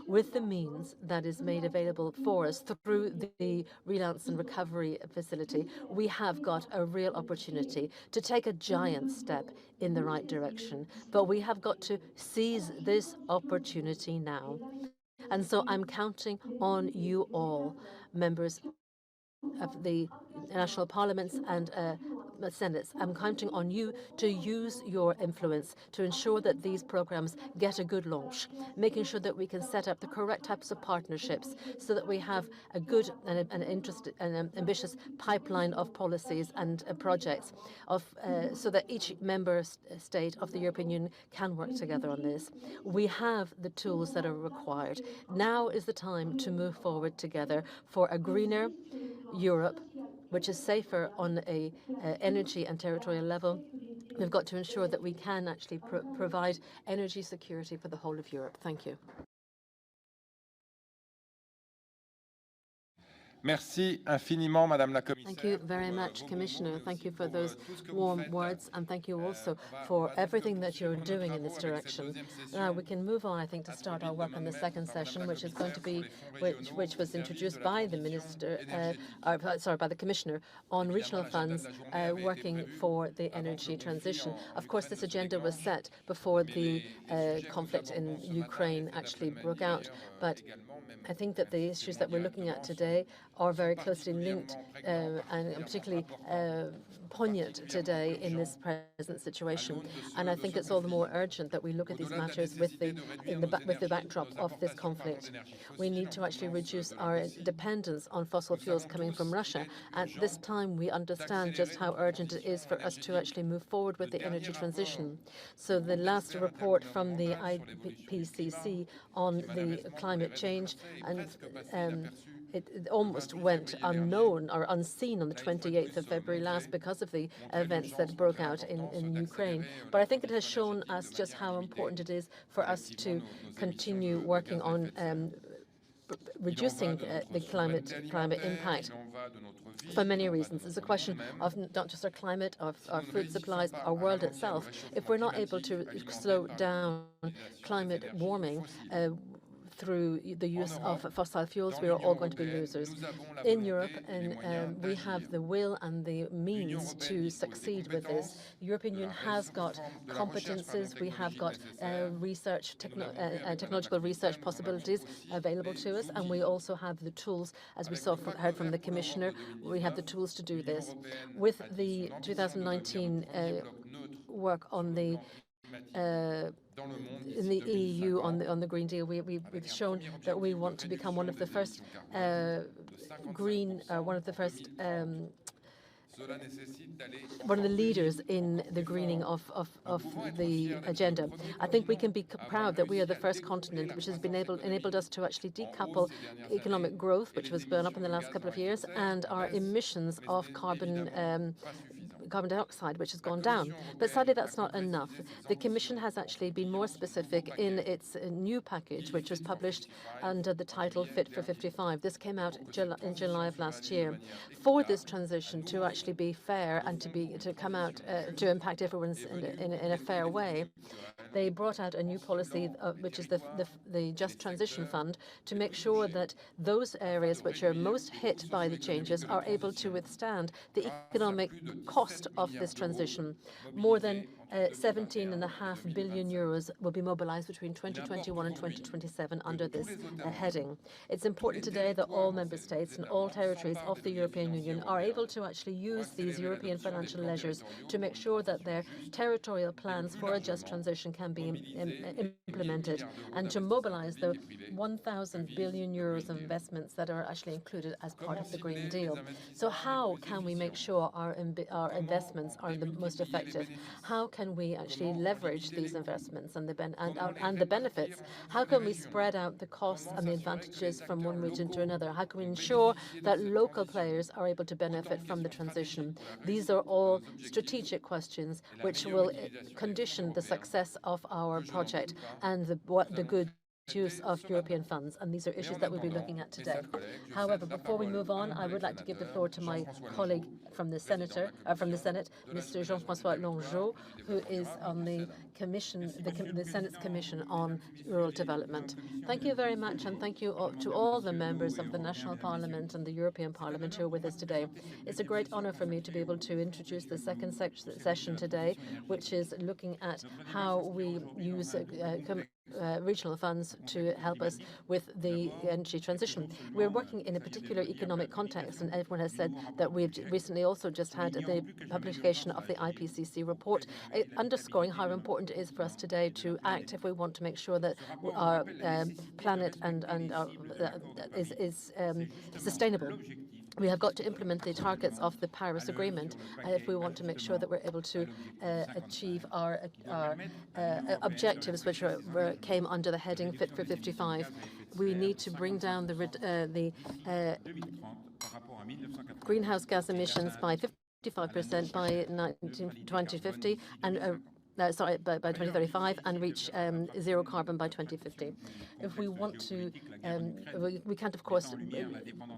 with the means that is made available for us through the Relance and Recovery Facility, we have got a real opportunity to take a giant step in the right direction. But we have got to seize this opportunity now. And so I'm counting on you all, members of the national parliaments and senates. I'm counting on you to use your influence to ensure that these programs get a good launch, making sure that we can set up the correct types of partnerships so that we have a good and an ambitious pipeline of policies and projects so that each member state of the European Union can work together on this. We have the tools that are required. Now is the time to move forward together for a greener Europe, which is safer on a energy and territorial level. We've got to ensure that we can actually provide energy security for the whole of Europe. Thank you. Merci infiniment, Madame la Commissaire. Thank you very much, Commissioner. Thank you for those warm words, and thank you also for everything that you're doing in this direction. Now we can move on, I think, to start our work on the second session, which is going to be, which was introduced by the Minister, by the Commissioner on regional funds working for the energy transition. Of course, this agenda was set before the conflict in Ukraine actually broke out, but I think that the issues that we're looking at today are very closely linked and particularly poignant today in this present situation. And I think it's all the more urgent that we look at these matters with the backdrop of this conflict. We need to actually reduce our dependence on fossil fuels coming from Russia. At this time, we understand just how urgent it is for us to actually move forward with the energy transition. So the last report from the IPCC on the climate change and it almost went unknown or unseen on the 28th of February last because of the events that broke out in Ukraine. But I think it has shown us just how important it is for us to continue working on reducing the climate impact for many reasons. It's a question of not just our climate, of our food supplies, our world itself. If we're not able to slow down climate warming, through the use of fossil fuels, we are all going to be losers. In Europe, and we have the will and the means to succeed with this. The European Union has got competences. We have got technological research possibilities available to us, and we also have the tools, as we heard from the Commissioner, we have the tools to do this. With the 2019 work on the in the EU on the Green Deal, we've shown that we want to become one of the first one of the leaders in the greening of the agenda. I think we can be proud that we are the first continent which has been enabled us to actually decouple economic growth, which was blown up in the last couple of years, and our emissions of carbon dioxide, which has gone down. But sadly, that's not enough. The Commission has actually been more specific in its new package, which was published under the title Fit for 55. This came out in July of last year. For this transition to actually be fair and to come out to impact everyone in a fair way, they brought out a new policy, which is the Just Transition Fund, to make sure that those areas which are most hit by the changes are able to withstand the economic cost of this transition. More than 17.5 billion euros will be mobilized between 2021 and 2027 under this heading. It's important today that all member states and all territories of the European Union are able to actually use these European financial measures to make sure that their territorial plans for a just transition can be implemented, and to mobilize the 1,000 billion euros of investments that are actually included as part of the Green Deal. So how can we make sure our investments are the most effective? How can we actually leverage these investments and the benefits? How can we spread out the costs and the advantages from one region to another? How can we ensure that local players are able to benefit from the transition? These are all strategic questions which will condition the success of our project and the good use of European funds, and these are issues that we'll be looking at today. However, before we move on, I would like to give the floor to my colleague from the Senate, Mr. Jean-François Longeau, who is on the Commission, the Senate's Commission on Rural Development. Thank you very much, and thank you to all the members of the National Parliament and the European Parliament who are with us today. It's a great honor for me to be able to introduce the second session today, which is looking at how we use regional funds to help us with the energy transition. We're working in a particular economic context, and everyone has said that we've recently also just had the publication of the IPCC report, underscoring how important it is for us today to act if we want to make sure that our planet is sustainable. We have got to implement the targets of the Paris Agreement if we want to make sure that we're able to achieve our objectives, which came under the heading Fit for 55. We need to bring down the greenhouse gas emissions by 55% by 2050 and by 2035 and reach zero carbon by 2050. If we want to, we can't, of course,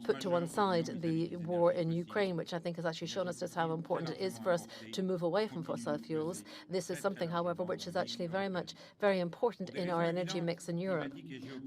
put to one side the war in Ukraine, which I think has actually shown us just how important it is for us to move away from fossil fuels. This is something, however, which is actually very important in our energy mix in Europe.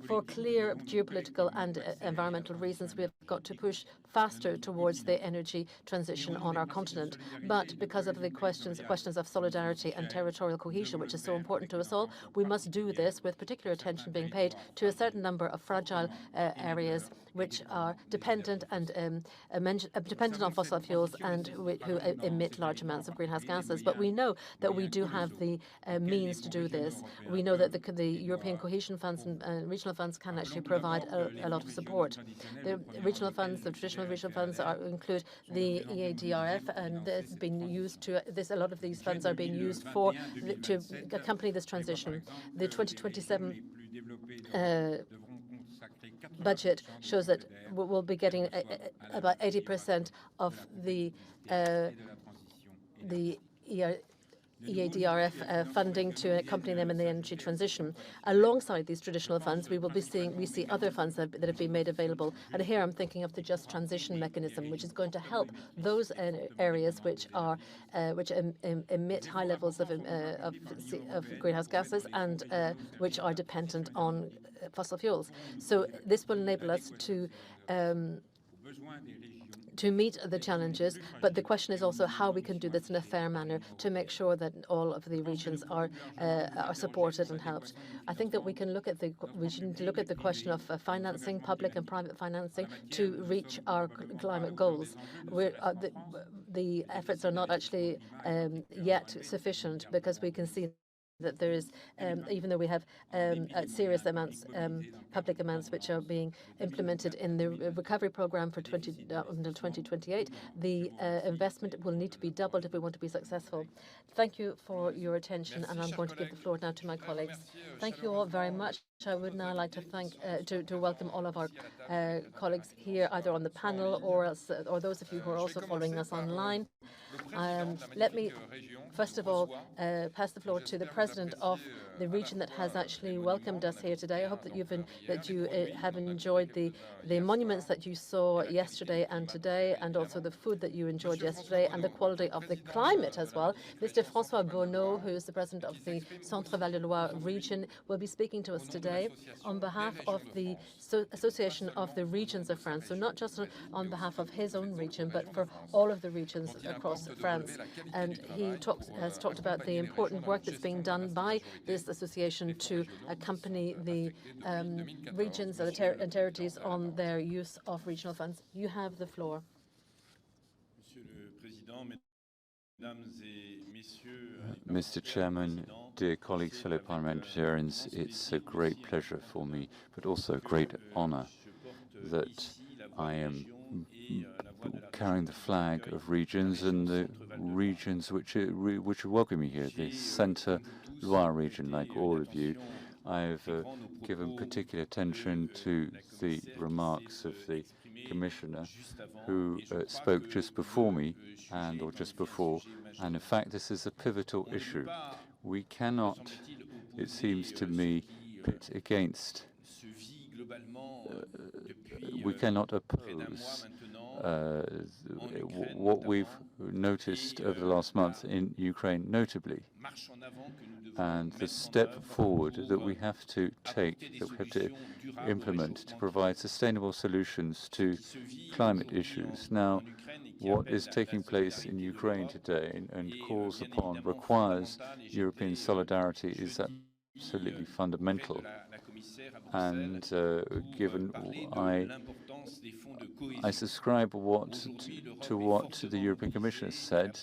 For clear geopolitical and environmental reasons, we have got to push faster towards the energy transition on our continent. But because of the questions of solidarity and territorial cohesion, which is so important to us all, we must do this with particular attention being paid to a certain number of fragile areas which are dependent on fossil fuels and who emit large amounts of greenhouse gases. But we know that we do have the means to do this. We know that the European cohesion funds and regional funds can actually provide a lot of support. The regional funds, the traditional regional funds, include the EADRF, and it's been used to a lot of these funds are being used to accompany this transition. The 2027 budget shows that we'll be getting about 80% of the EADRF funding to accompany them in the energy transition. Alongside these traditional funds, we see other funds that have been made available. And here I'm thinking of the Just Transition Mechanism, which is going to help those areas which emit high levels of greenhouse gases and which are dependent on fossil fuels. So this will enable us to meet the challenges, but the question is also how we can do this in a fair manner to make sure that all of the regions are supported and helped. I think that we should look at the question of financing, public and private financing, to reach our climate goals. The efforts are not actually yet sufficient, because we can see that there is, even though we have serious amounts, public amounts, which are being implemented in the recovery program for until 2028, the investment will need to be doubled if we want to be successful. Thank you for your attention, and I'm going to give the floor now to my colleagues. Thank you all very much. I would now like to welcome all of our colleagues here, either on the panel or those of you who are also following us online. Let me, first of all, pass the floor to the President of the region that has actually welcomed us here today. I hope that you have enjoyed the monuments that you saw yesterday and today, and also the food that you enjoyed yesterday, and the quality of the climate as well. Mr. François Bonneau, who is the President of the Centre Val de Loire region, will be speaking to us today on behalf of the Association of the Regions of France. So not just on behalf of his own region, but for all of the regions across France. And he has talked about the important work that's being done by this association to accompany the regions and territories on their use of regional funds. You have the floor. Mr. Chairman, dear colleagues, fellow parliamentarians, it's a great pleasure for me, but also a great honor that I am carrying the flag of regions, and the regions which welcome me here, the Centre Loire region. Like all of you, I've given particular attention to the remarks of the Commissioner who spoke just before me, or just before, and in fact this is a pivotal issue. We cannot, it seems to me, pit against. We cannot oppose what we've noticed over the last month in Ukraine, notably, and the step forward that we have to take, that we have to implement to provide sustainable solutions to climate issues. Now, what is taking place in Ukraine today and calls upon, requires European solidarity is absolutely fundamental. And given I subscribe to what the European Commission has said,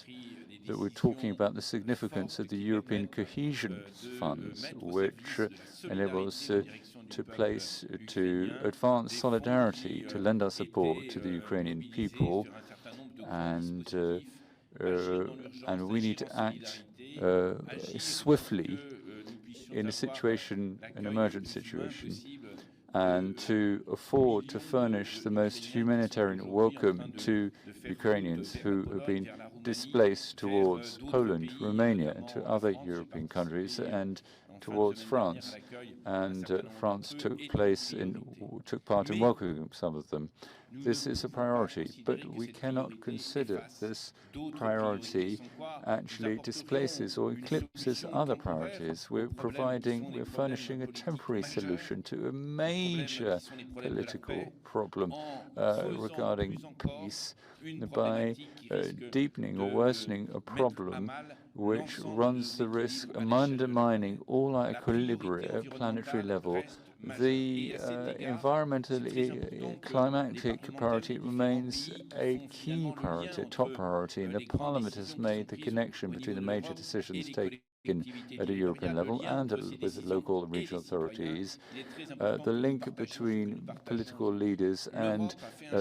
that we're talking about the significance of the European cohesion funds, which enable us to advance solidarity, to lend our support to the Ukrainian people, and we need to act swiftly in a situation, an emergent situation, and to afford to furnish the most humanitarian welcome to Ukrainians who have been displaced towards Poland, Romania, and to other European countries, and towards France. And France took part in welcoming some of them. This is a priority, but we cannot consider this priority actually displaces or eclipses other priorities. We're furnishing a temporary solution to a major political problem regarding peace by deepening or worsening a problem which runs the risk of undermining all our equilibria at planetary level. The environmental climatic priority remains a key priority, a top priority, and the Parliament has made the connection between the major decisions taken at a European level and with local and regional authorities, the link between political leaders and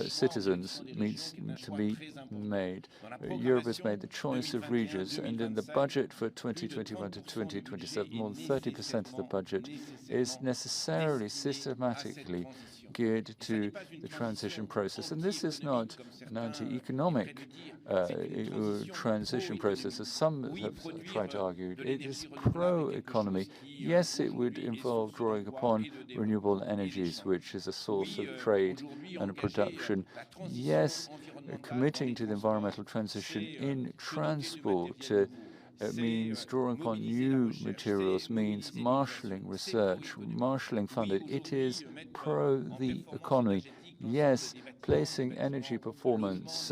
citizens needs to be made. Europe has made the choice of regions, and in the budget for 2021 to 2027, more than 30% of the budget is necessarily systematically geared to the transition process. And this is not an anti-economic transition process, as some have tried to argue. It is pro-economy. Yes, it would involve drawing upon renewable energies, which is a source of trade and production. Yes, committing to the environmental transition in transport means drawing upon new materials, means marshalling research, marshalling funded. It is pro the economy. Yes, placing energy performance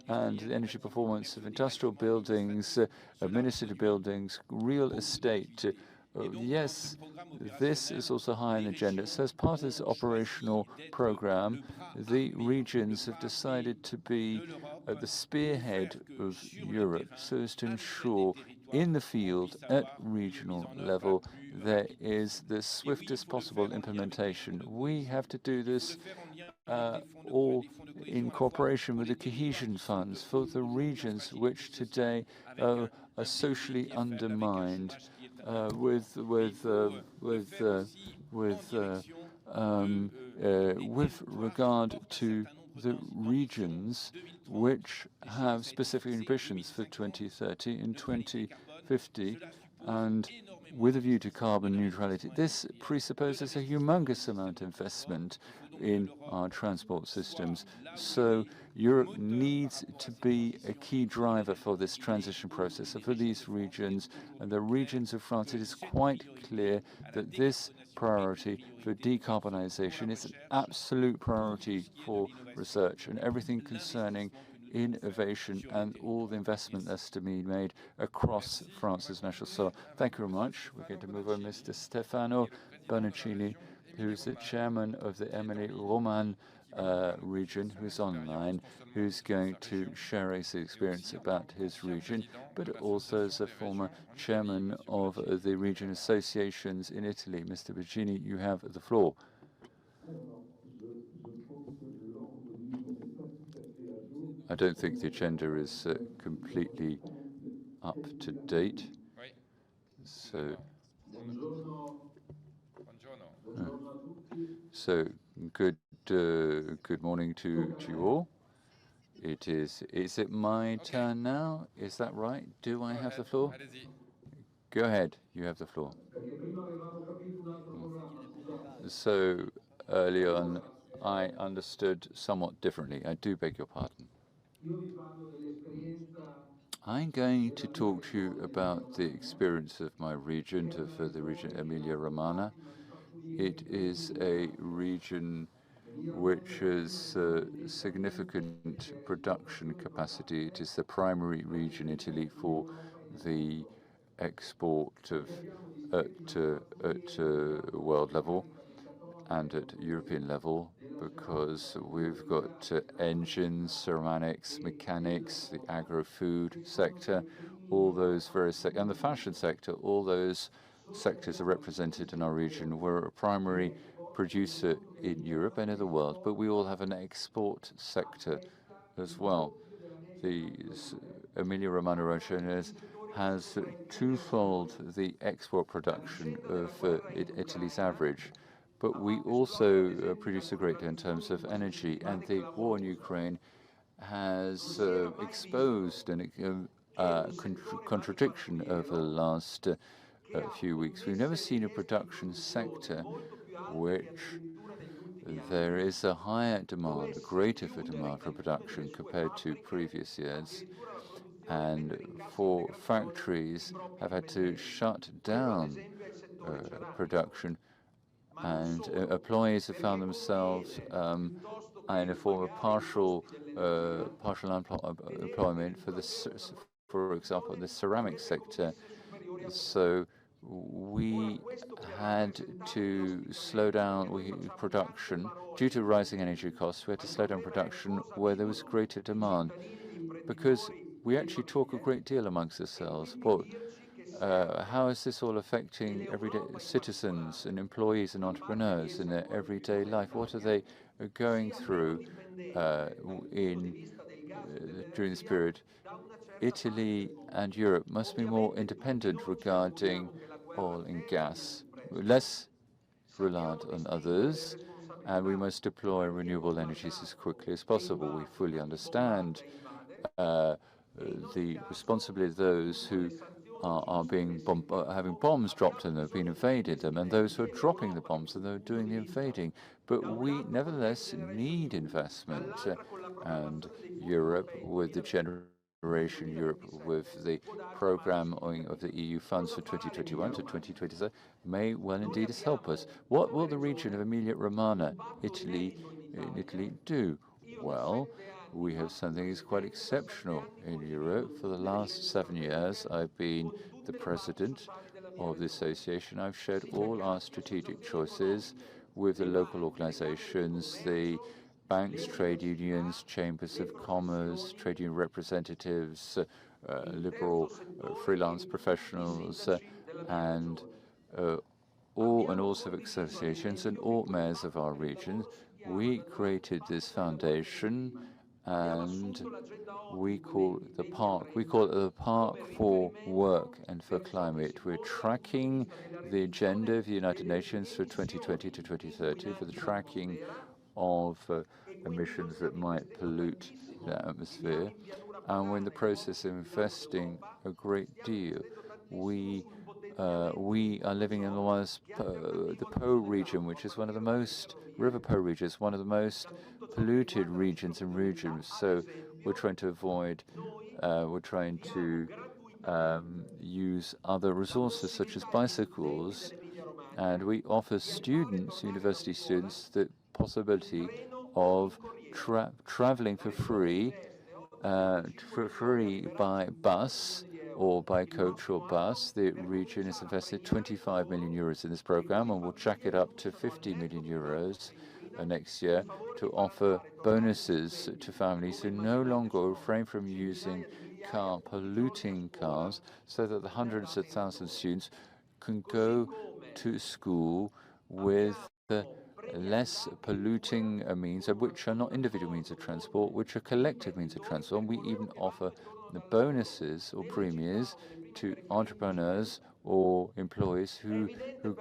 and the energy performance of industrial buildings, administrative buildings, real estate. Yes, this is also high on the agenda. So as part of this operational program, the regions have decided to be at the spearhead of Europe so as to ensure in the field at regional level there is the swiftest possible implementation. We have to do this all in cooperation with the cohesion funds for the regions which today are socially undermined, with regard to the regions which have specific ambitions for 2030 and 2050, and with a view to carbon neutrality. This presupposes a humongous amount of investment in our transport systems. So Europe needs to be a key driver for this transition process. So for these regions and the regions of France, it is quite clear that this priority for decarbonization is an absolute priority for research and everything concerning innovation and all the investment that's to be made across France's national soil. Thank you very much. We're going to move on Mr. Stefano Bonicini, who's the chairman of the Emilie-Romagne region, who's online, who's going to share his experience about his region, but also as a former chairman of the region associations in Italy. Mr. Bonicini, you have the floor. I don't think the agenda is completely up to date. So good morning to you all. Is it my turn now? Is that right? Do I have the floor? Go ahead. You have the floor. So early on, I understood somewhat differently. I do beg your pardon. I'm going to talk to you about the experience of my region, of the region Emilia-Romagna. It is a region which has significant production capacity. It is the primary region in Italy for the export of at world level and at European level, because we've got engines, ceramics, mechanics, the agro-food sector, all those various and the fashion sector, all those sectors are represented in our region. We're a primary producer in Europe and in the world, but we all have an export sector as well. The Emilia-Romagna region has twofold the export production of Italy's average. But we also produce a great deal in terms of energy, and the war in Ukraine has exposed a contradiction over the last few weeks. We've never seen a production sector which there is a higher demand, a greater demand for production compared to previous years, and for factories have had to shut down production, and employees have found themselves in a form of partial employment for example, the ceramic sector. So we had to slow down production due to rising energy costs. We had to slow down production where there was greater demand, because we actually talk a great deal amongst ourselves. But how is this all affecting everyday citizens and employees and entrepreneurs in their everyday life? What are they going through during this period? Italy and Europe must be more independent regarding oil and gas, less reliant on others, and we must deploy renewable energies as quickly as possible. We fully understand the responsibility of those who are being having bombs dropped on them, have been invaded them, and those who are dropping the bombs and they're doing the invading. But we nevertheless need investment, and Europe, with the Generation Europe, with the program of the EU funds for 2021 to 2027, may well indeed help us. What will the region of Emilia-Romagna, Italy do? Well, we have something that's quite exceptional in Europe. For the last 7 years, I've been the president of the association. I've shared all our strategic choices with the local organizations, the banks, trade unions, chambers of commerce, trade union representatives, liberal freelance professionals, and all civic associations and all mayors of our region. We created this foundation, and we call it the Park for Work and for Climate. We're tracking the agenda of the United Nations for 2020 to 2030 for the tracking of emissions that might pollute the atmosphere. And we're in the process of investing a great deal. We are living in the Po region, which is one of the most, River Po region is one of the most polluted regions and regions. So we're trying to avoid, use other resources such as bicycles, and we offer students, university students, the possibility of traveling for free by bus or by coach or bus. The region has invested 25 million euros in this program, and we'll jack it up to 50 million euros next year to offer bonuses to families who no longer refrain from using polluting cars, so that the hundreds of thousands of students can go to school with less polluting means, which are not individual means of transport, which are collective means of transport. And we even offer the bonuses or premiums to entrepreneurs or employees who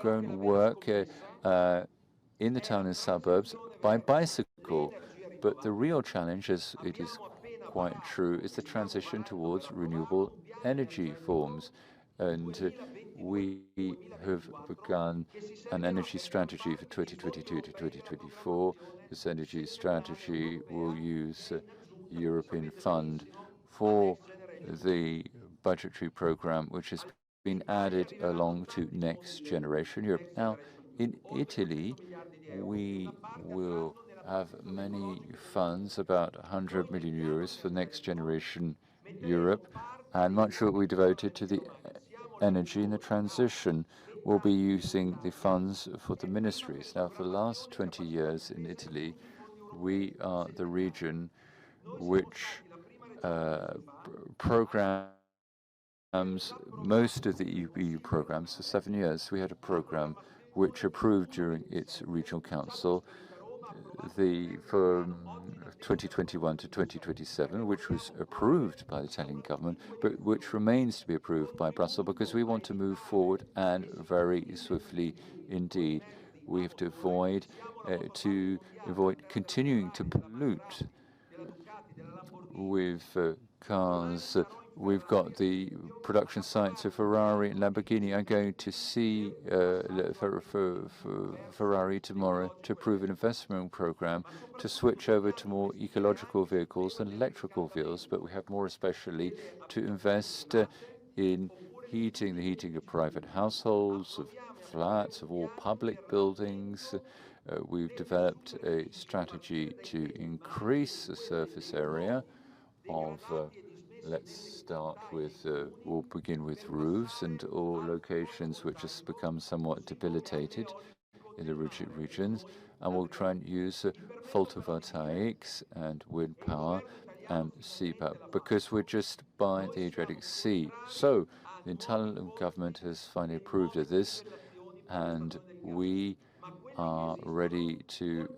go and work in the town and suburbs by bicycle. But the real challenge, as it is quite true, is the transition towards renewable energy forms. and we have begun an energy strategy for 2022 to 2024. This energy strategy will use European fund for the budgetary program, which has been added along to Next Generation Europe. Now, in Italy, we will have many funds, about 100 million euros for Next Generation Europe, and much will be devoted to the energy and the transition. We'll be using the funds for the ministries. Now, for the last 20 years in Italy, we are the region which programs most of the EU programs. For 7 years, we had a program which approved during its regional council from 2021 to 2027, which was approved by the Italian government, but which remains to be approved by Brussels because we want to move forward and very swiftly indeed. We have to avoid continuing to pollute with cars. We've got the production sites of Ferrari and Lamborghini. I'm going to see Ferrari tomorrow to approve an investment program to switch over to more ecological vehicles and electrical vehicles, but we have more especially to invest in the heating of private households, of flats, of all public buildings. We've developed a strategy to increase the surface area of we'll begin with roofs and all locations which has become somewhat debilitated in the regions, and we'll try and use photovoltaics and wind power and sea power because we're just by the Adriatic Sea. So the Italian government has finally approved of this, and we are ready to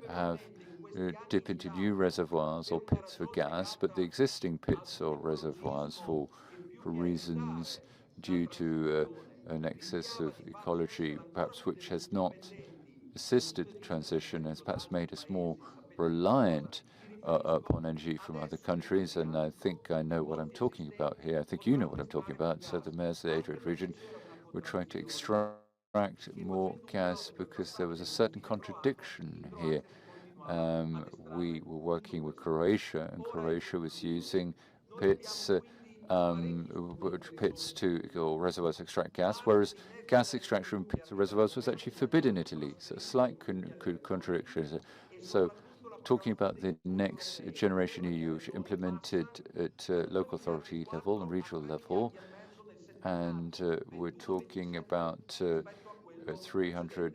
dip into new reservoirs or pits for gas, but the existing pits or reservoirs for reasons due to an excess of ecology, perhaps which has not assisted the transition, has perhaps made us more reliant upon energy from other countries. And I think I know what I'm talking about here. I think you know what I'm talking about. So the mayors of the Adriatic region were trying to extract more gas because there was a certain contradiction here. We were working with Croatia, and Croatia was using pits or reservoirs to extract gas, whereas gas extraction from pits or reservoirs was actually forbidden in Italy. So a slight contradiction. So talking about the Next Generation EU, which implemented at local authority level and regional level, and we're talking about 300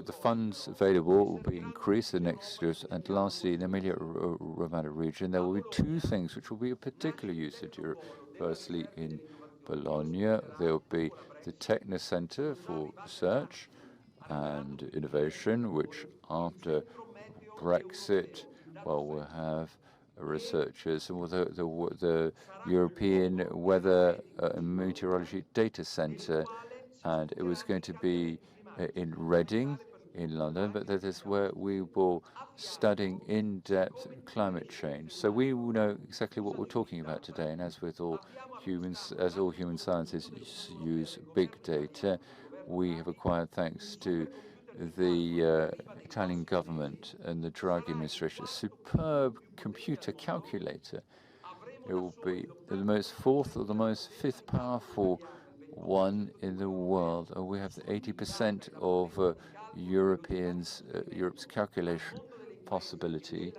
the funds available will be increased in the next years. And lastly, in the Emilia-Romagna region, there will be two things which will be of particular use in Europe. Firstly, in Bologna, there will be the Techno Center for Research and Innovation, which after Brexit, we'll have researchers, and the European Weather and Meteorology Data Center, and it was going to be in Reading, in London, but that is where we will studying in-depth climate change. So we will know exactly what we're talking about today, and as with all humans, as all human sciences use big data, we have acquired, thanks to the Italian government and the Draghi administration, a superb computer calculator. It will be the most fourth or the most fifth powerful one in the world. We have 80% of Europe's calculation possibility,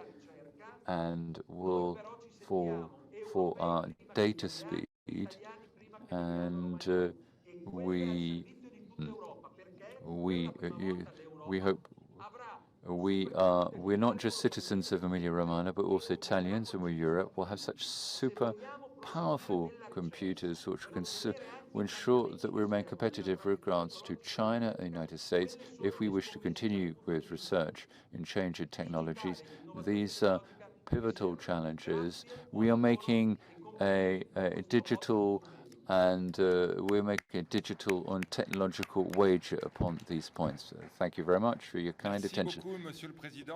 and will for our data speed, and we hope we're not just citizens of Emilia-Romagna, but also Italians, and Europe will have such super powerful computers which can ensure that we remain competitive with regards to China and the United States if we wish to continue with research in changing technologies. These are pivotal challenges. We are making a digital and we're making a digital and technological wager upon these points. Thank you very much for your kind attention.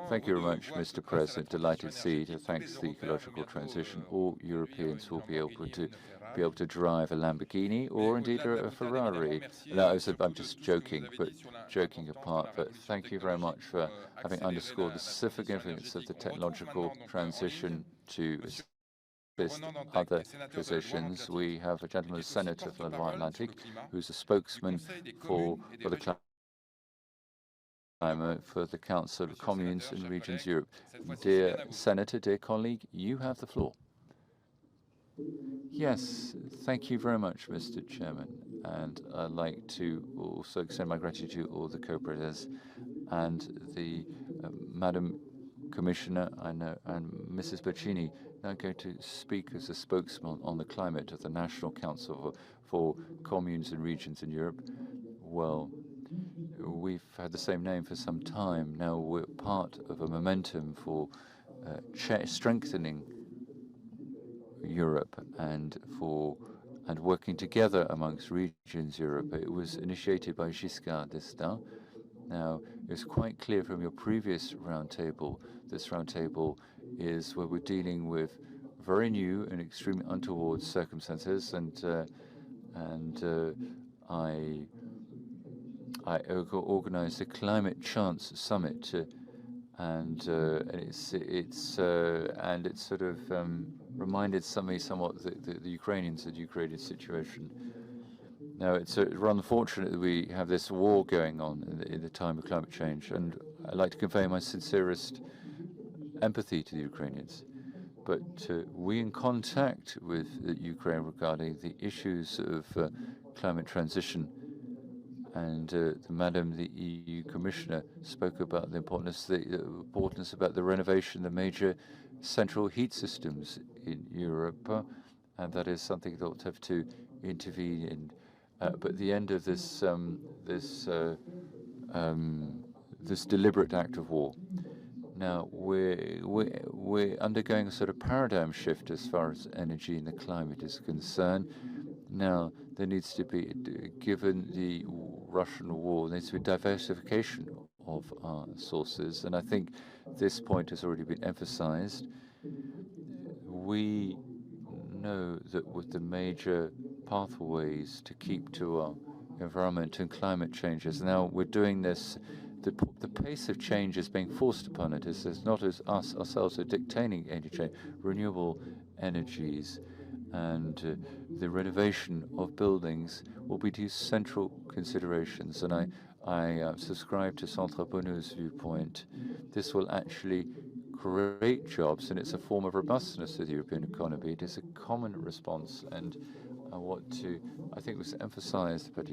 Thank you very much, Mr. President. Delighted to see you. Thanks to the ecological transition, all Europeans will be able to drive a Lamborghini or indeed a Ferrari. No, I'm just joking, but joking apart. But thank you very much for having underscored the significance of the technological transition to other positions. We have a gentleman senator from the Atlantic who's a spokesman for the climate for the Council of Communes and Regions Europe. Dear Senator, dear colleague, you have the floor. Yes, thank you very much, Mr. Chairman. And I'd like to also extend my gratitude to all the co-presidents and the Madam Commissioner and Mrs. Bacchini. Now going to speak as a spokesman on the climate of the National Council for Communes and Regions in Europe. Well, we've had the same name for some time. Now we're part of a momentum for strengthening Europe and working together amongst regions Europe. It was initiated by Giscard d'Estaing. Now, it's quite clear from your previous roundtable, this roundtable is where we're dealing with very new and extremely untoward circumstances, and I organized a Climate Chance Summit, and it's sort of reminded me somewhat the Ukrainians, the Ukrainian situation. Now, it's rather unfortunate that we have this war going on in the time of climate change, and I'd like to convey my sincerest empathy to the Ukrainians. But we're in contact with Ukraine regarding the issues of climate transition, and the EU Commissioner spoke about the importance about the renovation of the major central heat systems in Europe, and that is something that will have to intervene in. But at the end of this deliberate act of war, now we're undergoing a sort of paradigm shift as far as energy and the climate is concerned. Now there needs to be, given the Russian war, there needs to be diversification of our sources, and I think this point has already been emphasized. We know that with the major pathways to keep to our environment and climate changes, now we're doing this, the pace of change is being forced upon it. It's not as us ourselves are dictating any change. Renewable energies and the renovation of buildings will be two central considerations, and I subscribe to Centre Bonneau's viewpoint. This will actually create jobs, and it's a form of robustness of the European economy. It is a common response, and I think it was emphasized, but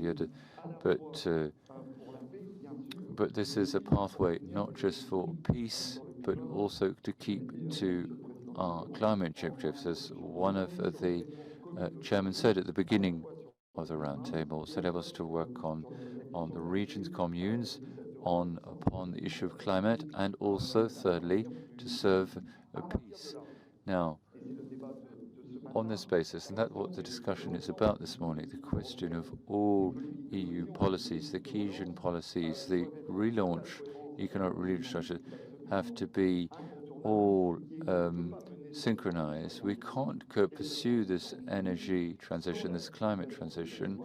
this is a pathway not just for peace, but also to keep to our climate objectives, as one of the chairman said at the beginning of the roundtable, said it was to work on the regions, communes, upon the issue of climate, and also, thirdly, to serve peace. Now, on this basis, and that's what the discussion is about this morning, the question of all EU policies, the cohesion policies, the relaunch, economic relaunch structure, have to be all synchronized. We can't pursue this energy transition, this climate transition,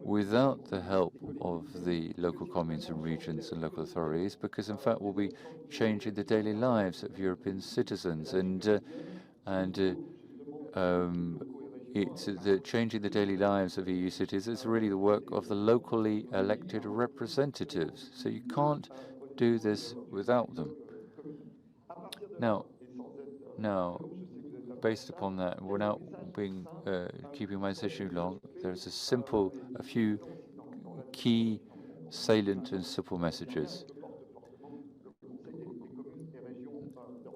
without the help of the local communes and regions and local authorities, because in fact we'll be changing the daily lives of European citizens, and it's changing the daily lives of EU citizens is really the work of the locally elected representatives. So you can't do this without them. Now, based upon that, without keeping my session long, there's a few key, salient and simple messages.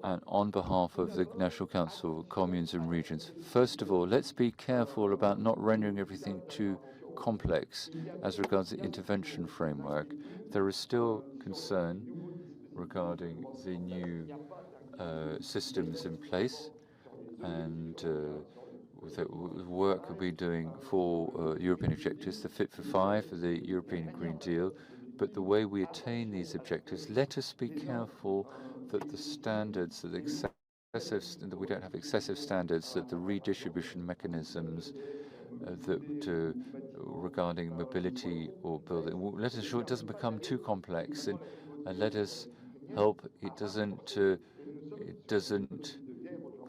And on behalf of the National Council of Communes and Regions, first of all, let's be careful about not rendering everything too complex as regards the intervention framework. There is still concern regarding the new systems in place, and the work we're doing for European objectives, the Fit for 5, the European Green Deal, but the way we attain these objectives, let us be careful that the standards, that that we don't have excessive standards, that the redistribution mechanisms regarding mobility or building, let us ensure it doesn't become too complex, and let us help it doesn't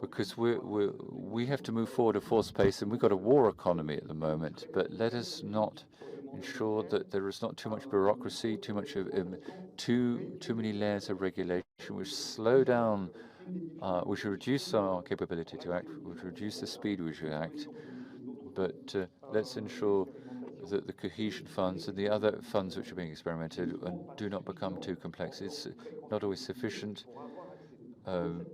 because we have to move forward at full pace, and we've got a war economy at the moment. But let us not ensure that there is not too much bureaucracy, too many layers of regulation, which slow down, which reduce our capability to act, which reduce the speed which we act. But let's ensure that the cohesion funds and the other funds which are being experimented do not become too complex. It's not always sufficient. The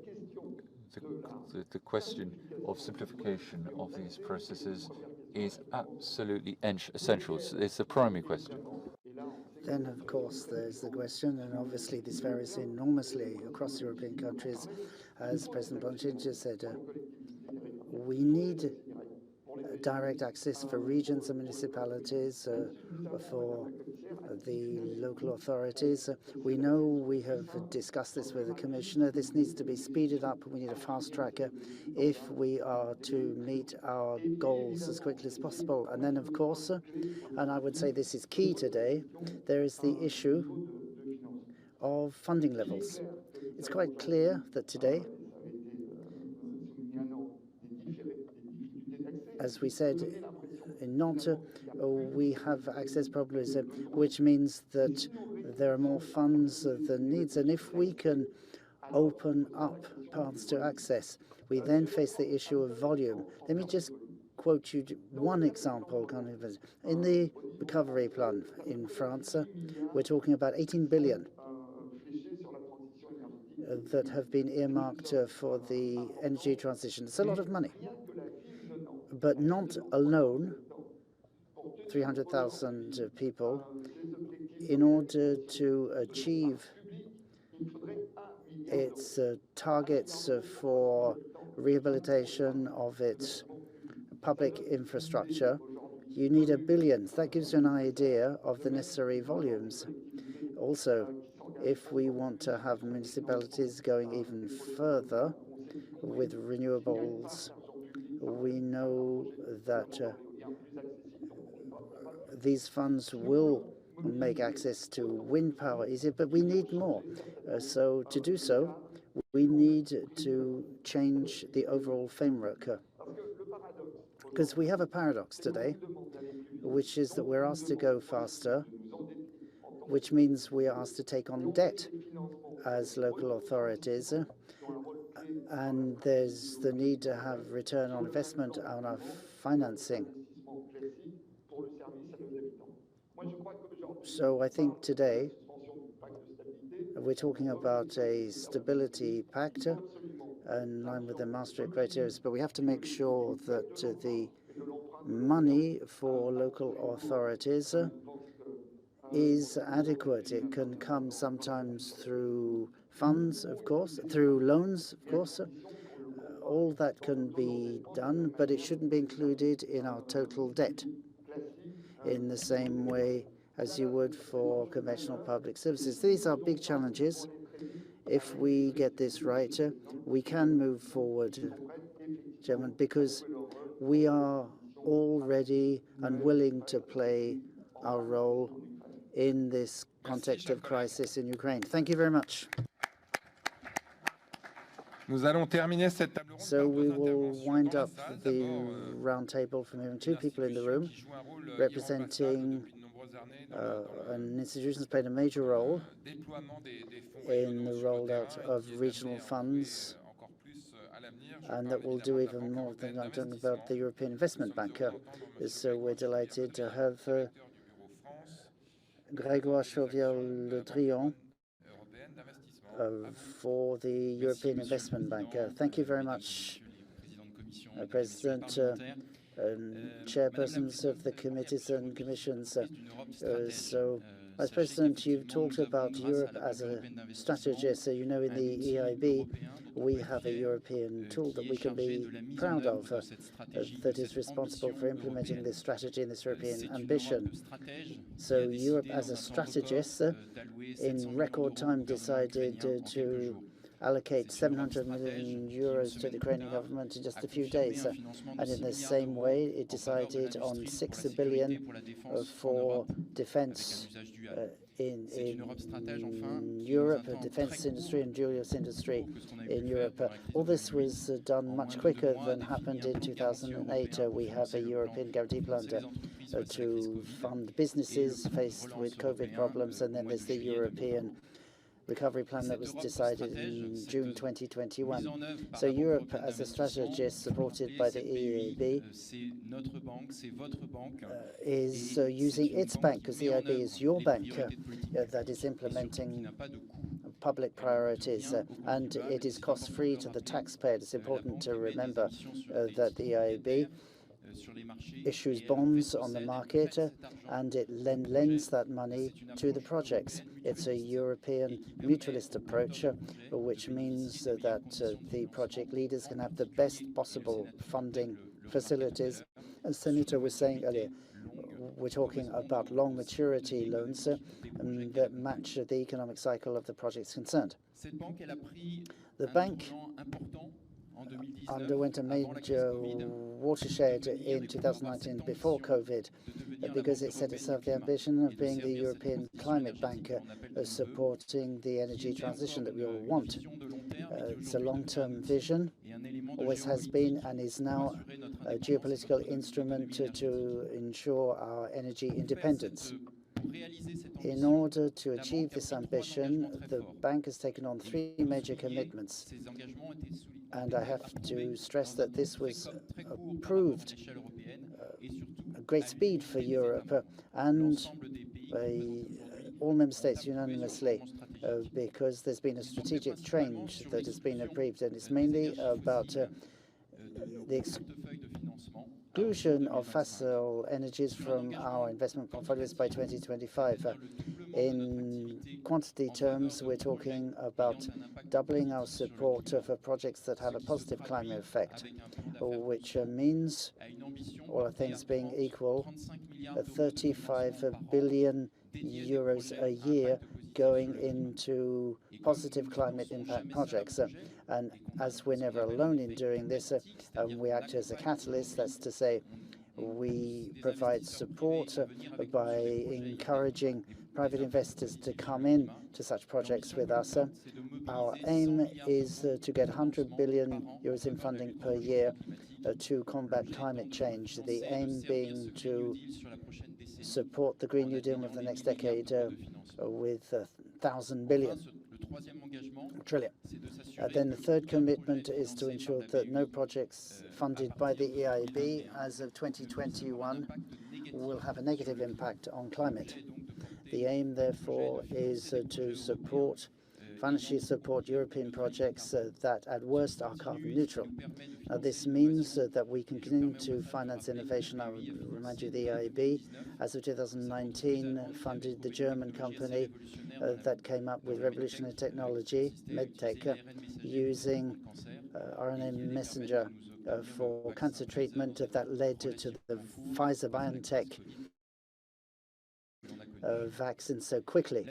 question of simplification of these processes is absolutely essential. It's the primary question. Then, of course, there's the question, and obviously this varies enormously across European countries. As President Blanchard just said, we need direct access for regions and municipalities, for the local authorities. We know we have discussed this with the Commissioner. This needs to be speeded up. We need a fast tracker if we are to meet our goals as quickly as possible. And then, of course, and I would say this is key today, there is the issue of funding levels. It's quite clear that today, as we said, in Nantes, we have access problems, which means that there are more funds than needs. And if we can open up paths to access, we then face the issue of volume. Let me just quote you one example. In the recovery plan in France, we're talking about 18 billion that have been earmarked for the energy transition. It's a lot of money. But not alone, 300,000 people, in order to achieve its targets for rehabilitation of its public infrastructure, you need a billion. That gives you an idea of the necessary volumes. Also, if we want to have municipalities going even further with renewables, we know that these funds will make access to wind power easier, but we need more. So to do so, we need to change the overall framework. Because we have a paradox today, which is that we're asked to go faster, which means we are asked to take on debt as local authorities. And there's the need to have return on investment on our financing. So I think today we're talking about a stability pact in line with the Maastricht criteria, but we have to make sure that the money for local authorities is adequate. It can come sometimes through funds, of course, through loans, of course. All that can be done, but it shouldn't be included in our total debt in the same way as you would for conventional public services. These are big challenges. If we get this right, we can move forward, Chairman, because we are all ready and willing to play our role in this context of crisis in Ukraine. Thank you very much. So we will wind up the round table from hearing two people in the room representing an institution that's played a major role in the rollout of regional funds, and that will do even more than I'm talking about the European Investment Bank. So we're delighted to have Grégoire Chauviel-Le Drian for the European Investment Bank. Thank you very much, President, chairpersons of the committees and commissions. So, Vice President, you've talked about Europe as a strategist. So, you know, in the EIB, we have a European tool that we can be proud of that is responsible for implementing this strategy and this European ambition. So Europe, as a strategist, in record time decided to allocate 700 million euros to the Ukrainian government in just a few days. And in the same way, it decided on 6 billion for defense in Europe, defense industry and dual-use industry in Europe. All this was done much quicker than happened in 2008. We have a European guarantee plan to fund businesses faced with COVID problems, and then there's the European recovery plan that was decided in June 2021. So Europe, as a strategist supported by the EIB, is using its bank, because the EIB is your bank, that is implementing public priorities, and it is cost-free to the taxpayer. It's important to remember that the EIB issues bonds on the market and it lends that money to the projects. It's a European mutualist approach, which means that the project leaders can have the best possible funding facilities. As Senator was saying earlier, we're talking about long maturity loans that match the economic cycle of the projects concerned. The bank underwent a major watershed in 2019 before COVID because it set itself the ambition of being the European climate bank, supporting the energy transition that we all want. It's a long-term vision, always has been and is now a geopolitical instrument to ensure our energy independence. In order to achieve this ambition, the bank has taken on 3 major commitments. And I have to stress that this was approved at great speed for Europe and by all member states unanimously because there's been a strategic change that has been approved, and it's mainly about the exclusion of fossil energies from our investment portfolios by 2025. In quantity terms, we're talking about doubling our support for projects that have a positive climate effect, which means, all things being equal, 35 billion euros a year going into positive climate impact projects. And as we're never alone in doing this, we act as a catalyst. That's to say, we provide support by encouraging private investors to come in to such projects with us. Our aim is to get 100 billion euros in funding per year to combat climate change, the aim being to support the Green New Deal of the next decade with 1,000 billion trillion. Then the third commitment is to ensure that no projects funded by the EIB as of 2021 will have a negative impact on climate. The aim, therefore, is to financially support European projects that, at worst, are carbon neutral. This means that we can continue to finance innovation. I would remind you, the EIB, as of 2019, funded the German company that came up with revolutionary technology, MedTech, using RNA messenger for cancer treatment that led to the Pfizer-BioNTech vaccine so quickly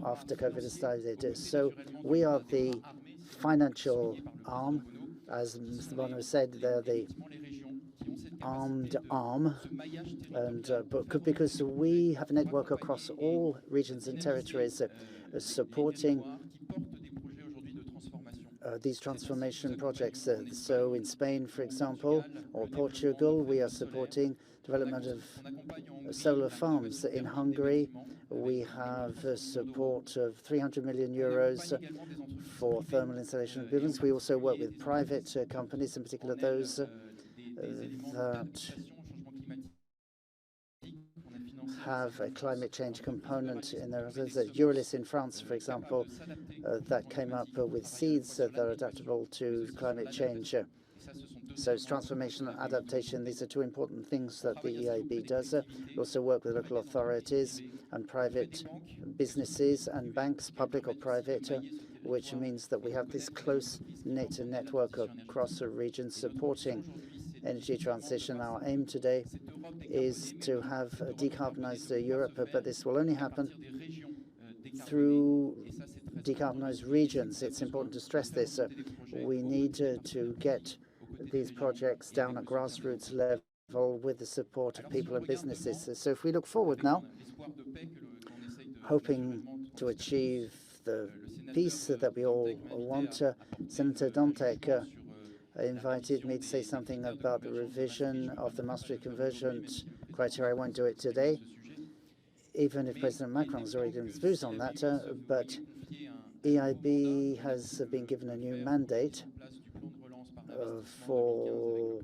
after COVID has started. So we are the financial arm. As Mr. Bono said, they're the armed arm, and because we have a network across all regions and territories supporting these transformation projects. So in Spain, for example, or Portugal, we are supporting development of solar farms. In Hungary, we have support of 300 million euros for thermal installation of buildings. We also work with private companies, in particular those that have a climate change component in their Eurolis in France, for example, that came up with seeds that are adaptable to climate change. So it's transformation and adaptation. These are 2 important things that the EIB does. We also work with local authorities and private businesses and banks, public or private, which means that we have this close-knit network across a region supporting energy transition. Our aim today is to have a decarbonized Europe, but this will only happen through decarbonized regions. It's important to stress this. We need to get these projects down at grassroots level with the support of people and businesses. So if we look forward now, hoping to achieve the peace that we all want, Senator Dantec invited me to say something about the revision of the Maastricht convergence criteria. I won't do it today, even if President Macron has already given his views on that, but EIB has been given a new mandate for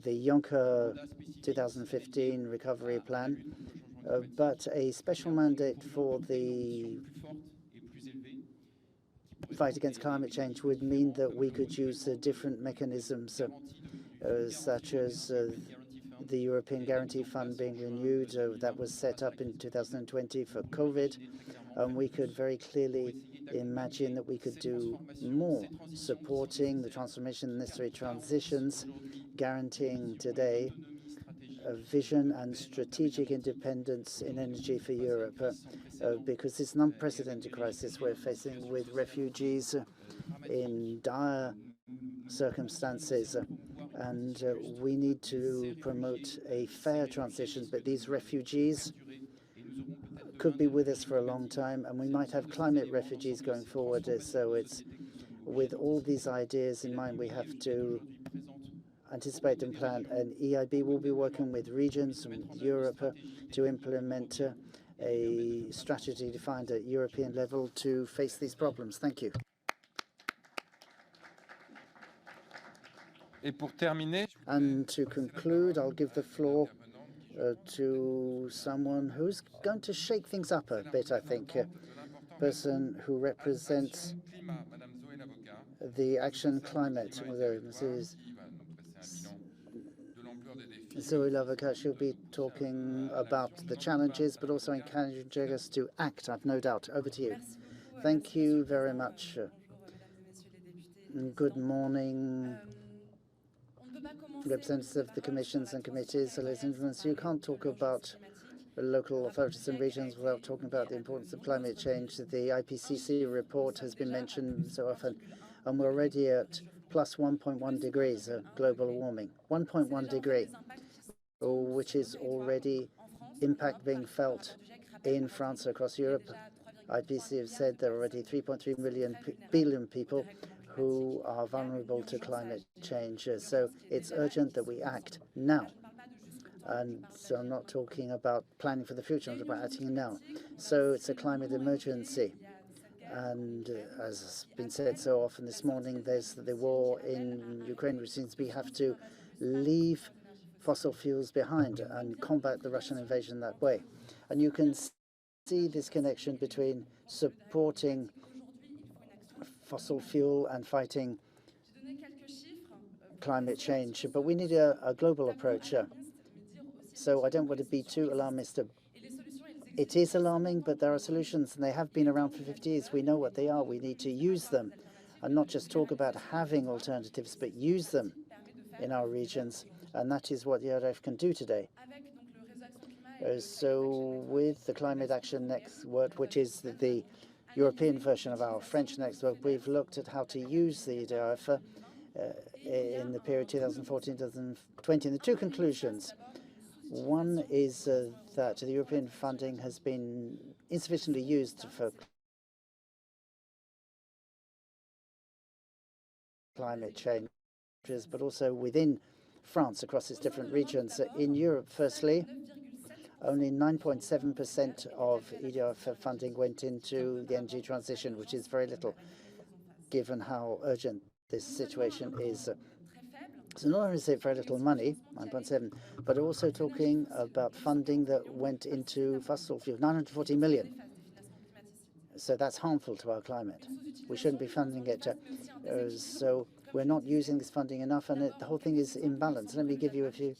the Juncker 2015 recovery plan, but a special mandate for the fight against climate change would mean that we could use different mechanisms, such as the European Guarantee Fund being renewed, that was set up in 2020 for COVID. We could very clearly imagine that we could do more, supporting the transformation, necessary transitions, guaranteeing today a vision and strategic independence in energy for Europe, because it's an unprecedented crisis we're facing with refugees in dire circumstances, and we need to promote a fair transition. But these refugees could be with us for a long time, and we might have climate refugees going forward. So it's with all these ideas in mind, we have to anticipate and plan. And EIB will be working with regions and with Europe to implement a strategy defined at European level to face these problems. Thank you. And to conclude, I'll give the floor to someone who's going to shake things up a bit, I think. A person who represents the Action Climate. Zoe Lavocat, she'll be talking about the challenges, but also encouraging us to act, I've no doubt. Over to you. Thank you very much. Good morning, representatives of the commissions and committees. Ladies and gentlemen, you can't talk about local authorities and regions without talking about the importance of climate change. The IPCC report has been mentioned so often, and we're already at plus 1.1 degrees of global warming. 1.1 degree, which is already impact being felt in France, across Europe. IPCC have said there are already 3.3 billion people who are vulnerable to climate change. So it's urgent that we act now. And so I'm not talking about planning for the future, I'm talking about acting now. So it's a climate emergency. And as has been said so often this morning, there's the war in Ukraine, which means we have to leave fossil fuels behind and combat the Russian invasion that way. And you can see this connection between supporting fossil fuel and fighting climate change. But we need a global approach. So I don't want to be too alarmist. It is alarming, but there are solutions, and they have been around for 50 years. We know what they are. We need to use them and not just talk about having alternatives, but use them in our regions. And that is what the ERF can do today. So with the Climate Action Network, which is the European version of our French network, we've looked at how to use the ERF in the period 2014-2020. And the two conclusions. One is that the European funding has been insufficiently used for climate change, but also within France, across its different regions. In Europe, firstly, only 9.7% of EDF funding went into the energy transition, which is very little, given how urgent this situation is. So not only is it very little money, 9.7, but also talking about funding that went into fossil fuel, 940 million. So that's harmful to our climate. We shouldn't be funding it. So we're not using this funding enough, and the whole thing is imbalanced. Let me give you a few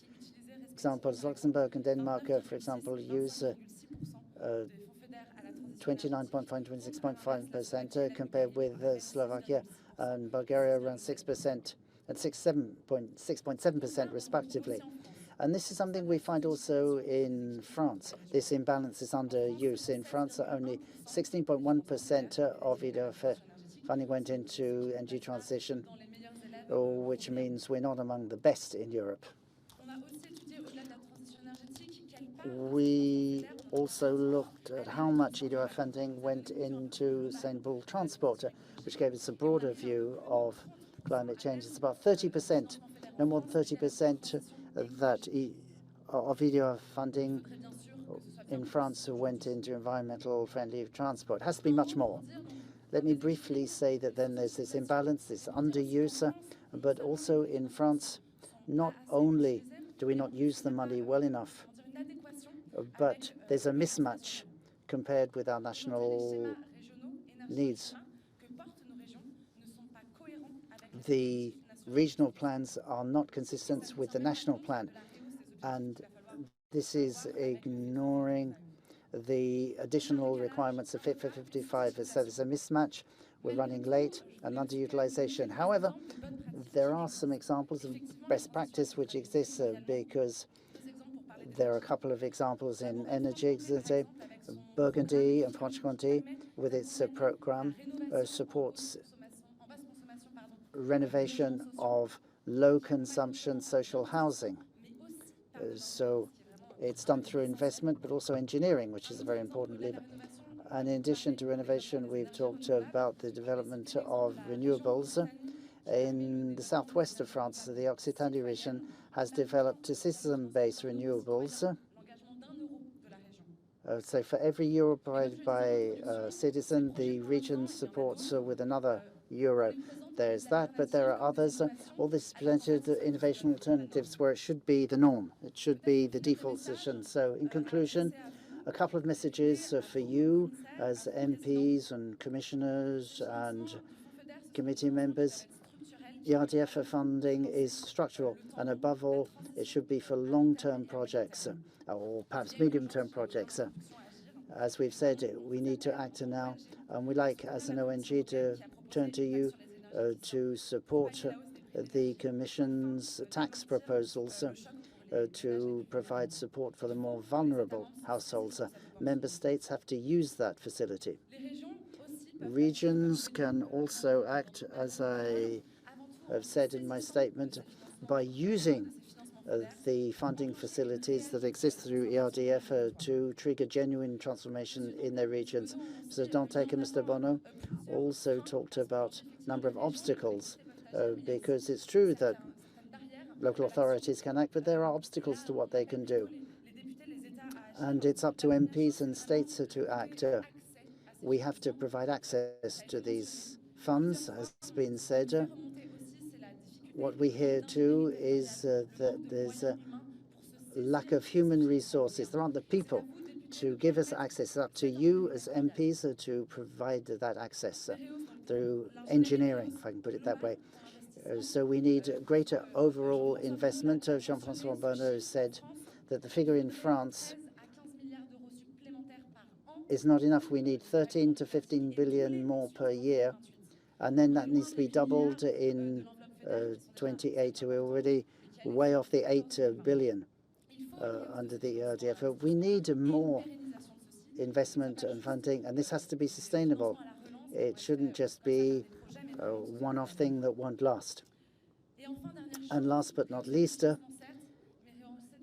examples. Luxembourg and Denmark, for example, use 29.5, 26.5%, compared with Slovakia and Bulgaria around 6% and 6.7% respectively. And this is something we find also in France. This imbalance is under use. In France, only 16.1% of EDF funding went into energy transition, which means we're not among the best in Europe. We also looked at how much EDF funding went into sustainable transport, which gave us a broader view of climate change. It's about 30%, no more than 30% that of EDF funding in France went into environmental friendly transport. It has to be much more. Let me briefly say that then there's this imbalance, this underuse, but also in France, not only do we not use the money well enough, but there's a mismatch compared with our national needs. The regional plans are not consistent with the national plan, and this is ignoring the additional requirements of Fit for 55. So there's a mismatch. We're running late and underutilization. However, there are some examples of best practice which exists because there are a couple of examples in energy. Burgundy and Franche-Comté, with its program, supports renovation of low consumption social housing. So it's done through investment, but also engineering, which is a very important lever. And in addition to renovation, we've talked about the development of renewables. In the southwest of France, the Occitanie region has developed system-based renewables. So for every euro provided by a citizen, the region supports with another euro. There's that, but there are others. All this presented innovation alternatives where it should be the norm. It should be the default solution. So in conclusion, a couple of messages for you as MPs and commissioners and committee members. ERDF funding is structural, and above all, it should be for long-term projects, or perhaps medium-term projects. As we've said, we need to act now, and we like, as an ONG, to turn to you to support the Commission's tax proposals to provide support for the more vulnerable households. Member states have to use that facility. Regions can also act, as I have said in my statement, by using the funding facilities that exist through ERDF to trigger genuine transformation in their regions. So Dante and Mr. Bono also talked about a number of obstacles, because it's true that local authorities can act, but there are obstacles to what they can do. And it's up to MPs and states to act. We have to provide access to these funds, as has been said. What we hear too is that there's a lack of human resources. There aren't the people to give us access. It's up to you as MPs to provide that access through engineering, if I can put it that way. So we need greater overall investment. Jean-François Bonneau said that the figure in France is not enough. We need 13 to 15 billion more per year, and then that needs to be doubled in 28. We're already way off the 8 billion under the ERDF. We need more investment and funding, and this has to be sustainable. It shouldn't just be a one-off thing that won't last. And last but not least,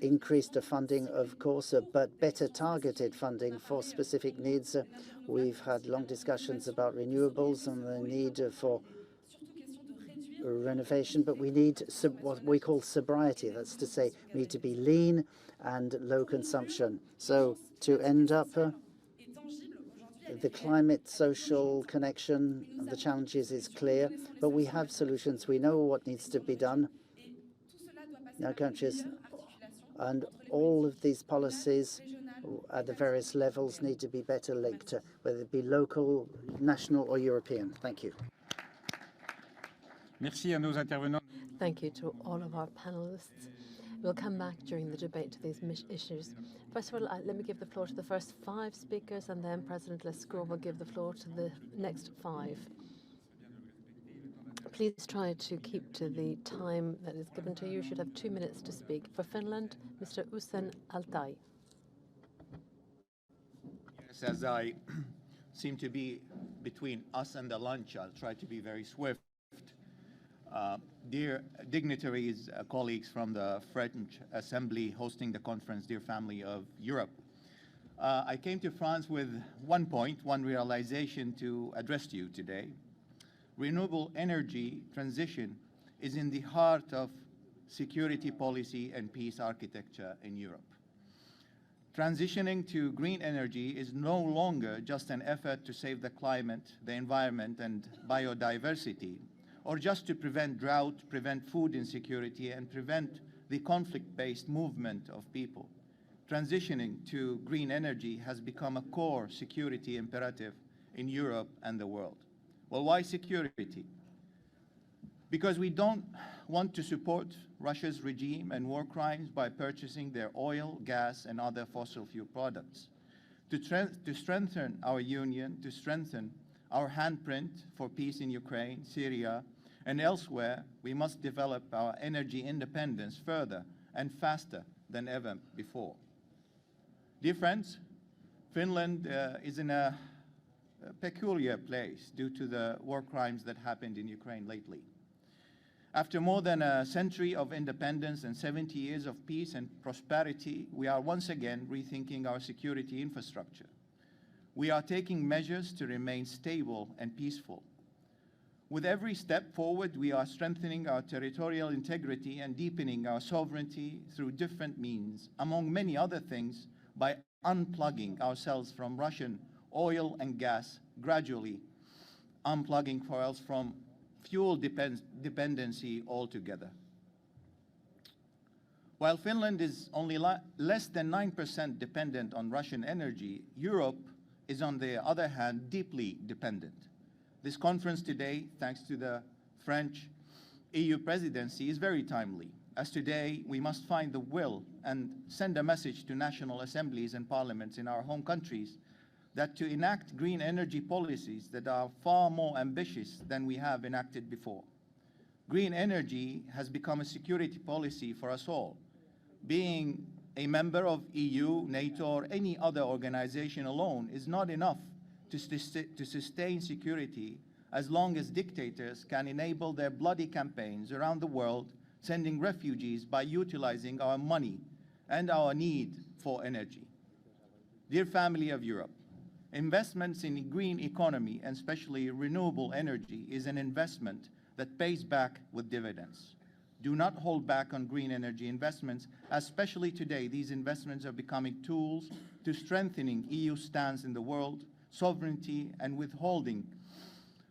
increased funding, of course, but better targeted funding for specific needs. We've had long discussions about renewables and the need for renovation, but we need what we call sobriety. That's to say, we need to be lean and low consumption. So to end up, the climate social connection of the challenges is clear, but we have solutions. We know what needs to be done in our countries, and all of these policies at the various levels need to be better linked, whether it be local, national, or European. Thank you. Merci à nos intervenants. Thank you to all of our panelists. We'll come back during the debate to these issues. First of all, let me give the floor to the first 5 speakers, and then President Lescure will give the floor to the next 5. Please try to keep to the time that is given to you. You should have 2 minutes to speak. For Finland, Mr. Usen Altai. Yes, as I seem to be between us and the lunch, I'll try to be very swift. Dear dignitaries, colleagues from the French Assembly hosting the conference, dear family of Europe, I came to France with one point, one realization to address to you today. Renewable energy transition is in the heart of security policy and peace architecture in Europe. Transitioning to green energy is no longer just an effort to save the climate, the environment, and biodiversity, or just to prevent drought, prevent food insecurity, and prevent the conflict-based movement of people. Transitioning to green energy has become a core security imperative in Europe and the world. Well, why security? Because we don't want to support Russia's regime and war crimes by purchasing their oil, gas, and other fossil fuel products. To strengthen our union, to strengthen our handprint for peace in Ukraine, Syria, and elsewhere, we must develop our energy independence further and faster than ever before. Dear friends, Finland is in a peculiar place due to the war crimes that happened in Ukraine lately. After more than a century of independence and 70 years of peace and prosperity, we are once again rethinking our security infrastructure. We are taking measures to remain stable and peaceful. With every step forward, we are strengthening our territorial integrity and deepening our sovereignty through different means, among many other things, by unplugging ourselves from Russian oil and gas, gradually unplugging ourselves from fuel dependency altogether. While Finland is only less than 9% dependent on Russian energy, Europe is, on the other hand, deeply dependent. This conference today, thanks to the French EU presidency, is very timely, as today we must find the will and send a message to national assemblies and parliaments in our home countries that to enact green energy policies that are far more ambitious than we have enacted before. Green energy has become a security policy for us all. Being a member of EU, NATO, or any other organization alone is not enough to sustain security as long as dictators can enable their bloody campaigns around the world, sending refugees by utilizing our money and our need for energy. Dear family of Europe, investments in the green economy, and especially renewable energy, is an investment that pays back with dividends. Do not hold back on green energy investments, especially today. These investments are becoming tools to strengthening EU stance in the world, sovereignty, and withholding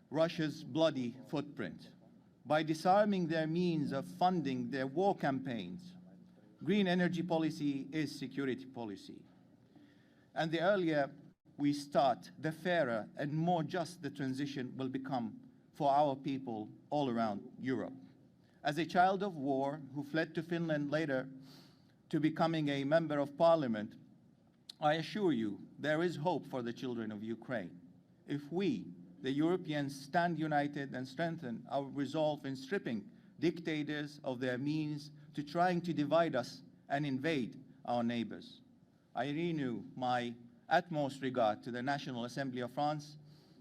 Russia's bloody footprint. By disarming their means of funding their war campaigns, green energy policy is security policy. And the earlier we start, the fairer and more just the transition will become for our people all around Europe. As a child of war who fled to Finland later to becoming a member of parliament, I assure you there is hope for the children of Ukraine. If we, the Europeans, stand united and strengthen our resolve in stripping dictators of their means to trying to divide us and invade our neighbors. I renew my utmost regard to the National Assembly of France,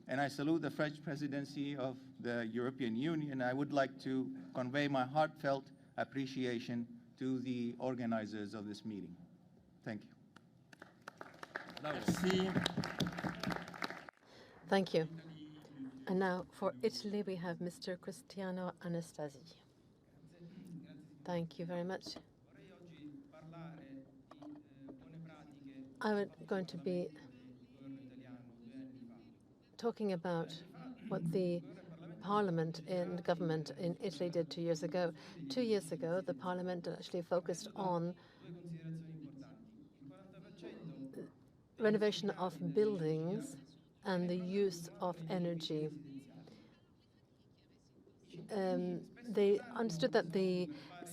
and I salute the French presidency of the European Union. I would like to convey my heartfelt appreciation to the organizers of this meeting. Thank you. Merci. Thank you. And now for Italy, we have Mr. Cristiano Anastasi. Thank you very much. I'm going to be talking about what the Parliament and government in Italy did 2 years ago. 2 years ago, the Parliament actually focused on renovation of buildings and the use of energy. They understood that the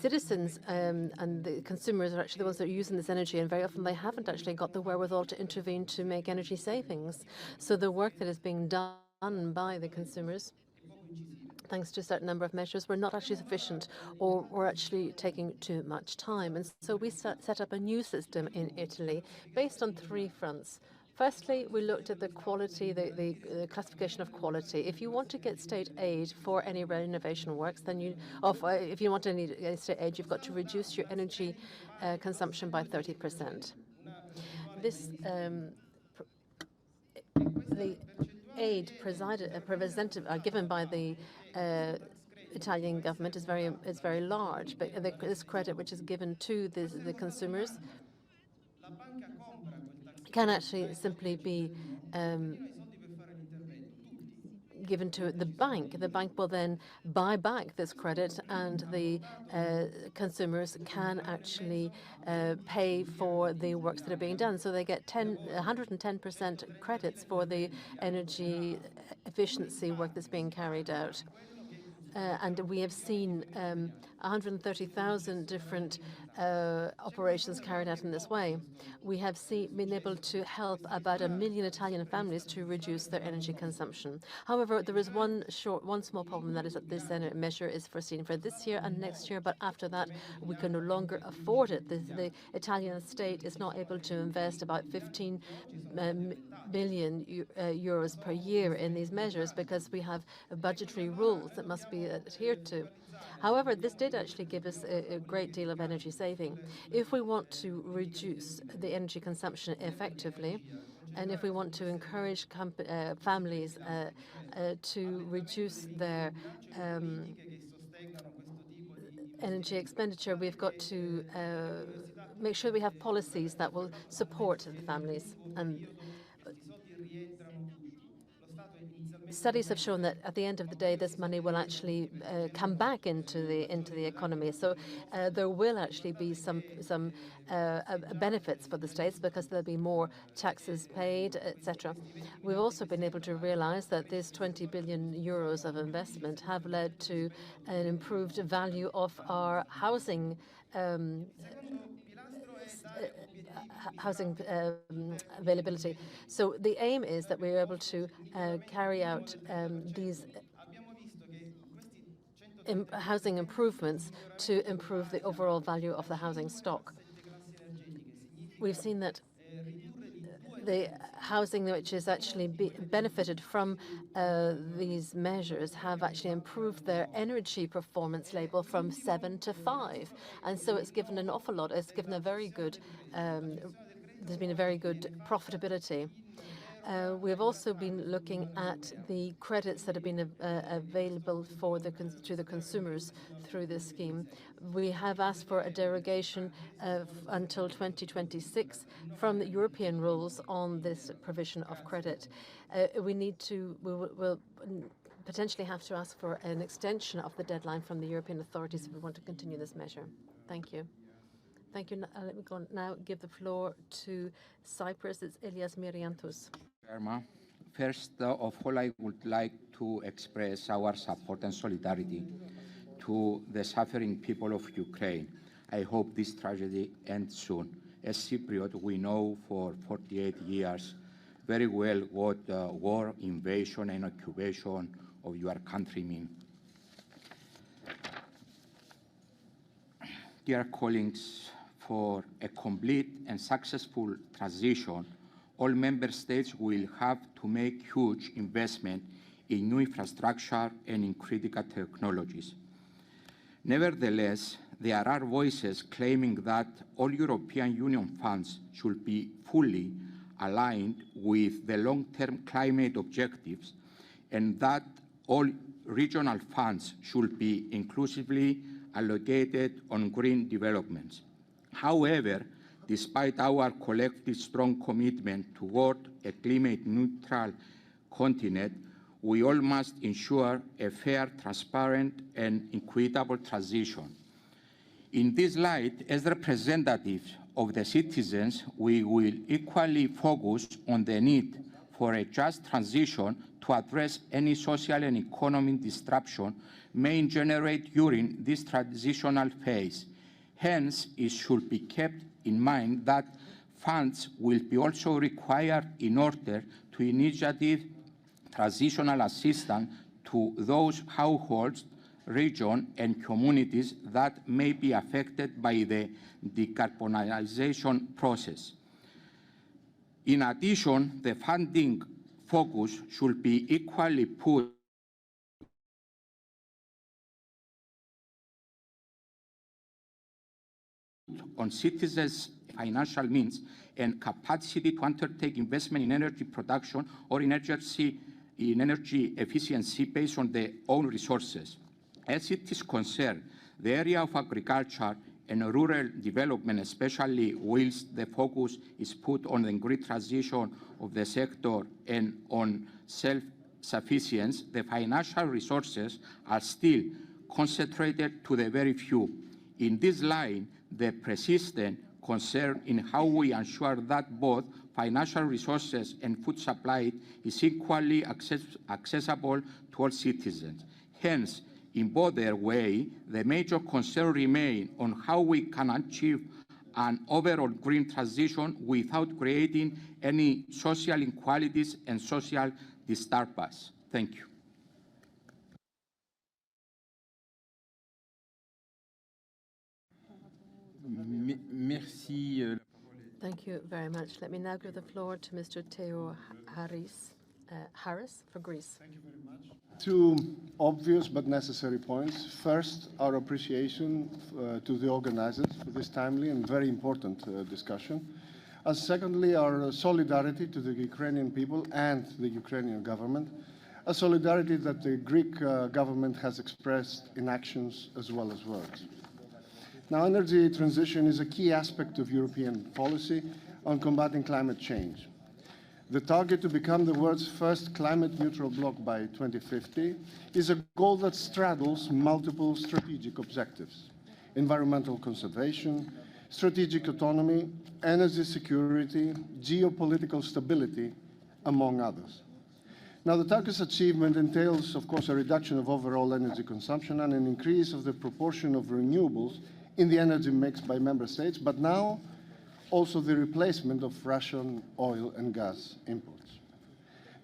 citizens and the consumers are actually the ones that are using this energy, and very often they haven't actually got the wherewithal to intervene to make energy savings. So the work that is being done by the consumers, thanks to a certain number of measures, were not actually sufficient or were actually taking too much time. And so we set up a new system in Italy based on 3 fronts. Firstly, we looked at the quality, the classification of quality. If you want to get state aid for any renovation works, then if you want any state aid, you've got to reduce your energy consumption by 30%. This the aid given by the Italian government is very large, but this credit which is given to the consumers can actually simply be given to the bank. The bank will then buy back this credit, and the consumers can actually pay for the works that are being done. So they get 110% credits for the energy efficiency work that's being carried out. And we have seen 130,000 different operations carried out in this way. We have been able to help about 1 million Italian families to reduce their energy consumption. However, there is one small problem, that is that this measure is foreseen for this year and next year, but after that we can no longer afford it. The Italian state is not able to invest about 15 billion euros per year in these measures because we have budgetary rules that must be adhered to. However, this did actually give us a great deal of energy saving. If we want to reduce the energy consumption effectively, and if we want to encourage families to reduce their energy expenditure, we've got to make sure we have policies that will support the families. And studies have shown that at the end of the day, this money will actually come back into the economy. So there will actually be some benefits for the states because there'll be more taxes paid, etc. We've also been able to realize that this 20 billion euros of investment have led to an improved value of our housing availability. So the aim is that we're able to carry out these housing improvements to improve the overall value of the housing stock. We've seen that the housing which has actually benefited from these measures have actually improved their energy performance label from 7 to 5. And so it's given an awful lot. It's given a very good, there's been a very good profitability. We have also been looking at the credits that have been available to the consumers through this scheme. We have asked for a derogation until 2026 from the European rules on this provision of credit. We will potentially have to ask for an extension of the deadline from the European authorities if we want to continue this measure. Thank you. Thank you. Let me now give the floor to Cyprus. It's Elias Myrianthous. First of all, I would like to express our support and solidarity to the suffering people of Ukraine. I hope this tragedy ends soon. As Cypriot, we know for 48 years very well what war, invasion, and occupation of your country mean. Dear colleagues, for a complete and successful transition, all member states will have to make huge investment in new infrastructure and in critical technologies. Nevertheless, there are voices claiming that all European Union funds should be fully aligned with the long-term climate objectives and that all regional funds should be inclusively allocated on green developments. However, despite our collective strong commitment toward a climate-neutral continent, we all must ensure a fair, transparent, and equitable transition. In this light, as representatives of the citizens, we will equally focus on the need for a just transition to address any social and economic disruption may generate during this transitional phase. Hence, it should be kept in mind that funds will be also required in order to initiate transitional assistance to those households, regions, and communities that may be affected by the decarbonization process. In addition, the funding focus should be equally put on citizens' financial means and capacity to undertake investment in energy production or in energy efficiency based on their own resources. As it is concerned, the area of agriculture and rural development, especially whilst the focus is put on the green transition of the sector and on self-sufficiency, the financial resources are still concentrated to the very few. In this line, the persistent concern in how we ensure that both financial resources and food supply is equally accessible to all citizens. Hence, in both their way, the major concern remains on how we can achieve an overall green transition without creating any social inequalities and social disturbance. Thank you. Merci. Thank you very much. Let me now give the floor to Mr. Theo Harris for Greece. Thank you very much. Two obvious but necessary points. First, our appreciation to the organizers for this timely and very important discussion. And secondly, our solidarity to the Ukrainian people and the Ukrainian government, a solidarity that the Greek government has expressed in actions as well as words. Now, energy transition is a key aspect of European policy on combating climate change. The target to become the world's first climate-neutral bloc by 2050 is a goal that straddles multiple strategic objectives: environmental conservation, strategic autonomy, energy security, geopolitical stability, among others. Now, the target's achievement entails, of course, a reduction of overall energy consumption and an increase of the proportion of renewables in the energy mix by member states, but now also the replacement of Russian oil and gas imports.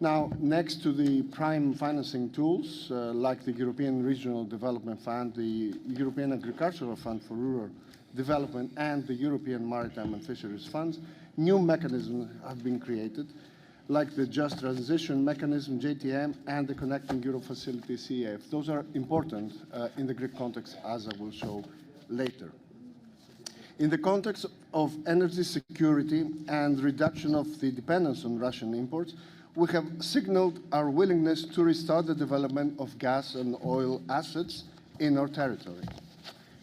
Now, next to the prime financing tools, like the European Regional Development Fund, the European Agricultural Fund for Rural Development, and the European Maritime and Fisheries Funds, new mechanisms have been created, like the Just Transition Mechanism, JTM, and the Connecting Europe Facility, CEF. Those are important in the Greek context, as I will show later. In the context of energy security and reduction of the dependence on Russian imports, we have signaled our willingness to restart the development of gas and oil assets in our territory.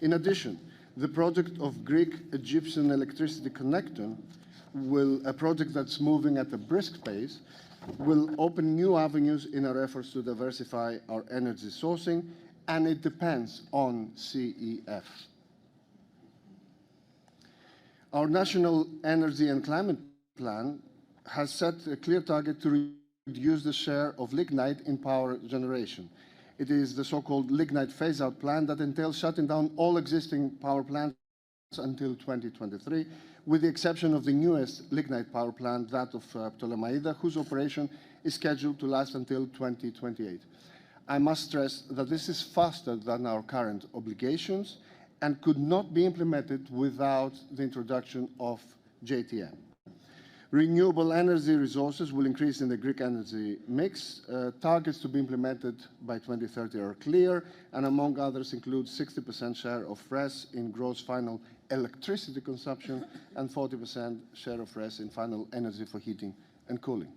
In addition, the project of Greek-Egyptian electricity connector, a project that's moving at a brisk pace, will open new avenues in our efforts to diversify our energy sourcing, and it depends on CEF. Our National Energy and Climate Plan has set a clear target to reduce the share of lignite in power generation. It is the so-called lignite phase-out plan that entails shutting down all existing power plants until 2023, with the exception of the newest lignite power plant, that of Ptolemaida, whose operation is scheduled to last until 2028. I must stress that this is faster than our current obligations and could not be implemented without the introduction of JTM. Renewable energy resources will increase in the Greek energy mix. Targets to be implemented by 2030 are clear, and among others include 60% share of RES in gross final electricity consumption and 40% share of RES in final energy for heating and cooling.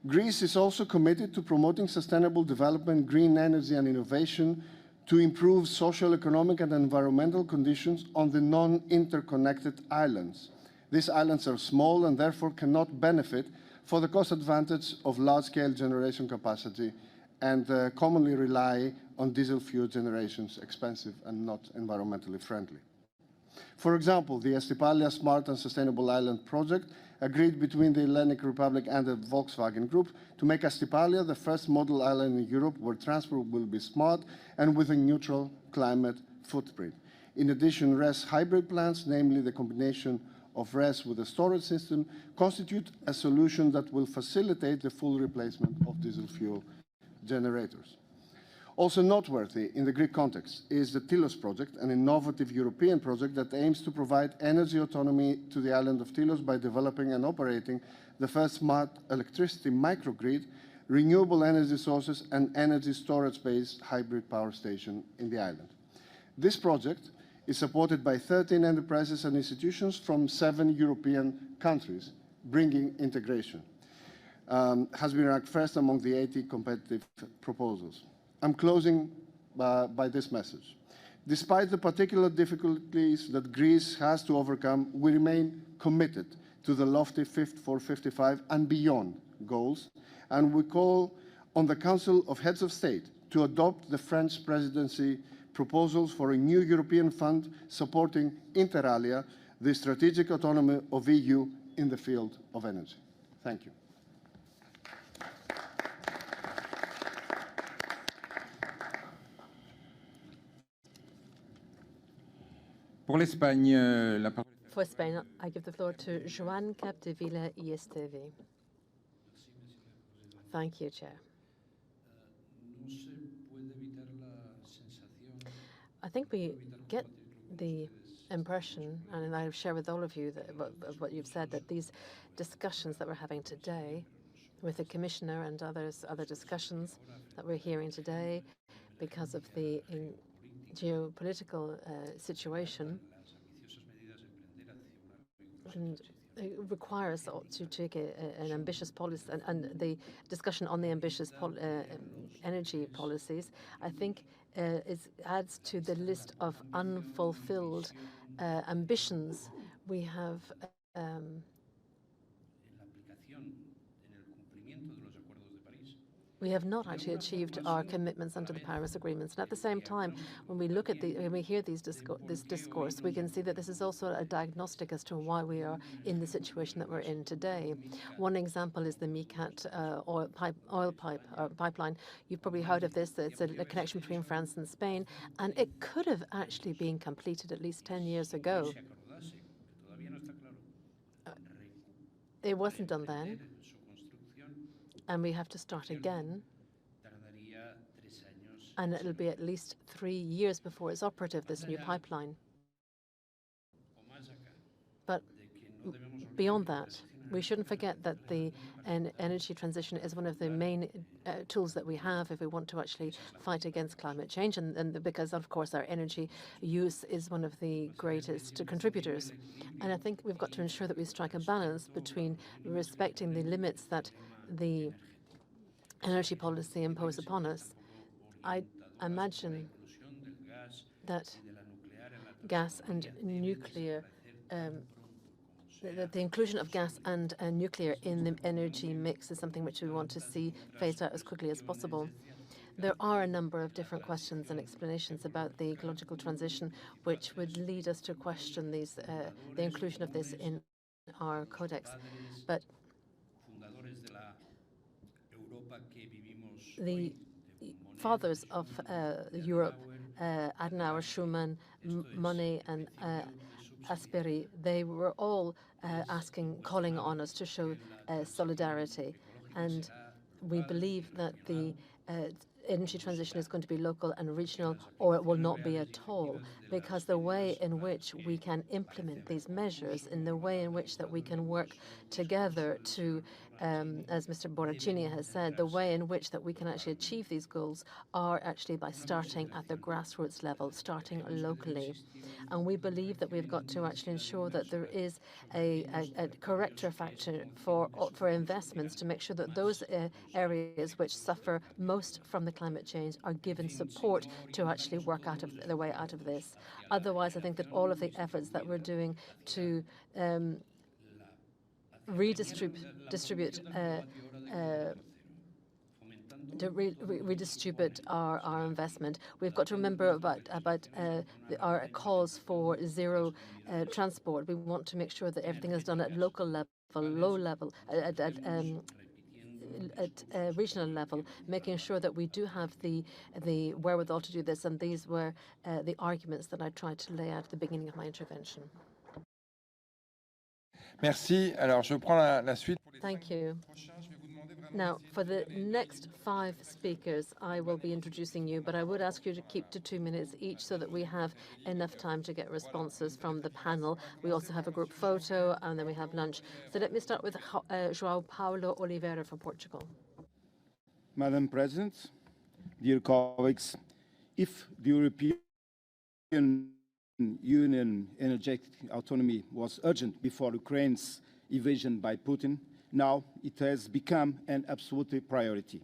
Greece is also committed to promoting sustainable development, green energy and innovation to improve social, economic and environmental conditions on the non-interconnected islands. These islands are small and therefore cannot benefit for the cost advantage of large-scale generation capacity and commonly rely on diesel fuel generations, expensive and not environmentally friendly. For example, the Estipalia Smart and Sustainable Island project agreed between the Hellenic Republic and the Volkswagen Group to make Estipalia the first model island in Europe where transport will be smart and with a neutral climate footprint. In addition, RES hybrid plants, namely the combination of RES with a storage system, constitute a solution that will facilitate the full replacement of diesel fuel generators. Also noteworthy in the Greek context is the Tilos project, an innovative European project that aims to provide energy autonomy to the island of Tilos by developing and operating the first smart electricity microgrid, renewable energy sources, and energy storage-based hybrid power station in the island. This project is supported by 13 enterprises and institutions from 7 European countries, bringing integration. Has been ranked first among the 80 competitive proposals. I'm closing by this message. Despite the particular difficulties that Greece has to overcome, we remain committed to the lofty Fit for 55 and beyond goals, and we call on the Council of Heads of State to adopt the French presidency proposals for a new European fund supporting inter alia the strategic autonomy of EU in the field of energy. Thank you. Pour l'Espagne, la parole. For Spain, I give the floor to Joan Capdevila, ESTV. Thank you, Chair. I think we get the impression, and I share with all of you of what you've said, that these discussions that we're having today with the Commissioner and other discussions that we're hearing today because of the geopolitical situation, and it requires us to take an ambitious policy, and the discussion on the ambitious energy policies, I think, adds to the list of unfulfilled ambitions we have. We have not actually achieved our commitments under the Paris agreements. And at the same time, when we look at when we hear this discourse, we can see that this is also a diagnostic as to why we are in the situation that we're in today. One example is the MICAT oil pipeline. You've probably heard of this. It's a connection between France and Spain, and it could have actually been completed at least 10 years ago. It wasn't done then. And we have to start again, and it'll be at least 3 years before it's operative, this new pipeline. But beyond that, we shouldn't forget that the energy transition is one of the main tools that we have if we want to actually fight against climate change, and because, of course, our energy use is one of the greatest contributors. And I think we've got to ensure that we strike a balance between respecting the limits that the energy policy impose upon us. I imagine that gas and nuclear, the inclusion of gas and nuclear in the energy mix is something which we want to see phased out as quickly as possible. There are a number of different questions and explanations about the ecological transition which would lead us to question the inclusion of this in our codex. But the fathers of Europe, Adenauer, Schuman, Monnet, and Asperi, they were all calling on us to show solidarity. And we believe that the energy transition is going to be local and regional, or it will not be at all, because the way in which we can implement these measures, in the way in which that we can work together to, as Mr. Borracini has said, the way in which that we can actually achieve these goals are actually by starting at the grassroots level, starting locally. And we believe that we've got to actually ensure that there is a corrector factor for investments to make sure that those areas which suffer most from the climate change are given support to actually work out of their way out of this. Otherwise, I think that all of the efforts that we're doing to redistribute our investment. We've got to remember about our calls for zero transport. We want to make sure that everything is done at local level, low level, at regional level, making sure that we do have the wherewithal to do this. And these were the arguments that I tried to lay out at the beginning of my intervention. Merci. Alors, je prends la suite. Thank you. Now, for the next 5 speakers, I will be introducing you, but I would ask you to keep to 2 minutes each so that we have enough time to get responses from the panel. We also have a group photo, and then we have lunch. So let me start with João Paulo Oliveira from Portugal. Madam President, dear colleagues, if the European Union energetic autonomy was urgent before Ukraine's invasion by Putin, now it has become an absolute priority.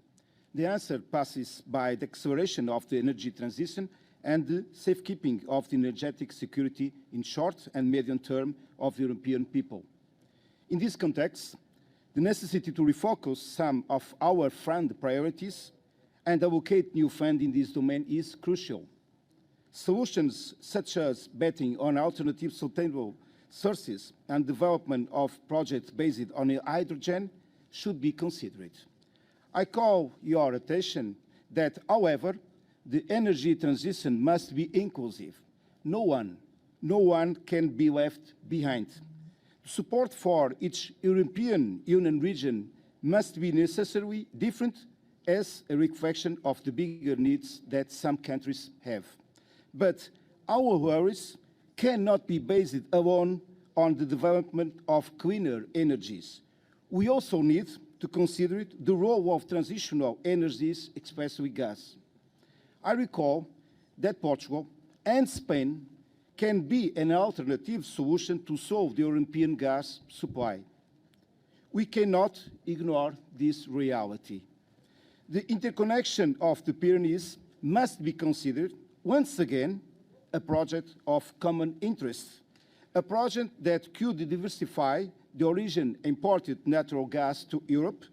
The answer passes by the acceleration of the energy transition and the safekeeping of the energetic security in short and medium term of European people. In this context, the necessity to refocus some of our fund priorities and allocate new funding in this domain is crucial. Solutions such as betting on alternative sustainable sources and development of projects based on hydrogen should be considered. I call your attention that, however, the energy transition must be inclusive. No one can be left behind. Support for each European Union region must be necessarily different as a reflection of the bigger needs that some countries have. But our worries cannot be based alone on the development of cleaner energies. We also need to consider the role of transitional energies, especially gas. I recall that Portugal and Spain can be an alternative solution to solve the European gas supply. We cannot ignore this reality. The interconnection of the Pyrenees must be considered once again a project of common interest, a project that could diversify the origin imported natural gas to Europe,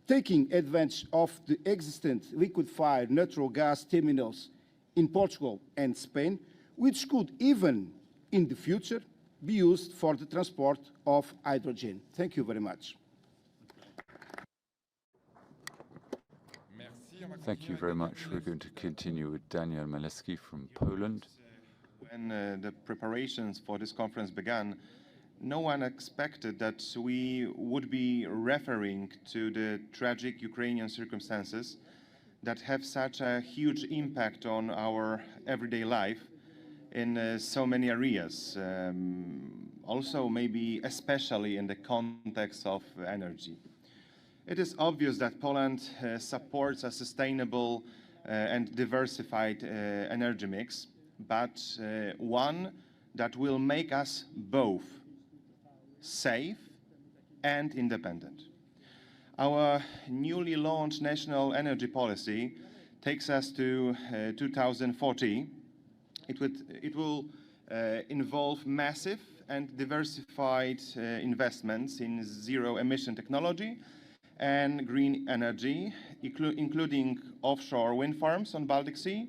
taking advantage of the existing liquefied natural gas terminals in Portugal and Spain, which could even, in the future, be used for the transport of hydrogen. Thank you very much. Thank you very much. We're going to continue with Daniel Maleski from Poland. When the preparations for this conference began, no one expected that we would be referring to the tragic Ukrainian circumstances that have such a huge impact on our everyday life in so many areas, also maybe especially in the context of energy. It is obvious that Poland supports a sustainable and diversified energy mix, but one that will make us both safe and independent. Our newly launched national energy policy takes us to 2040. It will involve massive and diversified investments in zero-emission technology and green energy, including offshore wind farms on Baltic Sea,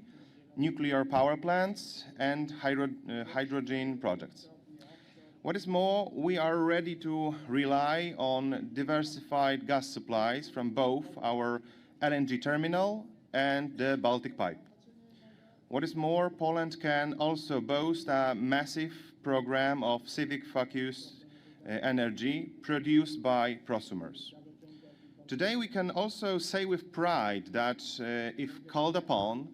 nuclear power plants, and hydrogen projects. What is more, we are ready to rely on diversified gas supplies from both our LNG terminal and the Baltic pipe. What is more, Poland can also boast a massive program of civic-focused energy produced by prosumers. Today, we can also say with pride that if called upon,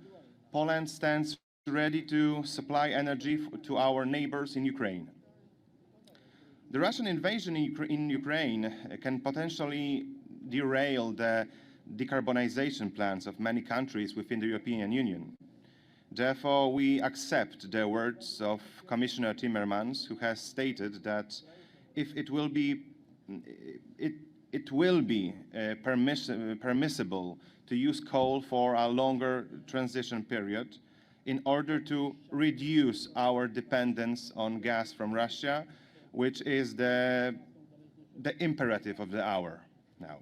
Poland stands ready to supply energy to our neighbors in Ukraine. The Russian invasion in Ukraine can potentially derail the decarbonization plans of many countries within the European Union. Therefore, we accept the words of Commissioner Timmermans, who has stated that if it will be permissible to use coal for a longer transition period in order to reduce our dependence on gas from Russia, which is the imperative of the hour now.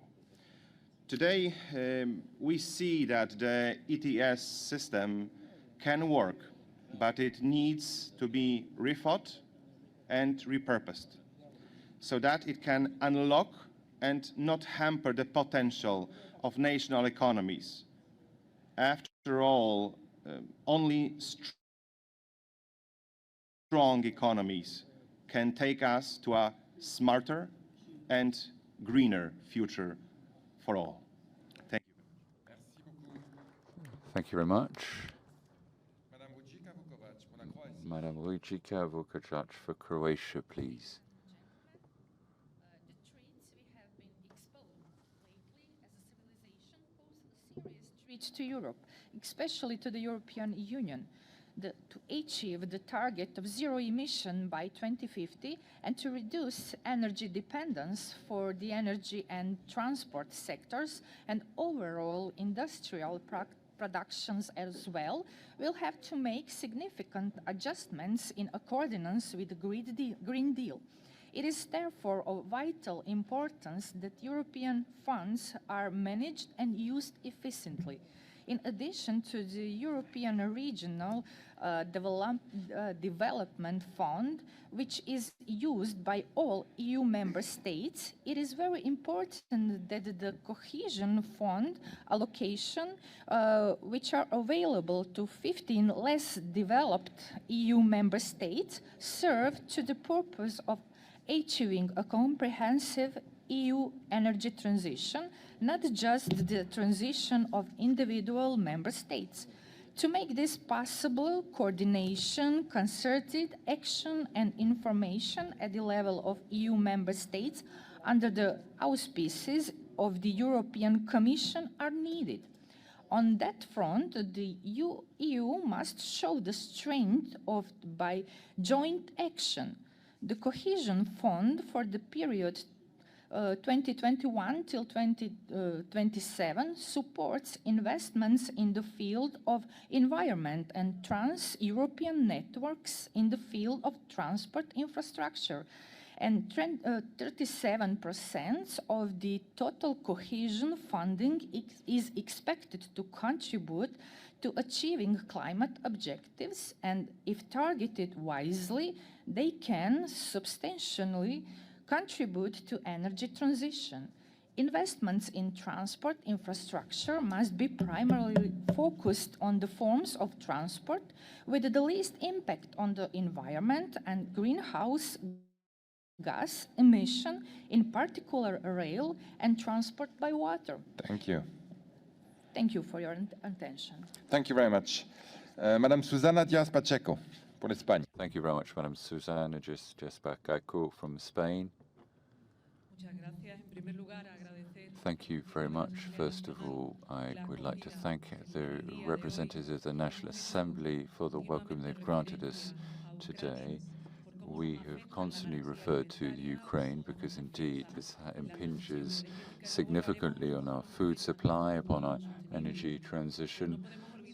Today, we see that the ETS system can work, but it needs to be rethought and repurposed so that it can unlock and not hamper the potential of national economies. After all, only strong economies can take us to a smarter and greener future for all. Thank you. Thank you very much. Madam Wojcika Vukovac for Croatia, please. Threats to Europe, especially to the European Union, to achieve the target of zero emission by 2050 and to reduce energy dependence for the energy and transport sectors and overall industrial productions as well, will have to make significant adjustments in accordance with the Green Deal. It is therefore of vital importance that European funds are managed and used efficiently. In addition to the European Regional Development Fund, which is used by all EU member states, it is very important that the Cohesion Fund allocation, which are available to 15 less developed EU member states, serve to the purpose of achieving a comprehensive EU energy transition, not just the transition of individual member states. To make this possible, coordination, concerted action and information at the level of EU member states under the auspices of the European Commission are needed. On that front, the EU must show the strength by joint action. The Cohesion Fund for the period 2021 till 2027 supports investments in the field of environment and trans-European networks in the field of transport infrastructure. And 37% of the total cohesion funding is expected to contribute to achieving climate objectives, and if targeted wisely, they can substantially contribute to energy transition. Investments in transport infrastructure must be primarily focused on the forms of transport with the least impact on the environment and greenhouse gas emission, in particular rail and transport by water. Thank you. Thank you for your attention. Thank you very much. Madame Susana Díaz Pacheco, por España. Thank you very much, Madam Susana Díaz Pacheco from Spain. Thank you very much. First of all, I would like to thank the representatives of the National Assembly for the welcome they've granted us today. We have constantly referred to Ukraine because indeed this impinges significantly on our food supply, upon our energy transition,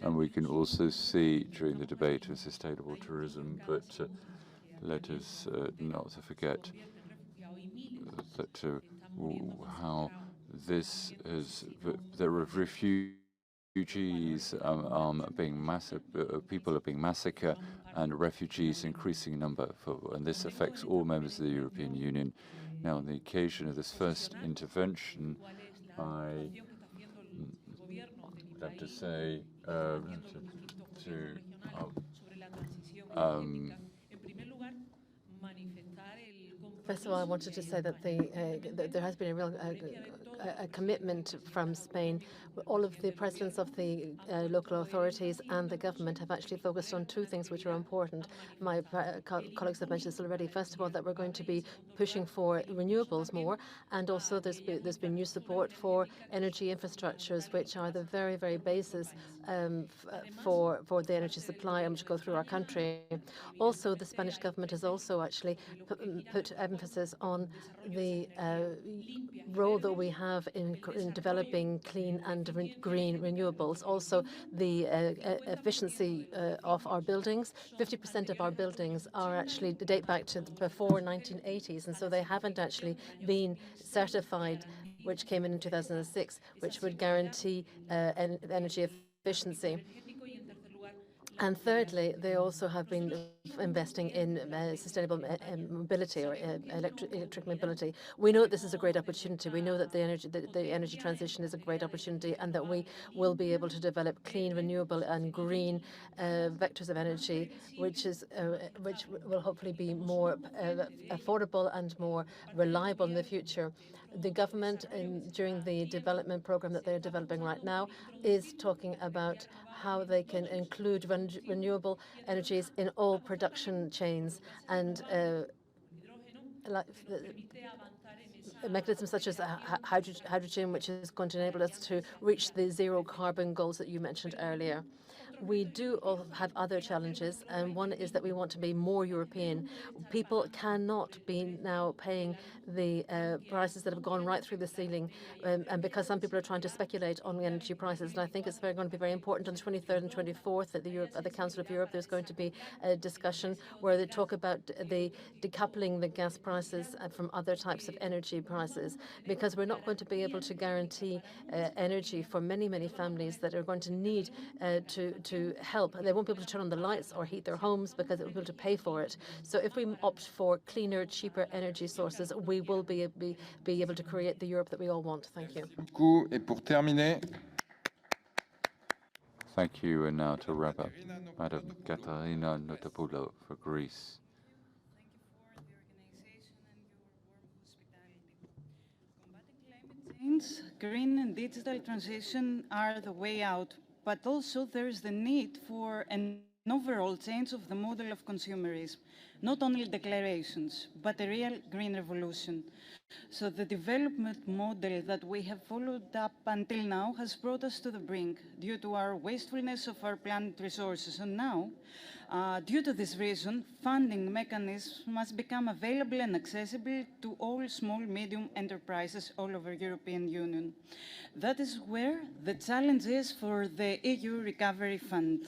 and we can also see during the debate of sustainable tourism, but let us not forget that how this is, there are refugees people are being massacred and refugees increasing number, and this affects all members of the European Union. Now, on the occasion of this first intervention, I have to say First of all, I wanted to say that there has been a real commitment from Spain. All of the presidents of the local authorities and the government have actually focused on two things which are important. My colleagues have mentioned this already. First of all, that we're going to be pushing for renewables more, and also there's been new support for energy infrastructures, which are the very, very basis for the energy supply which go through our country. Also, the Spanish government has also actually put emphasis emphasis on the role that we have in developing clean and green renewables. Also, the efficiency of our buildings. 50% of our buildings are actually date back to before 1980s, and so they haven't actually been certified, which came in 2006, which would guarantee energy efficiency. And thirdly, they also have been investing in sustainable mobility or electric mobility. We know that this is a great opportunity. We know that the energy transition is a great opportunity, and that we will be able to develop clean, renewable, and green vectors of energy, which will hopefully be more affordable and more reliable in the future. The government, during the development program that they're developing right now, is talking about how they can include renewable energies in all production chains, and mechanisms such as hydrogen, which is going to enable us to reach the zero carbon goals that you mentioned earlier. We do have other challenges, and one is that we want to be more European. People cannot be now paying the prices that have gone right through the ceiling, and because some people are trying to speculate on the energy prices. And I think it's going to be very important on the 23rd and 24th at the Council of Europe. There's going to be a discussion where they talk about decoupling the gas prices from other types of energy prices, because we're not going to be able to guarantee energy for many, many families that are going to need to help. They won't be able to turn on the lights or heat their homes because they won't be able to pay for it. So if we opt for cleaner, cheaper energy sources, we will be able to create the Europe that we all want. Thank you. Thank you. And now to wrap up, Madam Katarina Notopoulou for Greece. Green and digital transition are the way out, but also there is the need for an overall change of the model of consumerism, not only declarations, but a real green revolution. So the development model that we have followed up until now has brought us to the brink due to our wastefulness of our planet resources. And now, due to this reason, funding mechanisms must become available and accessible to all small, medium enterprises all over the European Union. That is where the challenge is for the EU Recovery Fund.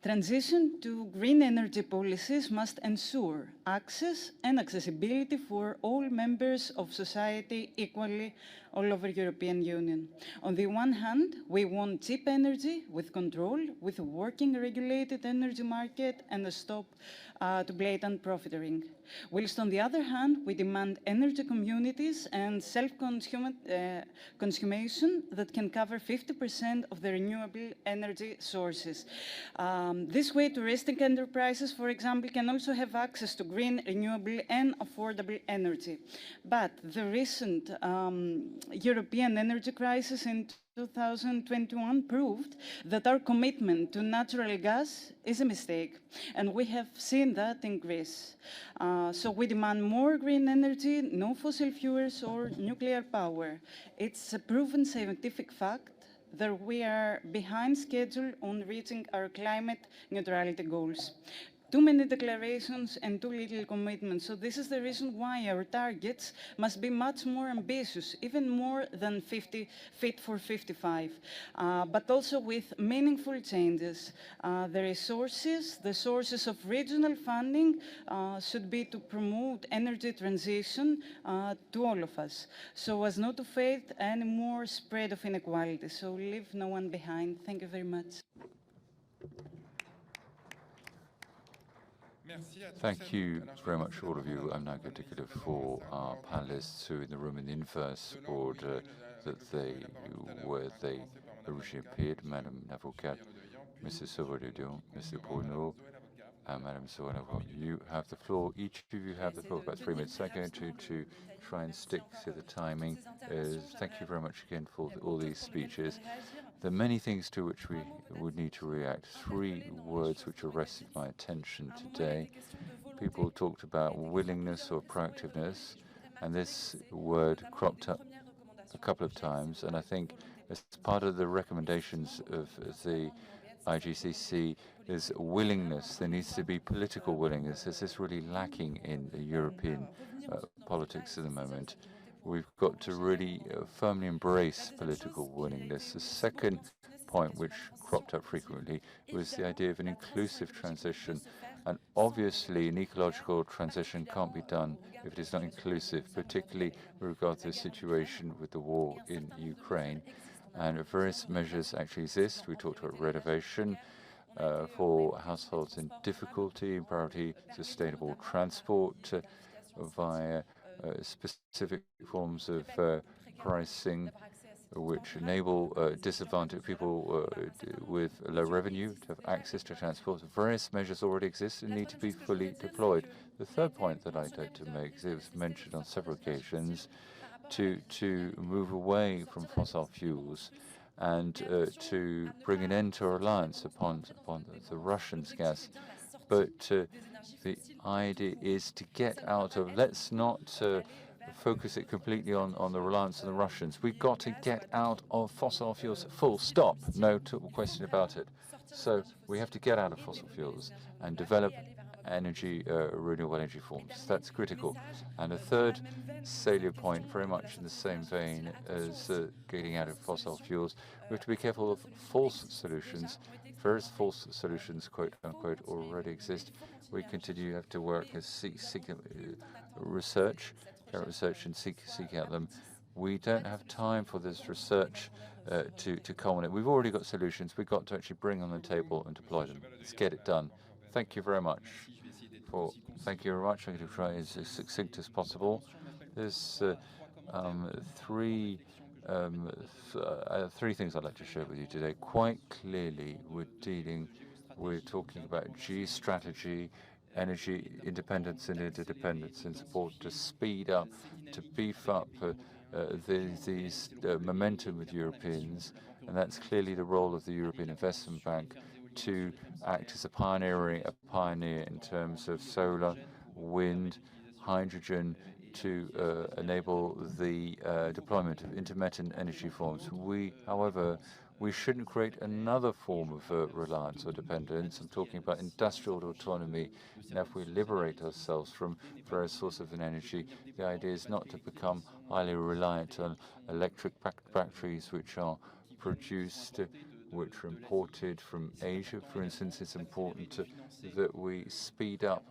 Transition to green energy policies must ensure access and accessibility for all members of society equally all over the European Union. On the one hand, we want cheap energy with control, with a working regulated energy market and a stop to blatant profiteering. Whilst on the other hand, we demand energy communities and self-consummation that can cover 50% of the renewable energy sources. This way, touristic enterprises, for example, can also have access to green, renewable and affordable energy. But the recent European energy crisis in 2021 proved that our commitment to natural gas is a mistake, and we have seen that in Greece. So we demand more green energy, no fossil fuels or nuclear power. It's a proven scientific fact that we are behind schedule on reaching our climate neutrality goals. Too many declarations and too little commitment. So this is the reason why our targets must be much more ambitious, even more than Fit for 55, but also with meaningful changes. The sources of regional funding should be to promote energy transition to all of us, so as not to face any more spread of inequality. So leave no one behind. Thank you very much. Thank you very much, all of you. I'm now going to give the floor our panelists who are in the room in the inverse order where they originally appeared. Madame Navocat, Mr. Sauvadet-Dion, Mr. Bruno, and Madame Soranova. You have the floor. Each of you have the floor for about 3 minutes. I'm going to try and stick to the timing. Thank you very much again for all these speeches. There are many things to which we would need to react. 3 words which arrested my attention today. People talked about willingness or proactiveness, and this word cropped up a couple of times, and I think as part of the recommendations of the IGCC is willingness. There needs to be political willingness. This is really lacking in European politics at the moment. We've got to really firmly embrace political willingness. The second point, which cropped up frequently, was the idea of an inclusive transition. And obviously, an ecological transition can't be done if it is not inclusive, particularly with regard to the situation with the war in Ukraine. And various measures actually exist. We talked about renovation for households in difficulty, priority sustainable transport via specific forms of pricing which enable disadvantaged people with low revenue to have access to transport. Various measures already exist and need to be fully deployed. The third point that I'd like to make, it was mentioned on several occasions, to move away from fossil fuels and to bring an end to our reliance upon the Russian gas. But the idea is to get out of, let's not focus it completely on the reliance on the Russians. We've got to get out of fossil fuels, full stop, no question about it. So we have to get out of fossil fuels and develop energy, renewable energy forms. That's critical. And a third salient point, very much in the same vein as getting out of fossil fuels, we have to be careful of false solutions. Various false solutions, quote unquote, already exist. We continue to have to work as seek research and seek out them. We don't have time for this research to culminate. We've already got solutions. We've got to actually bring on the table and deploy them. Let's get it done. Thank you very much. Thank you very much. I'm going to try as succinct as possible. There's three things I'd like to share with you today. Quite clearly, we're talking about G-strategy, energy independence and interdependence in support to speed up, to beef up these momentum with Europeans, and that's clearly the role of the European Investment Bank to act as a pioneer in terms of solar, wind, hydrogen, to enable the deployment of intermittent energy forms. However, we shouldn't create another form of reliance or dependence. I'm talking about industrial autonomy. And if we liberate ourselves from various sources of energy, the idea is not to become highly reliant on electric batteries which are produced, which are imported from Asia. For instance, it's important that we speed up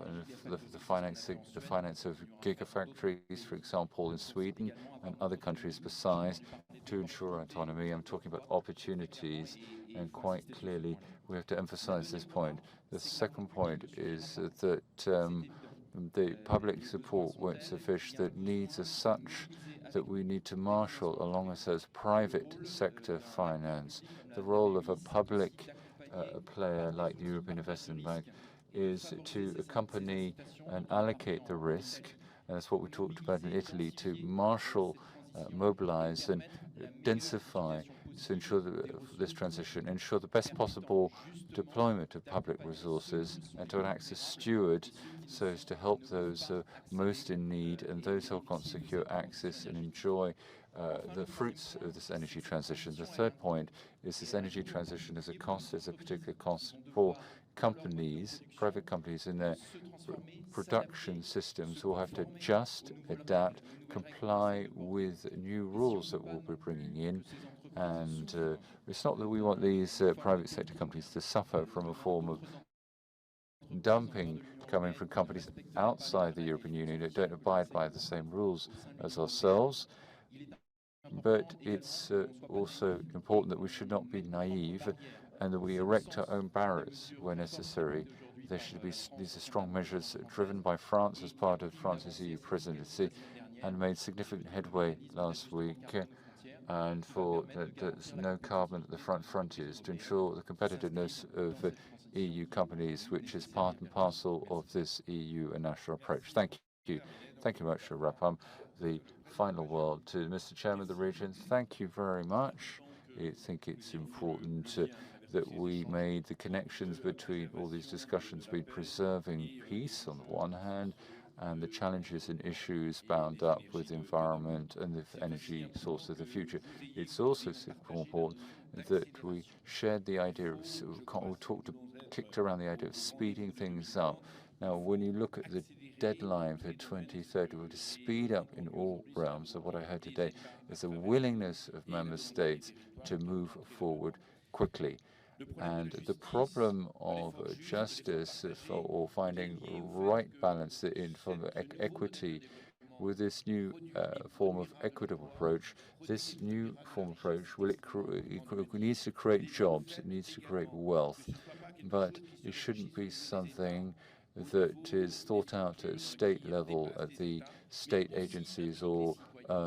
the finance of gigafactories, for example, in Sweden and other countries besides, to ensure autonomy. I'm talking about opportunities, and quite clearly we have to emphasize this point. The second point is that the public support won't suffice, that needs are such that we need to marshal alongside private sector finance. The role of a public player like the European Investment Bank is to accompany and allocate the risk, and that's what we talked about in Italy, to marshal, mobilize and densify to ensure this transition, ensure the best possible deployment of public resources, and to act as steward so as to help those most in need and those who can't secure access and enjoy the fruits of this energy transition. The third point is this energy transition is a cost, is a particular cost for companies, private companies in their production systems who will have to adjust, adapt, comply with new rules that we'll be bringing in. And it's not that we want these private sector companies to suffer from a form of dumping coming from companies outside the European Union that don't abide by the same rules as ourselves. But it's also important that we should not be naive and that we erect our own barriers where necessary. There should be these are strong measures driven by France as part of France's EU presidency and made significant headway last week. And for no carbon at the front frontiers to ensure the competitiveness of EU companies, which is part and parcel of this EU and national approach. Thank you. Thank you very much for wrap up. The final word to Mr. Chairman of the region. Thank you very much. I think it's important that we made the connections between all these discussions, between preserving peace on the one hand and the challenges and issues bound up with the environment and the energy source of the future. It's also important that we shared the idea of, kicked around the idea of speeding things up. Now, when you look at the deadline for 2030, to speed up in all realms of what I heard today, is a willingness of member states to move forward quickly. And the problem of justice or finding right balance in from equity with this new form of equitable approach, this new form of approach, it needs to create jobs, it needs to create wealth, but it shouldn't be something that is thought out at state level, at the state agencies or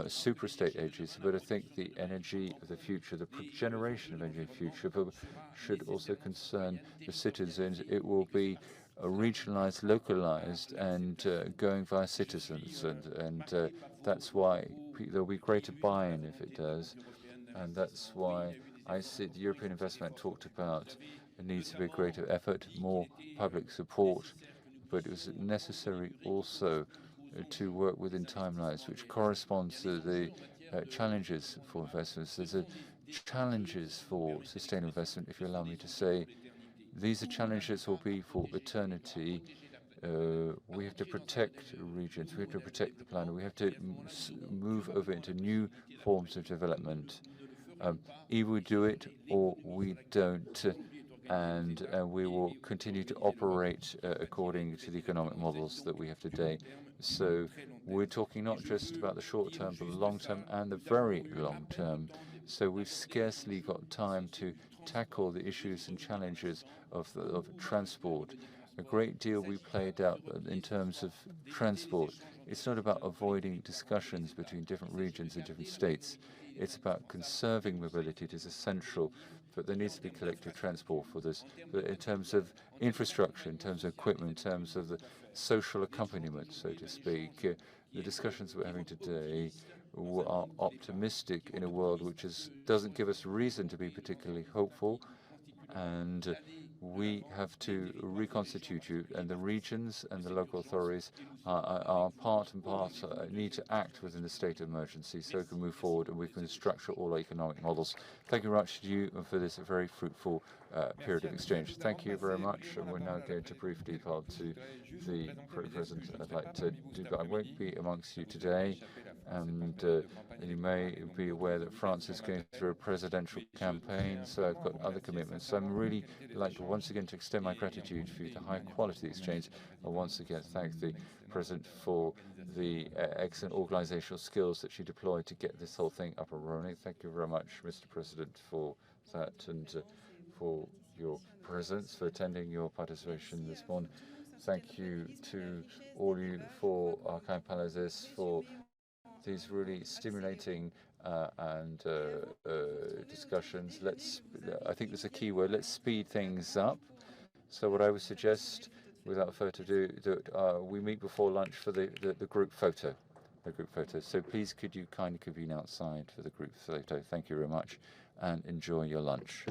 super-state agencies, but I think the energy of the future, the generation of energy of the future, should also concern the citizens. It will be regionalized, localized, and going via citizens, and that's why there'll be greater buy-in if it does, and that's why I see the European Investment talked about it needs to be greater effort, more public support, but it was necessary also to work within timelines which corresponds to the challenges for investments. There's challenges for sustainable investment, if you allow me to say. These are challenges will be for eternity. We have to protect regions, we have to protect the planet, we have to move over into new forms of development. Either we do it or we don't, and we will continue to operate according to the economic models that we have today. So we're talking not just about the short term, but the long term and the very long term. So we've scarcely got time to tackle the issues and challenges of transport. A great deal we played out in terms of transport. It's not about avoiding discussions between different regions and different states. It's about conserving mobility. It is essential, but there needs to be collective transport for this. But in terms of infrastructure, in terms of equipment, in terms of the social accompaniment, so to speak, the discussions we're having today are optimistic in a world which doesn't give us reason to be particularly hopeful, and we have to reconstitute you, and the regions and the local authorities are part and need to act within the state of emergency so we can move forward and we can structure all our economic models. Thank you very much to you for this very fruitful period of exchange. Thank you very much, and we're now going to briefly pass to the President. I'd like to do that. I won't be amongst you today, and you may be aware that France is going through a presidential campaign, so I've got other commitments. So I'm really like to once again to extend my gratitude for the high quality exchange, and once again thank the President for the excellent organizational skills that she deployed to get this whole thing up and running. Thank you very much, Mr. President, for that, and for your presence, for attending your participation this morning. Thank you to all you for our kind panelists for these really stimulating and discussions. I think there's a key word, let's speed things up. So what I would suggest, without further ado, that we meet before lunch for the group photo. So please could you kindly convene outside for the group photo. Thank you very much, and enjoy your lunch.